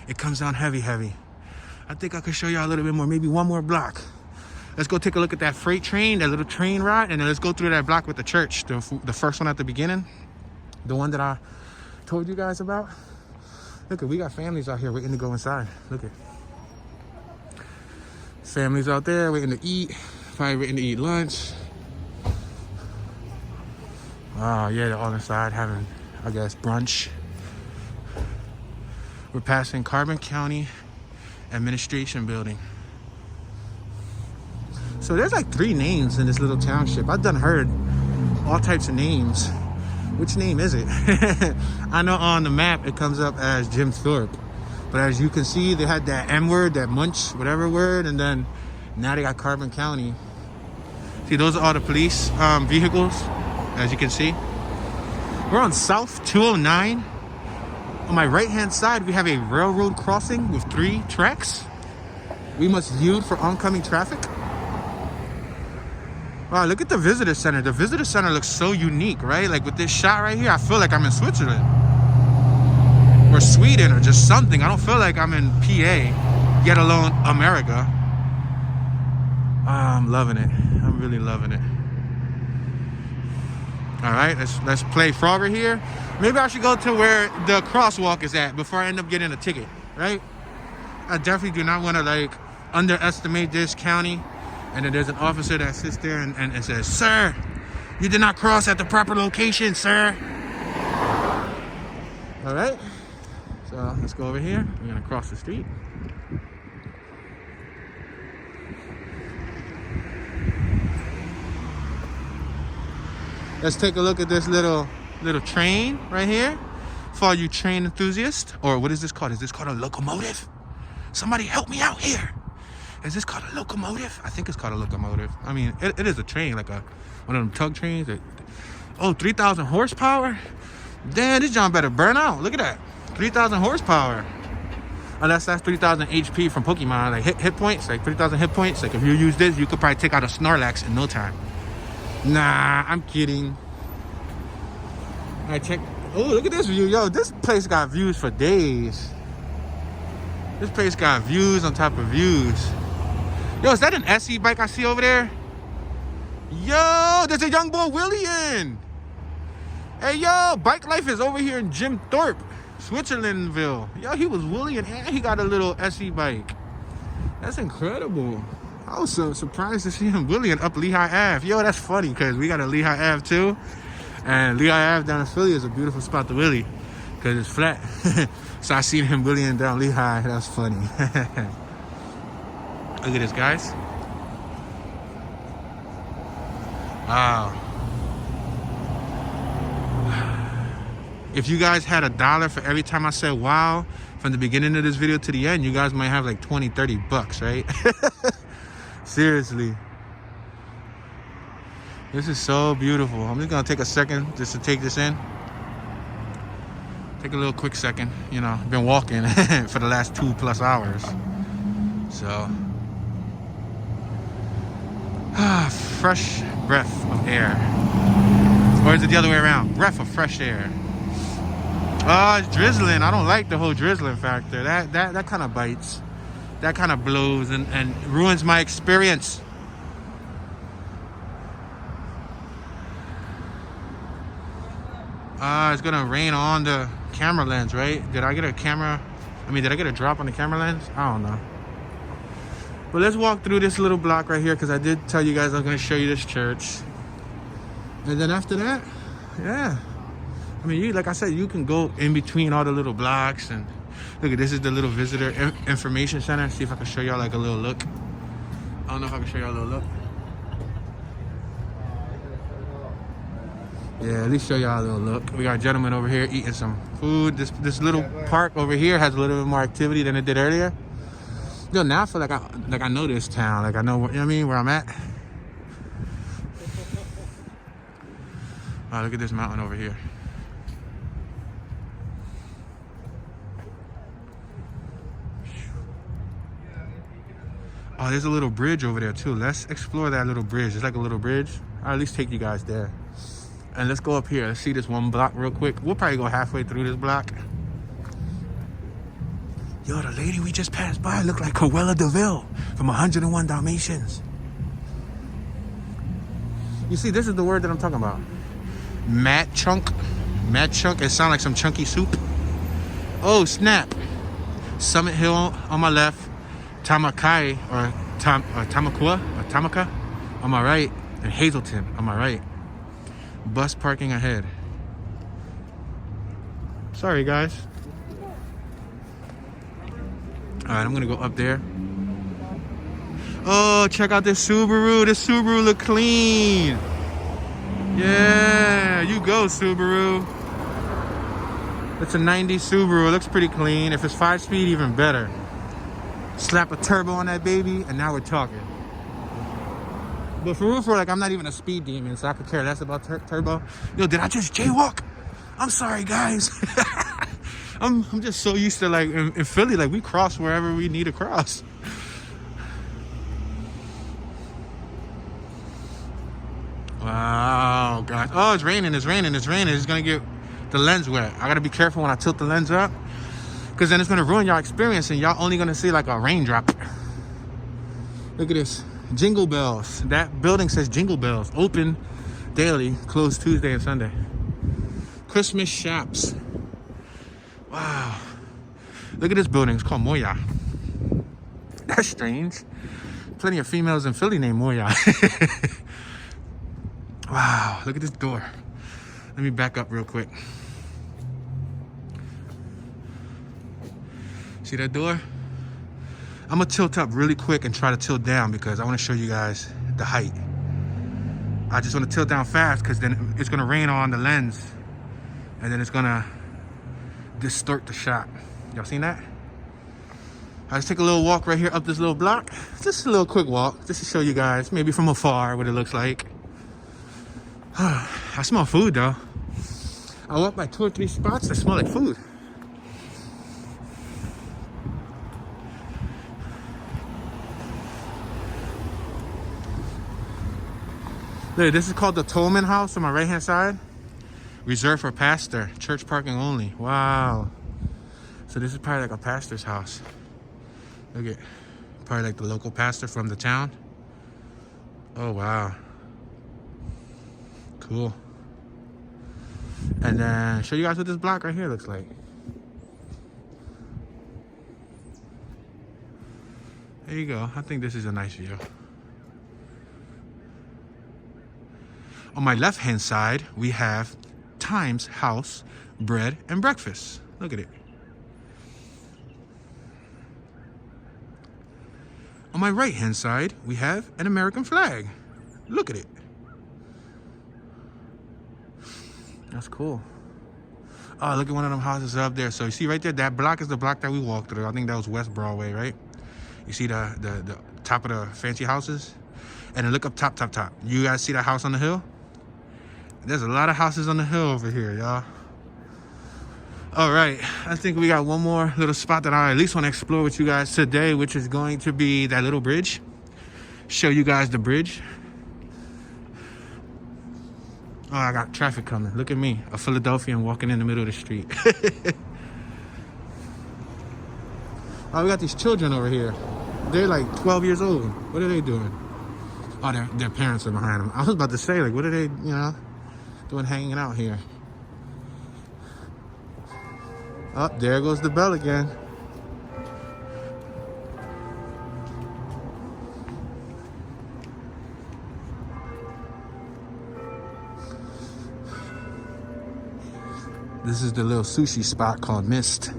it comes down heavy. I think I could show y'all a little bit more, maybe one more block. Let's go take a look at that freight train, that little train ride, and then let's go through that block with the church, the first one at the beginning, the one that I told you guys about. Look, we got families out here waiting to go inside. Look at families out there waiting to eat, probably waiting to eat lunch. Oh, yeah, they're all inside having, I guess, brunch. We're passing Carbon County Administration Building. So there's like 3 names in this little township. I've done heard all types of names. Which name is it? I know on the map it comes up as Jim Thorpe, but as you can see, they had that M word, that munch, whatever word, and then now they got Carbon County. See, those are all the police vehicles, as you can see. We're on South 209. On my right-hand side, we have a railroad crossing with 3 tracks. We must yield for oncoming traffic. Wow, look at the visitor center. The visitor center looks so unique, right? Like with this shot right here, I feel like I'm in Switzerland or Sweden or just something. I don't feel like I'm in PA, yet alone America. I'm loving it. I'm really loving it. All right, let's play Frogger here. Maybe I should go to where the crosswalk is at before I end up getting a ticket, right? I definitely do not want to like underestimate this county. And then there's an officer that sits there and says, "Sir, you did not cross at the proper location, sir." All right, so let's go over here. We're gonna cross the street. Let's take a look at this little train right here. For all you train enthusiasts, or what is this called? Is this called a locomotive? Somebody help me out here. Is this called a locomotive? I think it's called a locomotive. I mean, it is a train, like one of them tug trains. 3,000 horsepower? Damn, this John better burn out. Look at that. 3,000 horsepower. Unless that's 3,000 HP from Pokemon, like hit points, like 3,000 hit points. Like if you use this, you could probably take out a Snorlax in no time. Nah, I'm kidding. All right, check. Oh, look at this view. Yo, this place got views for days. This place got views on top of views. Yo, is that an SE bike I see over there? Yo, there's a young boy William. Hey, yo, bike life is over here in Jim Thorpe, Switzerlandville. Yo, he was William and he got a little SE bike. That's incredible. I was so surprised to see him William up Lehigh Ave. Yo, that's funny because we got a Lehigh Ave too. And Lehigh Ave down in Philly is a beautiful spot to Willie because it's flat. So I seen him William down Lehigh. That's funny. Look at this, guys. Wow. If you guys had $1 for every time I said wow from the beginning of this video to the end, you guys might have like 20, 30 bucks, right? Seriously. This is so beautiful. I'm just gonna take a second just to take this in. Take a little quick second. You know, I've been walking for the last 2+ hours. So, fresh breath of air. Or is it the other way around? Breath of fresh air. Oh, it's drizzling. I don't like the whole drizzling factor. That kind of bites. That kind of blows and ruins my experience. It's gonna rain on the camera lens, right? Did I get a drop on the camera lens? I don't know. But let's walk through this little block right here because I did tell you guys I was gonna show you this church. And then after that, yeah. I mean, like I said, you can go in between all the little blocks and look at this is the little visitor information center. See if I can show y'all like a little look. I don't know if I can show y'all a little look. Yeah, at least show y'all a little look. We got a gentleman over here eating some food. This little park over here has a little bit more activity than it did earlier. Yo, now I feel like I know this town. Like I know, you know what I mean, where I'm at. Oh, look at this mountain over here. Oh, there's a little bridge over there too. Let's explore that little bridge. It's like a little bridge. I'll at least take you guys there. And let's go up here. Let's see this one block real quick. We'll probably go halfway through this block. Yo, the lady we just passed by looked like Cruella DeVille from 101 Dalmatians. You see, this is the word that I'm talking about. Mauch Chunk. Mauch Chunk. It sounds like some chunky soup. Oh, snap. Summit Hill on my left. Tamakai or Tamakua or Tamaka on my right. And Hazleton on my right. Bus parking ahead. Sorry, guys. All right, I'm gonna go up there. Oh, check out this Subaru. This Subaru look clean. Yeah, you go, Subaru. It's a 90 Subaru. It looks pretty clean. If it's 5-speed, even better. Slap a turbo on that baby, and now we're talking. But for real, like, I'm not even a speed demon, so I could care less about turbo. Yo, did I just jaywalk? I'm sorry, guys. I'm just so used to, like, in Philly, like, we cross wherever we need to cross. Wow, guys. Oh, it's raining. It's gonna get the lens wet. I gotta be careful when I tilt the lens up, because then it's gonna ruin y'all experience and y'all only gonna see like a raindrop. Look at this. Jingle bells. That building says Jingle Bells. Open daily, closed Tuesday and Sunday. Christmas shops. Wow. Look at this building. It's called Moya. That's strange. Plenty of females in Philly named Moya. Wow. Look at this door. Let me back up real quick. See that door? I'm gonna tilt up really quick and try to tilt down because I want to show you guys the height. I just want to tilt down fast because then it's gonna rain on the lens and then it's gonna distort the shot. Y'all seen that? I just take a little walk right here up this little block. Just a little quick walk just to show you guys, maybe from afar, what it looks like. I smell food though. I walk by 2 or 3 spots that smell like food. Look, this is called the Tolman House on my right hand side. Reserved for pastor, church parking only. Wow. So this is probably like a pastor's house. Look at, probably like the local pastor from the town. Oh wow. Cool. And then show you guys what this block right here looks like. There you go. I think this is a nice view. On my left hand side, we have Times House Bread and Breakfast. Look at it. On my right hand side, we have an American flag. Look at it. That's cool. Oh, look at one of them houses up there. So you see right there, that block is the block that we walked through. I think that was West Broadway, right? You see the top of the fancy houses? And then look up top. You guys see that house on the hill? There's a lot of houses on the hill over here, y'all. All right, I think we got one more little spot that I at least want to explore with you guys today, which is going to be that little bridge. Show you guys the bridge. Oh, I got traffic coming. Look at me, a Philadelphian walking in the middle of the street. Oh, we got these children over here. They're like 12 years old. What are they doing? Oh, their parents are behind them. I was about to say, like, what are they, doing hanging out here? Oh, there goes the bell again. This is the little sushi spot called Mist.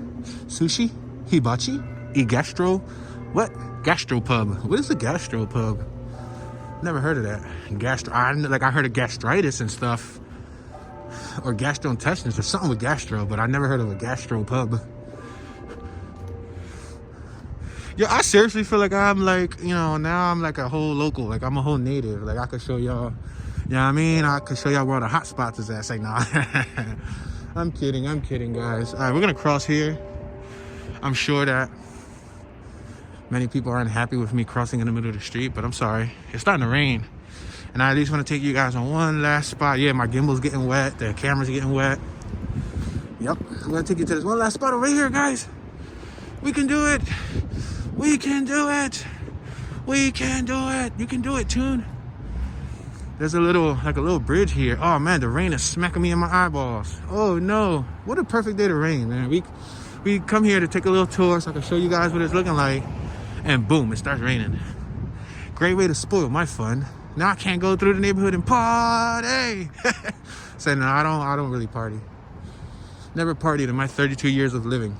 Sushi? Hibachi? E-gastro? What? Gastropub. What is a gastropub? Never heard of that. I heard of gastritis and stuff. Or gastrointestinals or something with gastro, but I never heard of a gastropub. Yo, I seriously feel like I'm like, now I'm like a whole local. Like I'm a whole native. Like I could show y'all, you know what I mean? I could show y'all where all the hot spots is at. Say nah. I'm kidding, guys. All right, we're gonna cross here. I'm sure that many people aren't happy with me crossing in the middle of the street, but I'm sorry. It's starting to rain. And I at least want to take you guys on one last spot. Yeah, my gimbal's getting wet. The camera's getting wet. Yep, I'm going to take you to this one last spot over here, guys. We can do it. We can do it. We can do it. You can do it, Tune. There's a little bridge here. Oh, man, the rain is smacking me in my eyeballs. Oh, no. What a perfect day to rain, man. We come here to take a little tour so I can show you guys what it's looking like. And boom, it starts raining. Great way to spoil my fun. Now I can't go through the neighborhood and party. Say no, I don't really party. Never partied in my 32 years of living.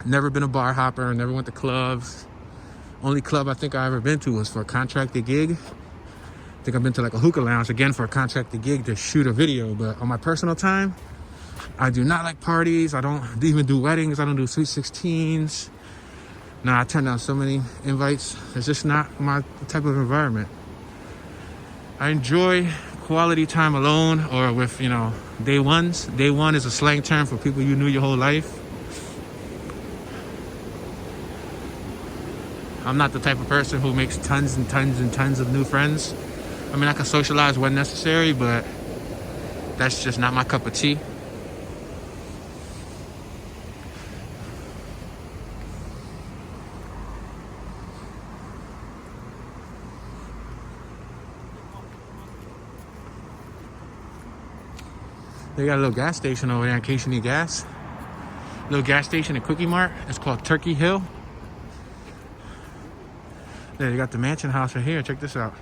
Never been a bar hopper. Never went to clubs. Only club I think I ever been to was for a contracted gig. think I've been to like a hookah lounge again for a contracted gig to shoot a video. But on my personal time, I do not like parties. I don't even do weddings. I don't do sweet 16s. Nah, I turned down so many invites. It's just not my type of environment. I enjoy quality time alone or with, you know, day ones. Day one is a slang term for people you knew your whole life. I'm not the type of person who makes tons and tons and tons of new friends. I mean, I can socialize when necessary, but that's just not my cup of tea. They got a little gas station over there in case you need gas. Little gas station at Quickie Mart. It's called Turkey Hill. There, they got the mansion house right here. Check this out.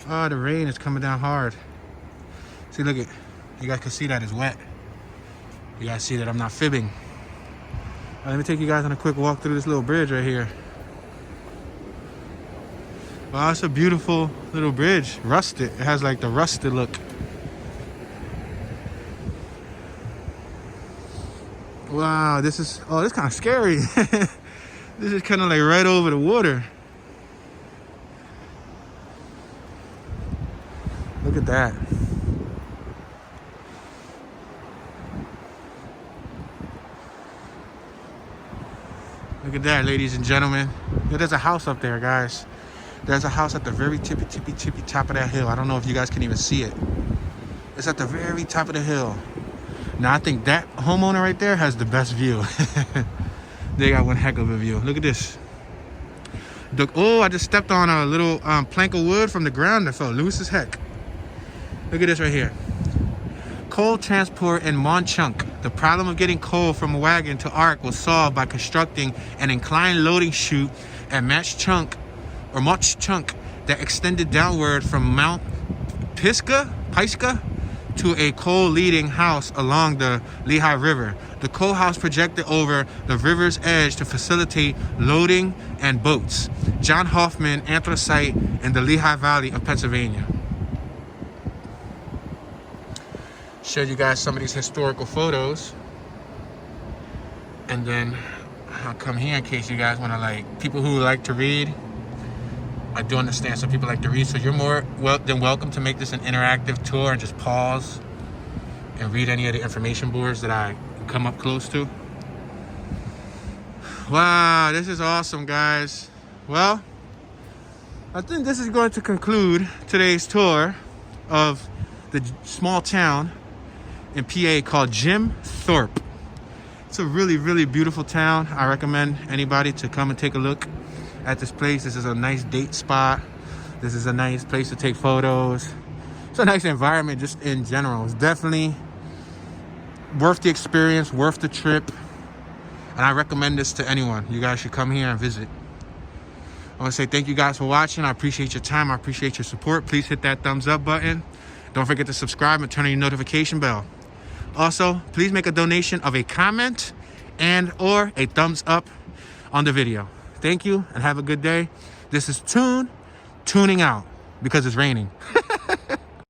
Oh, the rain is coming down hard. See, look at, you guys can see that it's wet. You guys see that I'm not fibbing. Let me take you guys on a quick walk through this little bridge right here. Wow, it's a beautiful little bridge. Rusted. It has like the rusted look. Wow, this is, oh, this is kind of scary. This is kind of like right over the water. Look at that. Look at that, ladies and gentlemen. Yeah, there's a house up there, guys. There's a house at the very tippy top of that hill. I don't know if you guys can even see it. It's at the very top of the hill. Now, I think that homeowner right there has the best view. They got one heck of a view. Look at this. Oh, I just stepped on a little plank of wood from the ground that felt loose as heck. Look at this right here. Coal transport in Mauch Chunk. The problem of getting coal from a wagon to ARC was solved by constructing an inclined loading chute at Mauch Chunk that extended downward from Mount Pisgah to a coal leading house along the Lehigh River. The coal house projected over the river's edge to facilitate loading and boats. John Hoffman, Anthracite, in the Lehigh Valley of Pennsylvania. Showed you guys some of these historical photos. And then I'll come here in case you guys want to, like, people who like to read. I do understand some people like to read, so you're more than welcome to make this an interactive tour and just pause and read any of the information boards that I come up close to. Wow, this is awesome, guys. Well, I think this is going to conclude today's tour of the small town in PA called Jim Thorpe. It's a really, really beautiful town. I recommend anybody to come and take a look at this place. This is a nice date spot. This is a nice place to take photos. It's a nice environment just in general. It's definitely worth the experience, worth the trip. And I recommend this to anyone. You guys should come here and visit. I want to say thank you guys for watching. I appreciate your time. I appreciate your support. Please hit that thumbs up button. Don't forget to subscribe and turn on your notification bell. Also, please make a donation of a comment and or a thumbs up on the video. Thank you and have a good day. This is tuning out because it's raining.